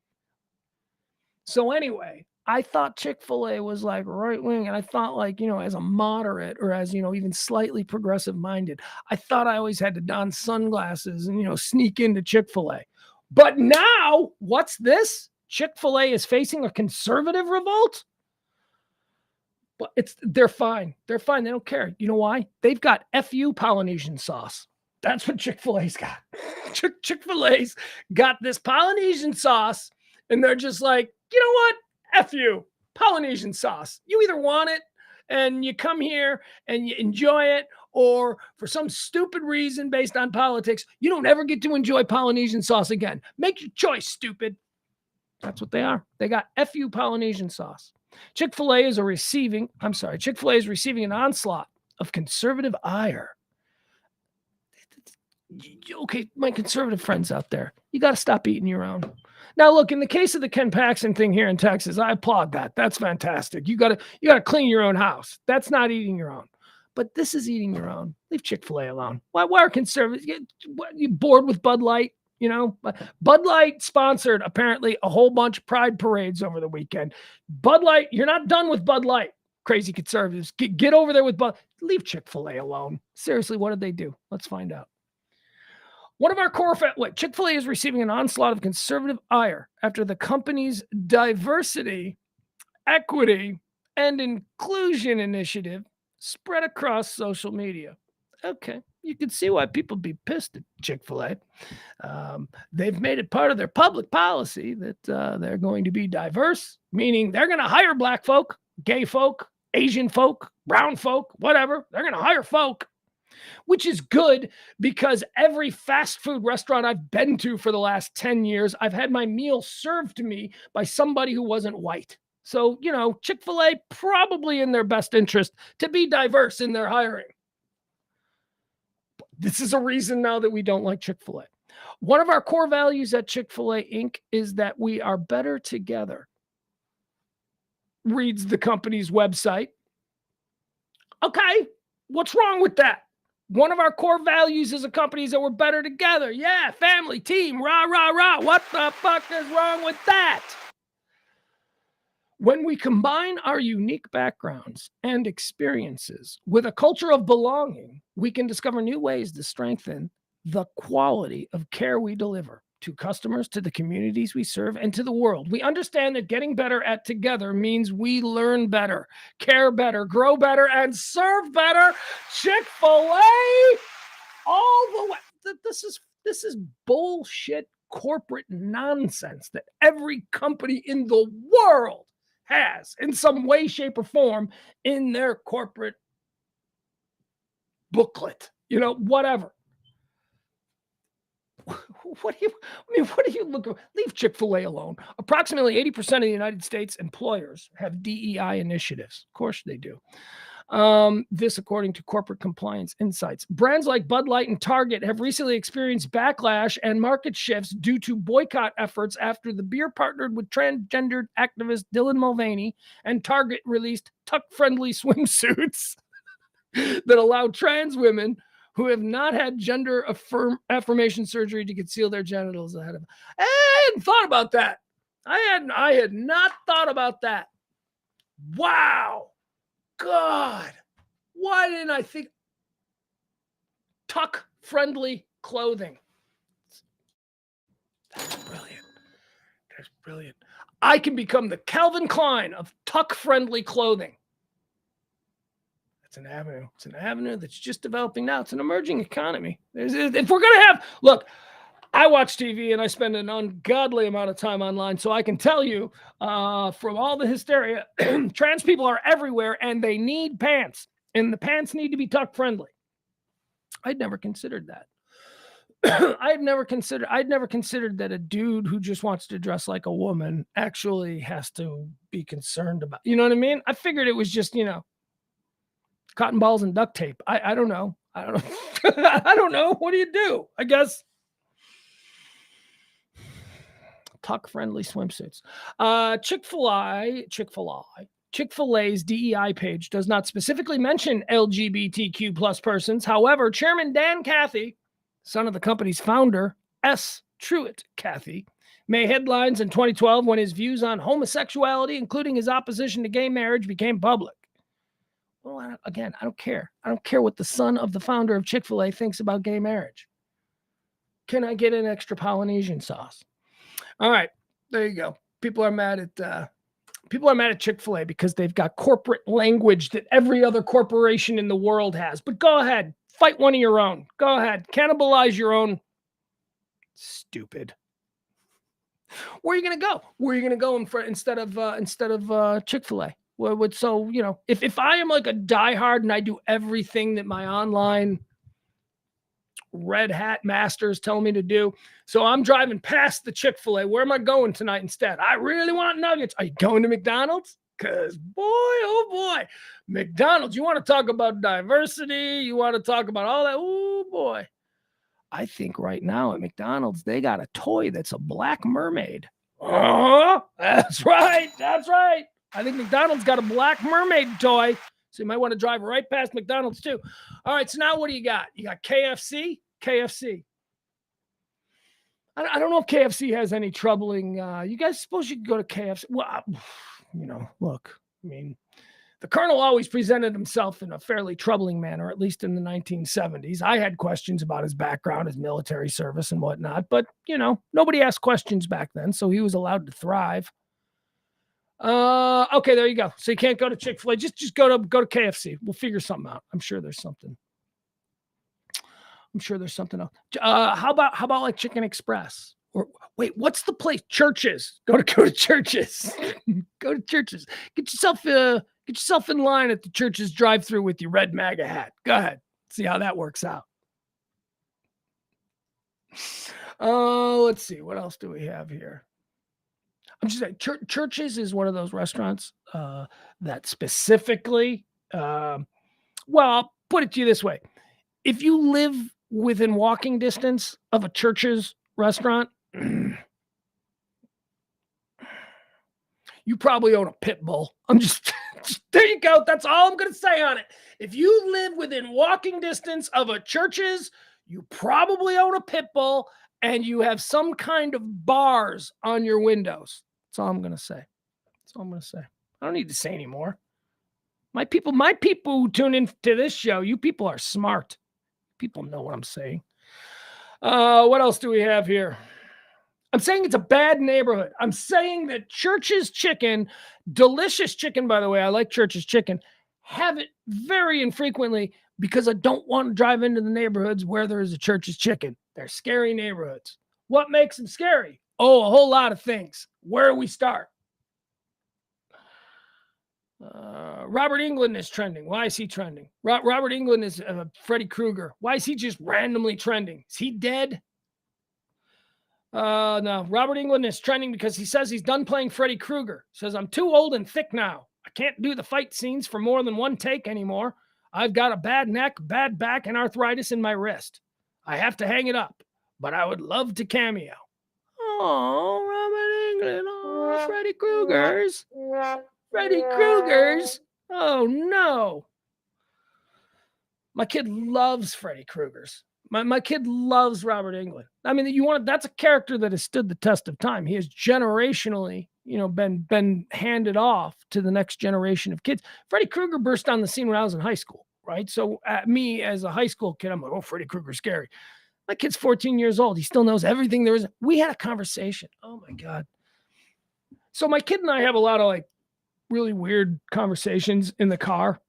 So anyway, I thought Chick-fil-A was right wing. And I thought as a moderate or as, even slightly progressive minded, I thought I always had to don sunglasses and, sneak into Chick-fil-A. But now what's this? Chick-fil-A is facing a conservative revolt. But they're fine. They're fine. They don't care. You know why? They've got FU Polynesian sauce. That's what Chick-fil-A's got. Chick-fil-A's got this Polynesian sauce, and they're just like, you know what? FU Polynesian sauce. You either want it and you come here and you enjoy it, or for some stupid reason based on politics, you don't ever get to enjoy Polynesian sauce again. Make your choice, stupid. That's what they are. They got FU Polynesian sauce. Chick-fil-A is receiving an onslaught of conservative ire. Okay, my conservative friends out there, you got to stop eating your own. Now, look, in the case of the Ken Paxton thing here in Texas, I applaud that. That's fantastic. You got to clean your own house. That's not eating your own. But this is eating your own. Leave Chick-fil-A alone. Why are conservatives? You bored with Bud Light? You know, Bud Light sponsored apparently a whole bunch of pride parades over the weekend. Bud Light, you're not done with Bud Light. Crazy conservatives. Get over there with Bud. Leave Chick-fil-A alone. Seriously, what did they do? Let's find out. One of our core Chick-fil-A is receiving an onslaught of conservative ire after the company's diversity, equity, and inclusion initiative spread across social media. Okay, you can see why people be pissed at Chick-fil-A. They've made it part of their public policy that they're going to be diverse, meaning they're going to hire black folk, gay folk, Asian folk, brown folk, whatever. They're going to hire folk, which is good because every fast food restaurant I've been to for the last 10 years, I've had my meal served to me by somebody who wasn't white. So, you know, Chick-fil-A probably in their best interest to be diverse in their hiring. This is a reason now that we don't like Chick-fil-A. One of our core values at Chick-fil-A Inc. is that we are better together, reads the company's website. Okay, what's wrong with that? One of our core values as a company is that we're better together. Yeah, family, team, rah, rah, rah. What the fuck is wrong with that? When we combine our unique backgrounds and experiences with a culture of belonging, we can discover new ways to strengthen the quality of care we deliver to customers, to the communities we serve, and to the world. We understand that getting better at together means we learn better, care better, grow better, and serve better. Chick-fil-A all the way. This is bullshit corporate nonsense that every company in the world has in some way, shape, or form in their corporate booklet, you know, whatever. What do you look at? Leave Chick-fil-A alone. Approximately 80% of the United States employers have DEI initiatives. Of course they do. This according to Corporate Compliance Insights. Brands like Bud Light and Target have recently experienced backlash and market shifts due to boycott efforts after the beer partnered with transgendered activist Dylan Mulvaney, and Target released tuck-friendly swimsuits that allow trans women who have not had gender affirmation surgery to conceal their genitals ahead of. I hadn't thought about that. I had not thought about that. Wow. God, why didn't I think? Tuck-friendly clothing. That's brilliant. That's brilliant. I can become the Calvin Klein of tuck-friendly clothing. That's an avenue. It's an avenue that's just developing now. It's an emerging economy. If we're going to have, look, I watch TV and I spend an ungodly amount of time online, so I can tell you from all the hysteria, trans people are everywhere and they need pants, and the pants need to be tuck friendly. I'd never considered that. I'd never considered that a dude who just wants to dress like a woman actually has to be concerned about, you know what I mean? I figured it was just, you know, cotton balls and duct tape. I don't know. I don't know. What do you do? I guess tuck-friendly swimsuits. Chick-fil-A's DEI page does not specifically mention LGBTQ plus persons. However, Chairman Dan Cathy, son of the company's founder, S. Truett Cathy, made headlines in 2012 when his views on homosexuality, including his opposition to gay marriage, became public. Well, I don't care. I don't care what the son of the founder of Chick-fil-A thinks about gay marriage. Can I get an extra Polynesian sauce? All right, there you go. People are mad at Chick-fil-A because they've got corporate language that every other corporation in the world has. But go ahead, fight one of your own. Go ahead, cannibalize your own. Stupid. Where are you gonna go? Where are you gonna go instead of Chick-fil-A? So, you know, if I am like a diehard and I do everything that my online red hat masters tell me to do, so I'm driving past the Chick-fil-A, where am I going tonight instead? I really want nuggets. Are you going to McDonald's? Because boy, oh boy, McDonald's, you want to talk about diversity, you want to talk about all that. Oh boy. I think right now at McDonald's, they got a toy that's a black mermaid. That's right. That's right. I think McDonald's got a black mermaid toy. So you might want to drive right past McDonald's too. All right. So now what do you got? You got KFC? KFC. I don't know if KFC has any troubling. You guys suppose you could go to KFC? Well, look, I mean, the Colonel always presented himself in a fairly troubling manner, at least in the 1970s. I had questions about his background, his military service and whatnot, but, nobody asked questions back then, so he was allowed to thrive. Okay, there you go. So you can't go to Chick-fil-A. Just go to KFC. We'll figure something out. I'm sure there's something else. How about like Chicken Express? Or wait, what's the place? Churches. Go to Churches. Go to Churches. Get yourself in line at the Church's drive-thru with your red MAGA hat. Go ahead. See how that works out. Let's see. What else do we have here? I'm just saying, Church's is one of those restaurants that specifically, well, I'll put it to you this way. If you live within walking distance of a Church's restaurant, you probably own a pit bull. There you go. That's all I'm going to say on it. If you live within walking distance of a Church's, you probably own a pit bull and you have some kind of bars on your windows. That's all I'm going to say. I don't need to say anymore. My people who tune into this show, you people are smart. People know what I'm saying. What else do we have here? I'm saying it's a bad neighborhood. I'm saying that Church's Chicken, delicious chicken, by the way, I like Church's Chicken, have it very infrequently because I don't want to drive into the neighborhoods where there is a Church's Chicken. They're scary neighborhoods. What makes them scary? Oh, a whole lot of things. Where do we start? Robert Englund is trending. Why is he trending? Robert Englund is Freddy Krueger. Why is he just randomly trending? Is he dead? No. Robert Englund is trending because he says he's done playing Freddy Krueger. Says, I'm too old and thick now. I can't do the fight scenes for more than one take anymore. I've got a bad neck, bad back, and arthritis in my wrist. I have to hang it up, but I would love to cameo. Oh, Robert Englund. Oh, Freddy Krueger's. Freddy Krueger's. Oh, no. My kid loves Freddy Krueger's. My kid loves Robert Englund. I mean, that's a character that has stood the test of time. He has generationally, been handed off to the next generation of kids. Freddy Krueger burst on the scene when I was in high school, right? So me as a high school kid, I'm like, oh, Freddy Krueger's scary. My kid's 14 years old. He still knows everything there is. We had a conversation. Oh my God. So my kid and I have a lot of like really weird conversations in the car.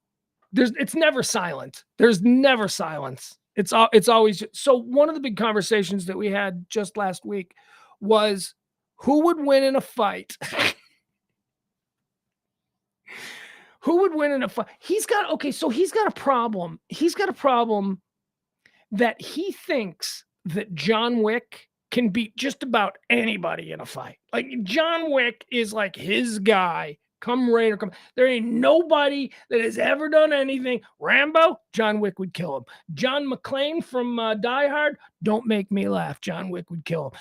It's never silent. There's never silence. It's always. So one of the big conversations that we had just last week was who would win in a fight. Who would win in a fight? He's got a problem. He's got a problem that he thinks that John Wick can beat just about anybody in a fight. Like John Wick is like his guy. Come rain or come. There ain't nobody that has ever done anything. Rambo, John Wick would kill him. John McClane from Die Hard, don't make me laugh. John Wick would kill him.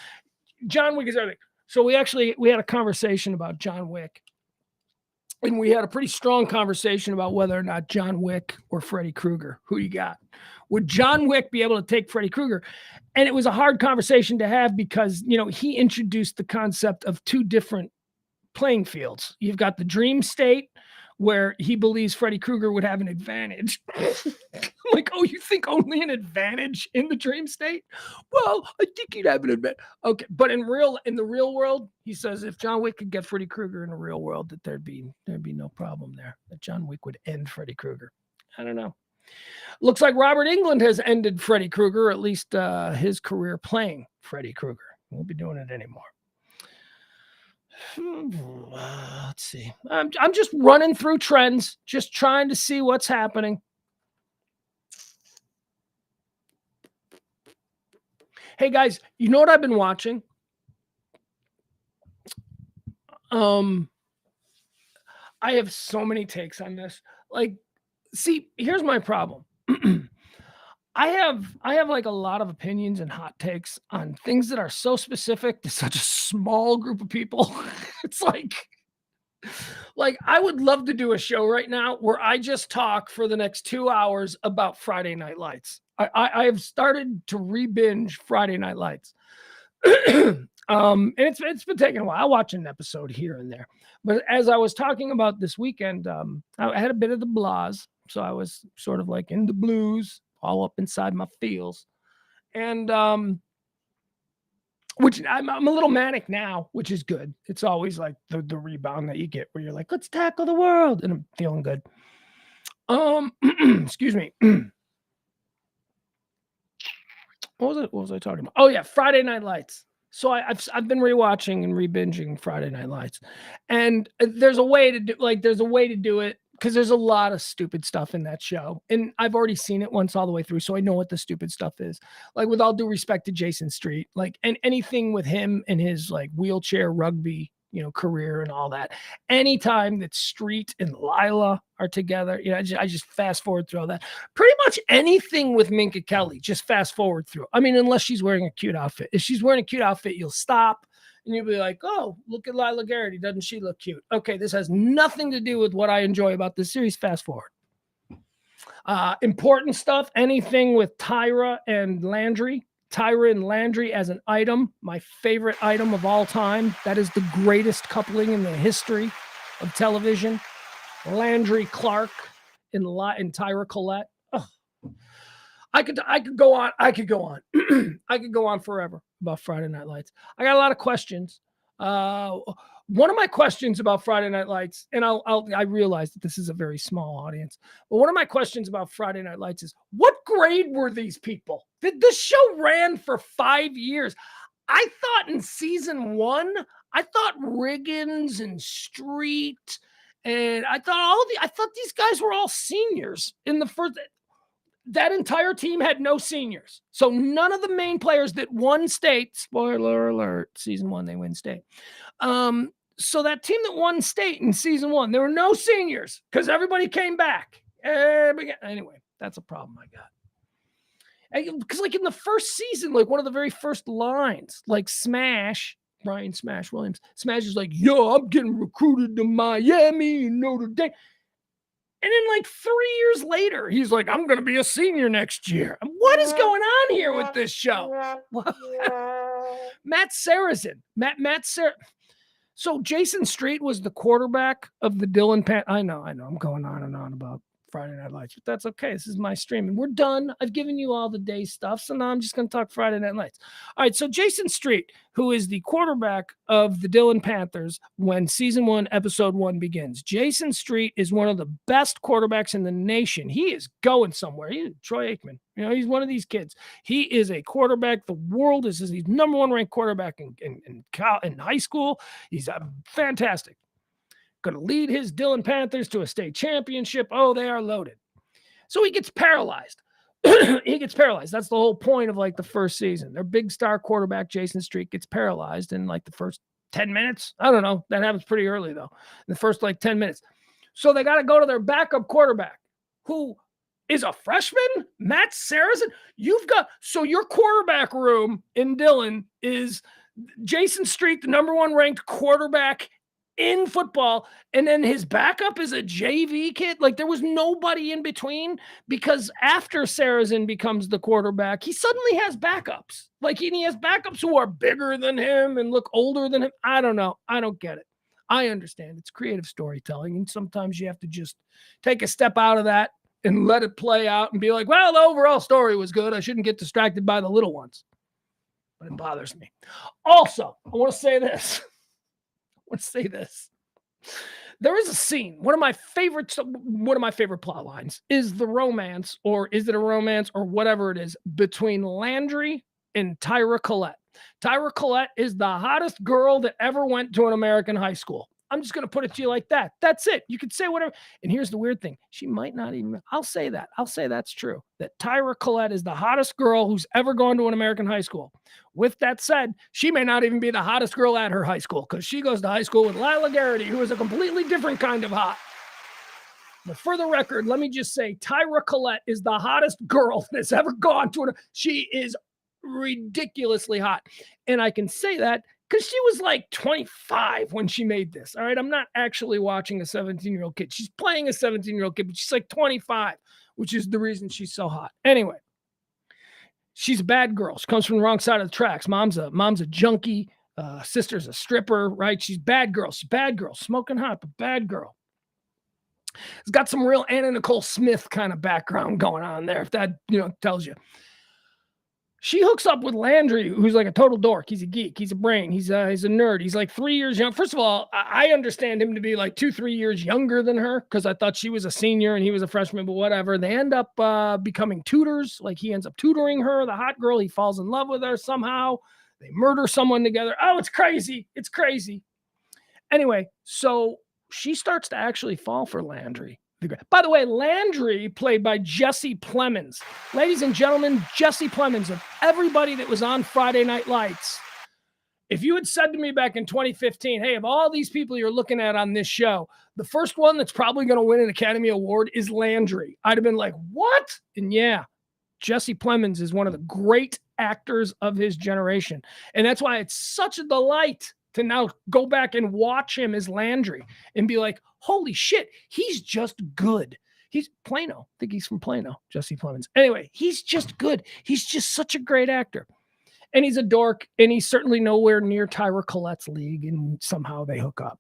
John Wick is everything. So we had a conversation about John Wick. And we had a pretty strong conversation about whether or not John Wick or Freddy Krueger. Who you got? Would John Wick be able to take Freddy Krueger? And it was a hard conversation to have because, he introduced the concept of two different playing fields. You've got the dream state where he believes Freddy Krueger would have an advantage. I'm like, oh, you think only an advantage in the dream state? Well, I think he'd have an advantage. Okay, but in the real world, he says if John Wick could get Freddy Krueger in the real world, that there'd be no problem there. That John Wick would end Freddy Krueger. I don't know. Looks like Robert Englund has ended Freddy Krueger, at least his career playing Freddy Krueger. Won't be doing it anymore. Let's see. I'm just running through trends, just trying to see what's happening. Hey guys, you know what I've been watching? I have so many takes on this. Like, see, here's my problem. I have like a lot of opinions and hot takes on things that are so specific to such a small group of people. It's like I would love to do a show right now where I just talk for the next 2 hours about Friday Night Lights. I have started to re-binge Friday Night Lights. And it's been taking a while. I watch an episode here and there. But as I was talking about this weekend, I had a bit of the blahs. So I was sort of like in the blues, all up inside my feels. And which I'm a little manic now, which is good. It's always like the rebound that you get where you're like, let's tackle the world. And I'm feeling good. Excuse me. What was I talking about? Oh yeah, Friday Night Lights. So I've been rewatching and rebinging Friday Night Lights, and there's a way to do it because there's a lot of stupid stuff in that show, and I've already seen it once all the way through, so I know what the stupid stuff is. Like with all due respect to Jason Street, like and anything with him and his like wheelchair rugby, career and all that. Anytime that Street and Lila are together, I just fast forward through all that. Pretty much anything with Minka Kelly, just fast forward through. I mean, unless she's wearing a cute outfit. If she's wearing a cute outfit, you'll stop and you'll be like, oh, look at Lila Garrity. Doesn't she look cute? Okay, this has nothing to do with what I enjoy about this series. Fast forward. Important stuff, anything with Tyra and Landry. Tyra and Landry as an item, my favorite item of all time. That is the greatest coupling in the history of television. Landry Clark and Tyra Collette. Oh, I could go on. I could go on. I could go on forever about Friday Night Lights. I got a lot of questions. One of my questions about Friday Night Lights, and I realize that this is a very small audience, but one of my questions about Friday Night Lights is, what grade were these people? This show ran for 5 years. I thought in season 1, I thought Riggins and Street, and I thought these guys were all seniors in the first. That entire team had no seniors. So none of the main players that won state, spoiler alert, season 1, they win state. So that team that won state in season 1, there were no seniors because everybody came back. Anyway, that's a problem I got. Because like in the first season, like one of the very first lines, like Brian Smash Williams, Smash is like, yo, I'm getting recruited to Miami and Notre Dame. And then like 3 years later, he's like, I'm going to be a senior next year. What is going on here with this show? Matt Sarrazin. So Jason Street was the quarterback of the Dillon Pan. I know. I'm going on and on about Friday Night Lights, but that's okay. This is my stream, and we're done. I've given you all the day stuff, so now I'm just going to talk Friday Night Lights. All right, so Jason Street, who is the quarterback of the Dillon Panthers when season 1, episode 1 begins. Jason Street is one of the best quarterbacks in the nation. He is going somewhere. He's Troy Aikman. He's one of these kids. He is a quarterback. The world is he's number 1 ranked quarterback in high school. He's fantastic. Going to lead his Dillon Panthers to a state championship. Oh, they are loaded. So he gets paralyzed. That's the whole point of like the first season. Their big star quarterback, Jason Street, gets paralyzed in like the first 10 minutes. I don't know. That happens pretty early though. In the first like 10 minutes. So they got to go to their backup quarterback, who is a freshman, Matt Sarrazin. So your quarterback room in Dillon is Jason Street, the number 1 ranked quarterback in football, and then his backup is a JV kid. Like there was nobody in between, because after Sarrazin becomes the quarterback, he suddenly has backups. Like he has backups who are bigger than him and look older than him. I don't know. I don't get it. I understand it's creative storytelling, and sometimes you have to just take a step out of that and let it play out and be like, well, the overall story was good. I shouldn't get distracted by the little ones. But it bothers me. Also, I want to say this. There is a scene. One of my favorite plot lines is the romance, or is it a romance, or whatever it is, between Landry and Tyra Collette. Tyra Collette is the hottest girl that ever went to an American high school. I'm just going to put it to you like that. That's it. You could say whatever. And here's the weird thing. She might not even, I'll say that. I'll say that's true. That Tyra Collette is the hottest girl who's ever gone to an American high school. With that said, she may not even be the hottest girl at her high school because she goes to high school with Lila Garrity, who is a completely different kind of hot. But for the record, let me just say, Tyra Collette is the hottest girl that's ever gone to it. She is ridiculously hot. And I can say that because she was like 25 when she made this. All right. I'm not actually watching a 17-year-old kid. She's playing a 17-year-old kid, but she's like 25, which is the reason she's so hot. Anyway, she's a bad girl. She comes from the wrong side of the tracks. Mom's a junkie. Sister's a stripper, right? She's bad girl. She's bad girl. Smoking hot, but bad girl. It's got some real Anna Nicole Smith kind of background going on there, if that, tells you. She hooks up with Landry, who's like a total dork. He's a geek. He's a brain. He's a nerd. He's like 3 years young. First of all, I understand him to be like 2-3 years younger than her because I thought she was a senior and he was a freshman, but whatever. They end up becoming tutors. Like he ends up tutoring her, the hot girl. He falls in love with her somehow. They murder someone together. Oh, it's crazy. It's crazy. Anyway, so she starts to actually fall for Landry. By the way, Landry, played by Jesse Plemons. Ladies and gentlemen, Jesse Plemons, of everybody that was on Friday Night Lights, if you had said to me back in 2015, hey, of all these people you're looking at on this show, the first one that's probably going to win an Academy Award is Landry, I'd have been like, what? And yeah, Jesse Plemons is one of the great actors of his generation. And that's why it's such a delight to now go back and watch him as Landry and be like, holy shit, he's just good. He's Plano. I think he's from Plano, Jesse Plemons. Anyway, he's just good. He's just such a great actor. And he's a dork, and he's certainly nowhere near Tyra Collette's league, and somehow they hook up.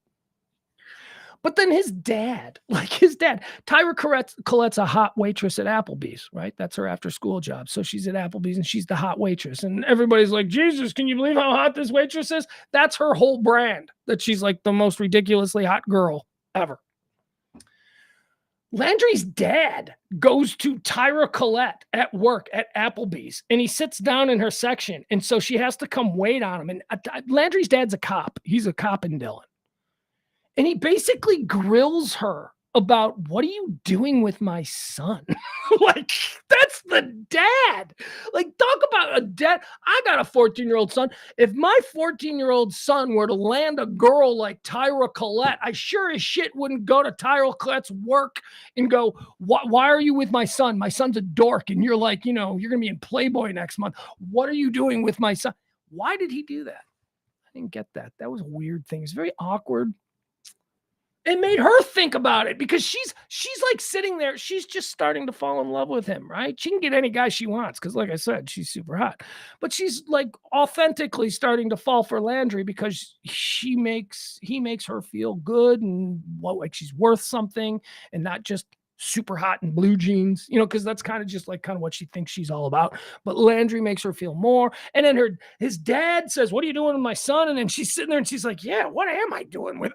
But then his dad, Tyra Collette's a hot waitress at Applebee's, right? That's her after school job. So she's at Applebee's and she's the hot waitress. And everybody's like, Jesus, can you believe how hot this waitress is? That's her whole brand, that she's like the most ridiculously hot girl ever. Landry's dad goes to Tyra Collette at work at Applebee's and he sits down in her section. And so she has to come wait on him. And Landry's dad's a cop. He's a cop in Dillon. And he basically grills her about, what are you doing with my son? Like, that's the dad. Like, talk about a dad. I got a 14-year-old son. If my 14-year-old son were to land a girl like Tyra Collette, I sure as shit wouldn't go to Tyra Collette's work and go, why are you with my son? My son's a dork. And you're like, you're going to be in Playboy next month. What are you doing with my son? Why did he do that? I didn't get that. That was a weird thing. It's very awkward. It made her think about it because she's like sitting there. She's just starting to fall in love with him, right? She can get any guy she wants because, like I said, she's super hot. But she's like authentically starting to fall for Landry because he makes her feel good and like she's worth something and not just super hot in blue jeans, because that's kind of what she thinks she's all about. But Landry makes her feel more. And then his dad says, "What are you doing with my son?" And then she's sitting there and she's like, "Yeah, what am I doing with?"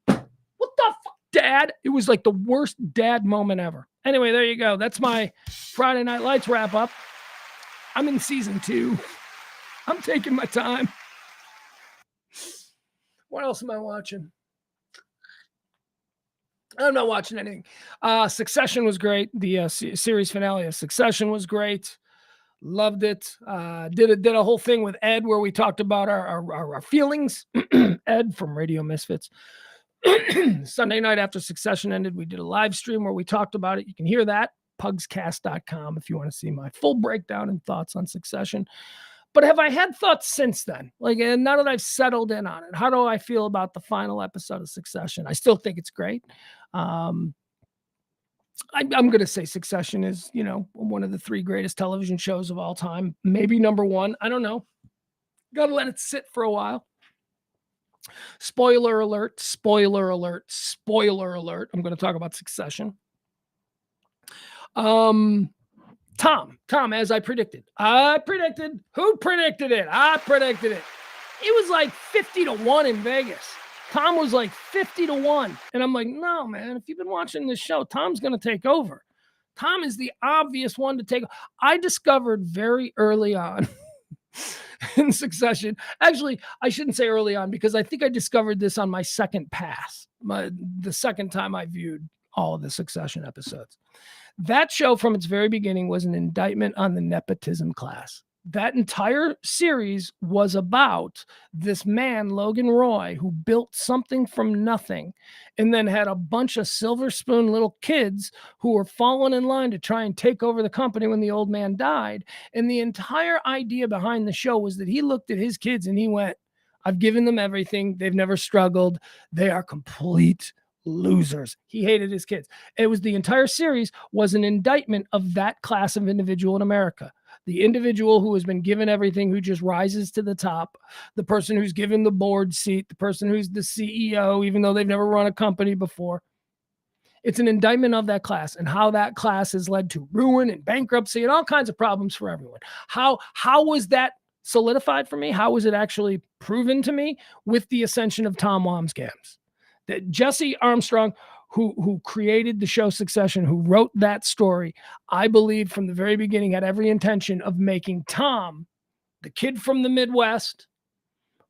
What the fuck, Dad? It was like the worst dad moment ever. Anyway, there you go. That's my Friday Night Lights wrap up. I'm in season 2. I'm taking my time. What else am I watching? I'm not watching anything. Succession was great. The series finale of Succession was great. Loved it. Did a whole thing with Ed where we talked about our feelings. Ed from Radio Misfits. Sunday night after Succession ended, we did a live stream where we talked about it. You can hear that, pugscast.com, if you want to see my full breakdown and thoughts on Succession. But have I had thoughts since then? Like, and now that I've settled in on it, how do I feel about the final episode of Succession? I still think it's great. I'm going to say Succession is, one of the 3 greatest television shows of all time. Maybe number 1. I don't know. Got to let it sit for a while. Spoiler alert, spoiler alert, spoiler alert. I'm going to talk about Succession. Tom, as I predicted. Who predicted it? I predicted it. It was like 50-1 in Vegas. Tom was like 50-1. And I'm like, no, man, if you've been watching this show, Tom's going to take over. Tom is the obvious one to take. I discovered very early on in Succession. Actually, I shouldn't say early on because I think I discovered this on my second pass, the second time I viewed all of the Succession episodes. That show from its very beginning was an indictment on the nepotism class. That entire series was about this man, Logan Roy, who built something from nothing and then had a bunch of silver spoon little kids who were falling in line to try and take over the company when the old man died. And the entire idea behind the show was that he looked at his kids and he went, I've given them everything. They've never struggled. They are complete losers. He hated his kids. It was the entire series was an indictment of that class of individual in America. The individual who has been given everything, who just rises to the top, the person who's given the board seat, the person who's the CEO, even though they've never run a company before. It's an indictment of that class and how that class has led to ruin and bankruptcy and all kinds of problems for everyone. How was that solidified for me? How was it actually proven to me? With the ascension of Tom Wambsgans. That Jesse Armstrong, who created the show Succession, who wrote that story, I believe from the very beginning had every intention of making Tom, the kid from the Midwest,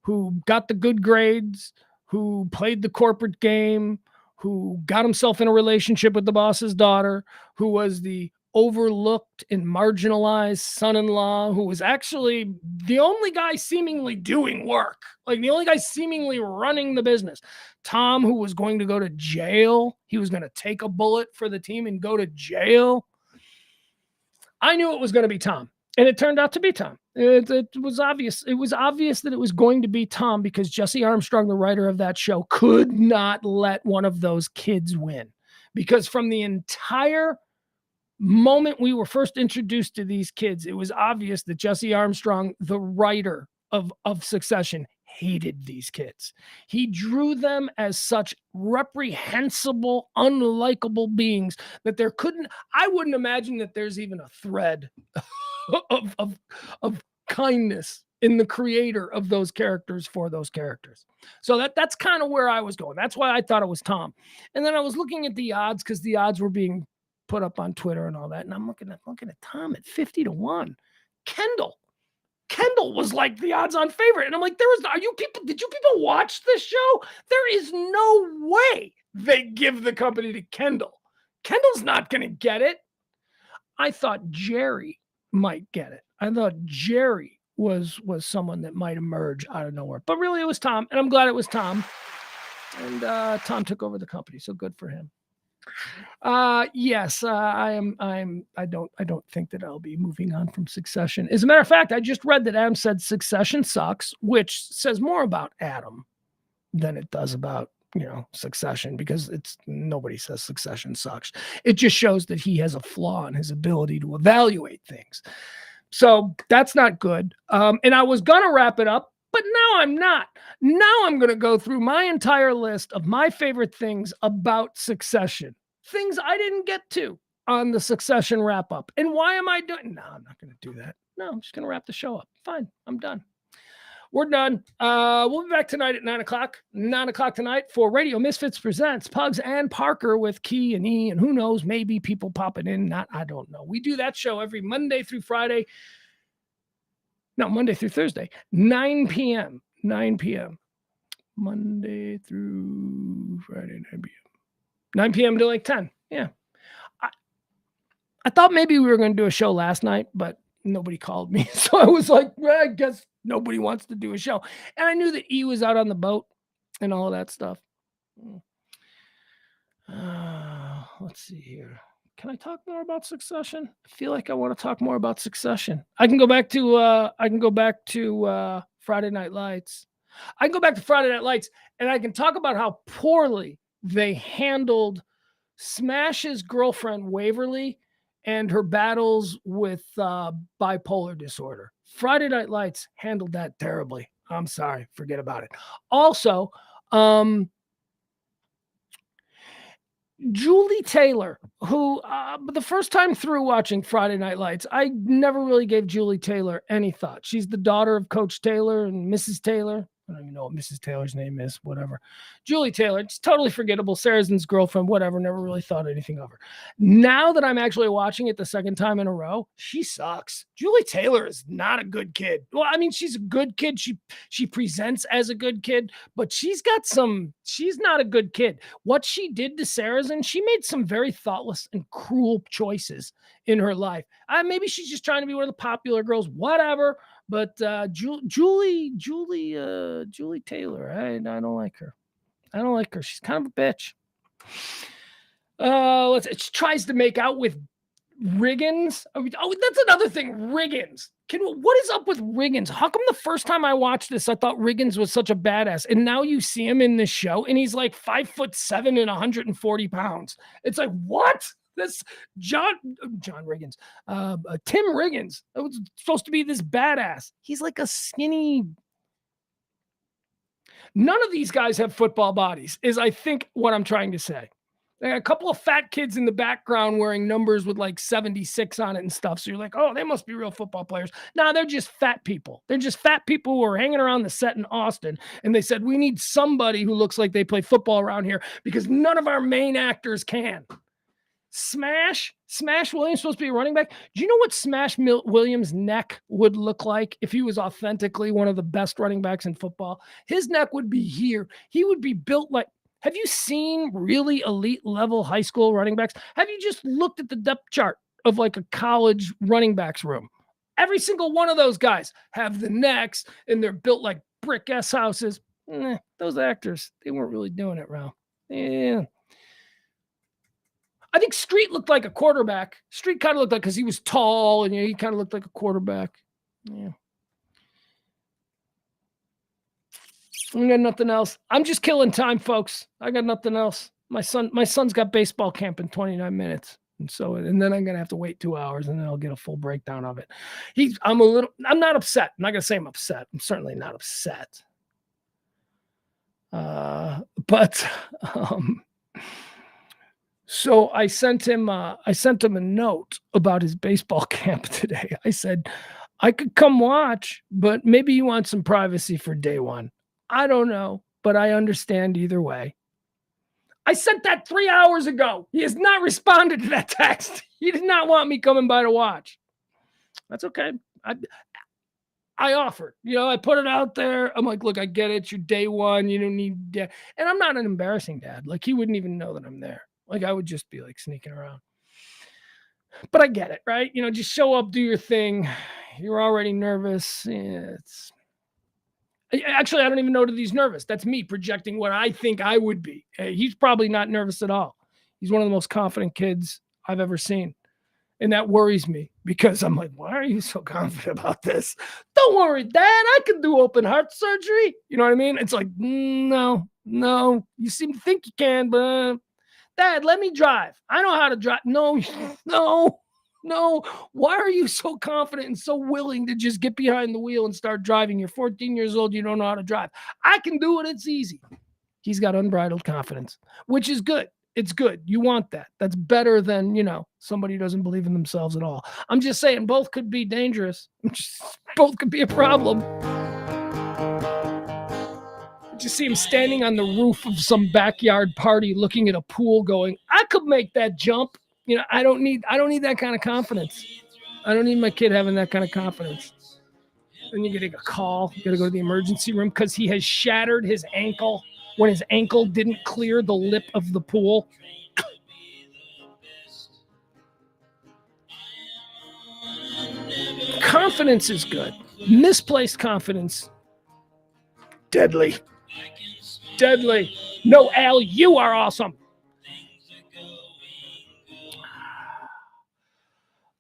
who got the good grades, who played the corporate game, who got himself in a relationship with the boss's daughter, who was the overlooked and marginalized son-in-law, who was actually the only guy seemingly doing work, like the only guy seemingly running the business. Tom, who was going to go to jail. He was going to take a bullet for the team and go to jail. I knew it was going to be Tom, and it turned out to be Tom. It was obvious. It was obvious that it was going to be Tom because Jesse Armstrong, the writer of that show, could not let one of those kids win. Because from the entire moment we were first introduced to these kids, it was obvious that Jesse Armstrong, the writer of Succession, hated these kids. He drew them as such reprehensible, unlikable beings that I wouldn't imagine that there's even a thread of kindness in the creator of those characters for those characters. So that's kind of where I was going. That's why I thought it was Tom. And then I was looking at the odds because the odds were being put up on Twitter and all that. And I'm looking at Tom at 50-1. Kendall was like the odds-on favorite. And I'm like, did you people watch this show? There is no way they give the company to Kendall. Kendall's not going to get it. I thought Jerry might get it. I thought Jerry was someone that might emerge out of nowhere. But really it was Tom, and I'm glad it was Tom. And Tom took over the company, so good for him. Yes, I don't think that I'll be moving on from Succession. As a matter of fact, I just read that Adam said Succession sucks, which says more about Adam than it does about, Succession, because nobody says Succession sucks. It just shows that he has a flaw in his ability to evaluate things. So that's not good. And I was going to wrap it up, but now I'm not. Now I'm going to go through my entire list of my favorite things about Succession. Things I didn't get to on the Succession wrap up. And why am I doing? No, I'm not going to do that. No, I'm just going to wrap the show up. Fine. I'm done. We're done. We'll be back tonight at 9 o'clock. 9 o'clock tonight for Radio Misfits Presents Pugs and Parker with Key and E. And who knows, maybe people popping in. I don't know. We do that show every Monday through Friday. No, Monday through Thursday, 9 p.m. 9 p.m. Monday through Friday, 9 p.m. 9 p.m. to like 10. Yeah. I thought maybe we were going to do a show last night, but nobody called me. So I was like, well, I guess nobody wants to do a show. And I knew that E was out on the boat and all of that stuff. Let's see here. Can I talk more about Succession? I feel like I want to talk more about Succession. I can go back to Friday Night Lights. I can go back to Friday Night Lights and I can talk about how poorly they handled Smash's girlfriend Waverly and her battles with bipolar disorder. Friday Night Lights handled that terribly. I'm sorry, forget about it. Also, Julie Taylor, who the first time through watching Friday Night Lights, I never really gave Julie Taylor any thought. She's the daughter of Coach Taylor and Mrs. Taylor. I don't even know what Mrs. Taylor's name is, whatever. Julie Taylor, it's totally forgettable. Sarazen's girlfriend, whatever, never really thought anything of her. Now that I'm actually watching it the second time in a row, she sucks. Julie Taylor is not a good kid. Well, I mean, she's a good kid. She presents as a good kid, but she's not a good kid. What she did to Sarazen, she made some very thoughtless and cruel choices in her life. Maybe she's just trying to be one of the popular girls, whatever. But Julie Taylor, I don't like her. I don't like her. She's kind of a bitch. It tries to make out with Riggins. Oh, that's another thing. Riggins. What is up with Riggins? How come the first time I watched this, I thought Riggins was such a badass, and now you see him in this show, and he's like 5'7" and 140 pounds. It's like, what? This John Riggins, Tim Riggins, that was supposed to be this badass. He's like a skinny. None of these guys have football bodies, is I think what I'm trying to say. They got a couple of fat kids in the background wearing numbers with like 76 on it and stuff. So you're like, oh, they must be real football players. No, they're just fat people. They're just fat people who are hanging around the set in Austin. And they said, we need somebody who looks like they play football around here because none of our main actors can. Smash Williams supposed to be a running back. Do you know what Smash Williams' neck would look like if he was authentically one of the best running backs in football? His neck would be here. He would be built like, have you seen really elite level high school running backs? Have you just looked at the depth chart of like a college running backs room? Every single one of those guys have the necks and they're built like brick S houses. Those actors, they weren't really doing it, Ralph. Yeah. I think Street looked like a quarterback. Street kind of looked like, because he was tall and he kind of looked like a quarterback. Yeah. I got nothing else. I'm just killing time, folks. I got nothing else. My son's got baseball camp in 29 minutes. And then I'm going to have to wait 2 hours and then I'll get a full breakdown of it. I'm not upset. I'm not going to say I'm upset. I'm certainly not upset. So I sent him a note about his baseball camp today. I said, I could come watch, but maybe you want some privacy for day one. I don't know, but I understand either way. I sent that 3 hours ago. He has not responded to that text. He did not want me coming by to watch. That's okay. I offered, I put it out there. I'm like, look, I get it. You're day one. You don't need dad. And I'm not an embarrassing dad. Like he wouldn't even know that I'm there. Like I would just be like sneaking around. But I get it, right? Just show up, do your thing. You're already nervous. Actually, I don't even know that he's nervous. That's me projecting what I think I would be. He's probably not nervous at all. He's one of the most confident kids I've ever seen. And that worries me because I'm like, why are you so confident about this? Don't worry, Dad, I can do open heart surgery. You know what I mean? It's like, no, you seem to think you can, but Dad, let me drive. I know how to drive. No. Why are you so confident and so willing to just get behind the wheel and start driving? You're 14 years old. You don't know how to drive. I can do it. It's easy. He's got unbridled confidence, which is good. It's good. You want that. That's better than, somebody who doesn't believe in themselves at all. I'm just saying both could be dangerous. Both could be a problem. Just see him standing on the roof of some backyard party looking at a pool going, I could make that jump. I don't need that kind of confidence. I don't need my kid having that kind of confidence. Then you're getting a call. You got to go to the emergency room because he has shattered his ankle when his ankle didn't clear the lip of the pool. Confidence is good. Misplaced confidence, deadly. No, Al, you are awesome.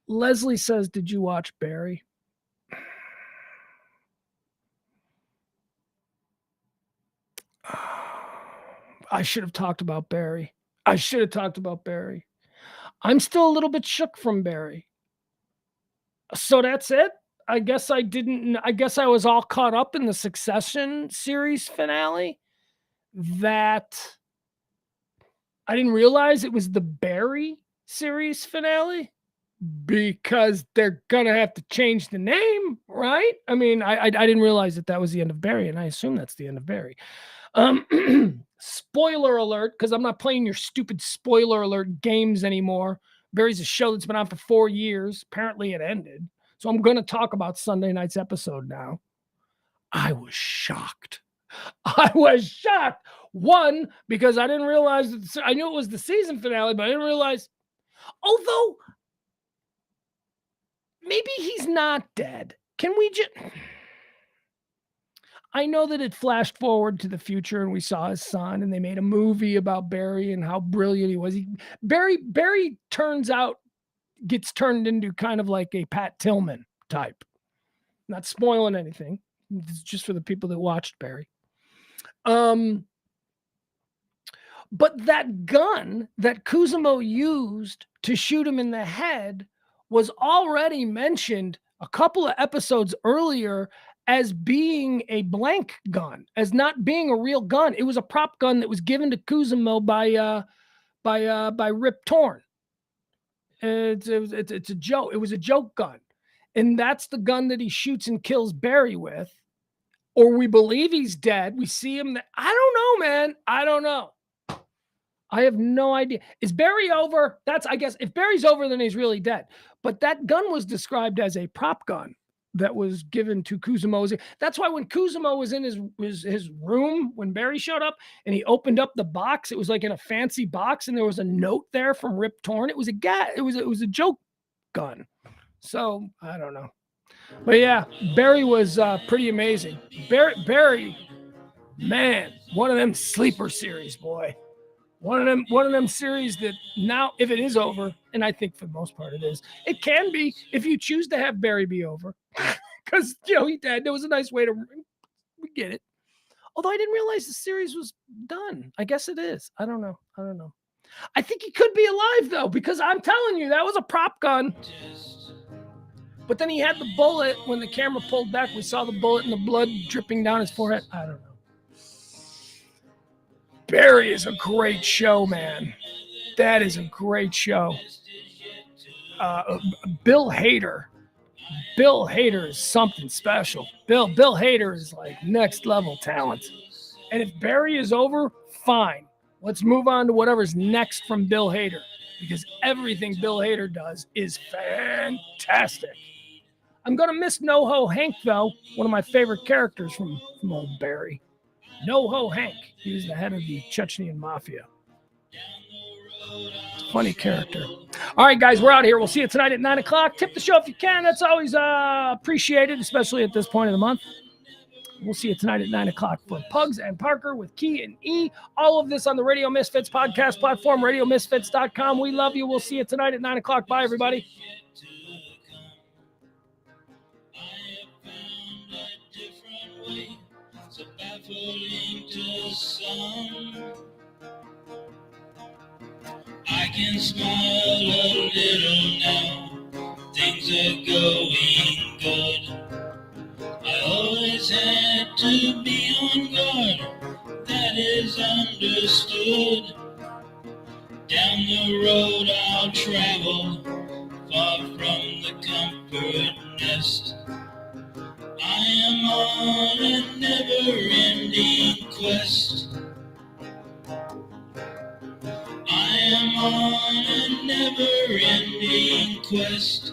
Leslie says, did you watch Barry? I should have talked about Barry. I'm still a little bit shook from Barry. So that's it. I guess I was all caught up in the Succession series finale that I didn't realize it was the Barry series finale. because they're gonna have to change the name, right? I mean, I didn't realize that was the end of Barry, and I assume that's the end of Barry. Spoiler alert, because I'm not playing your stupid spoiler alert games anymore. Barry's a show that's been on for 4 years. Apparently it ended. So I'm going to talk about Sunday night's episode now. I was shocked. I was shocked. One, because I didn't realize, I knew it was the season finale, but I didn't realize, although maybe he's not dead. Can we just... I know that it flashed forward to the future and we saw his son and they made a movie about Barry and how brilliant he was. Barry turns out, gets turned into kind of like a Pat Tillman type. Not spoiling anything. It's just for the people that watched Barry. But that gun that Kuzumo used to shoot him in the head was already mentioned a couple of episodes earlier as being a blank gun, as not being a real gun. It was a prop gun that was given to Kuzumo by Rip Torn. It's a joke. It was a joke gun. And that's the gun that he shoots and kills Barry with. Or we believe he's dead. We see him. I don't know, man. I don't know. I have no idea. Is Barry over? I guess if Barry's over, then he's really dead. But that gun was described as a prop gun that was given to Kuzumo. That's why when Kuzumo was in his room, when Barry showed up and he opened up the box, it was like in a fancy box and there was a note there from Rip Torn. It was a joke gun. So I don't know. But yeah, Barry was pretty amazing. Barry, man, one of them sleeper series, boy. One of them series that now, if it is over, and I think for the most part it is, it can be if you choose to have Barry be over. Because, he died. There was a nice way to get it. Although I didn't realize the series was done. I guess it is. I don't know. I think he could be alive, though, because I'm telling you, that was a prop gun. But then he had the bullet. When the camera pulled back, we saw the bullet and the blood dripping down his forehead. I don't know. Barry is a great show, man. That is a great show. Bill Hader. Bill Hader is something special. Bill Hader is like next level talent. And if Barry is over, fine. Let's move on to whatever's next from Bill Hader, because everything Bill Hader does is fantastic. I'm going to miss NoHo Hank, though, one of my favorite characters from old Barry. NoHo Hank. He was the head of the Chechnyan Mafia. Funny character. All right, guys, we're out here. We'll see you tonight at 9 o'clock. Tip the show if you can. That's always appreciated, especially at this point of the month. We'll see you tonight at 9 o'clock for Pugs and Parker with Key and E. All of this on the Radio Misfits podcast platform, radiomisfits.com. We love you. We'll see you tonight at 9 o'clock. Bye, everybody. I can smile a little now, things are going good. I always had to be on guard, that is understood. Down the road I'll travel, far from the comfort nest. I am on a never-ending quest. I am on a never-ending quest.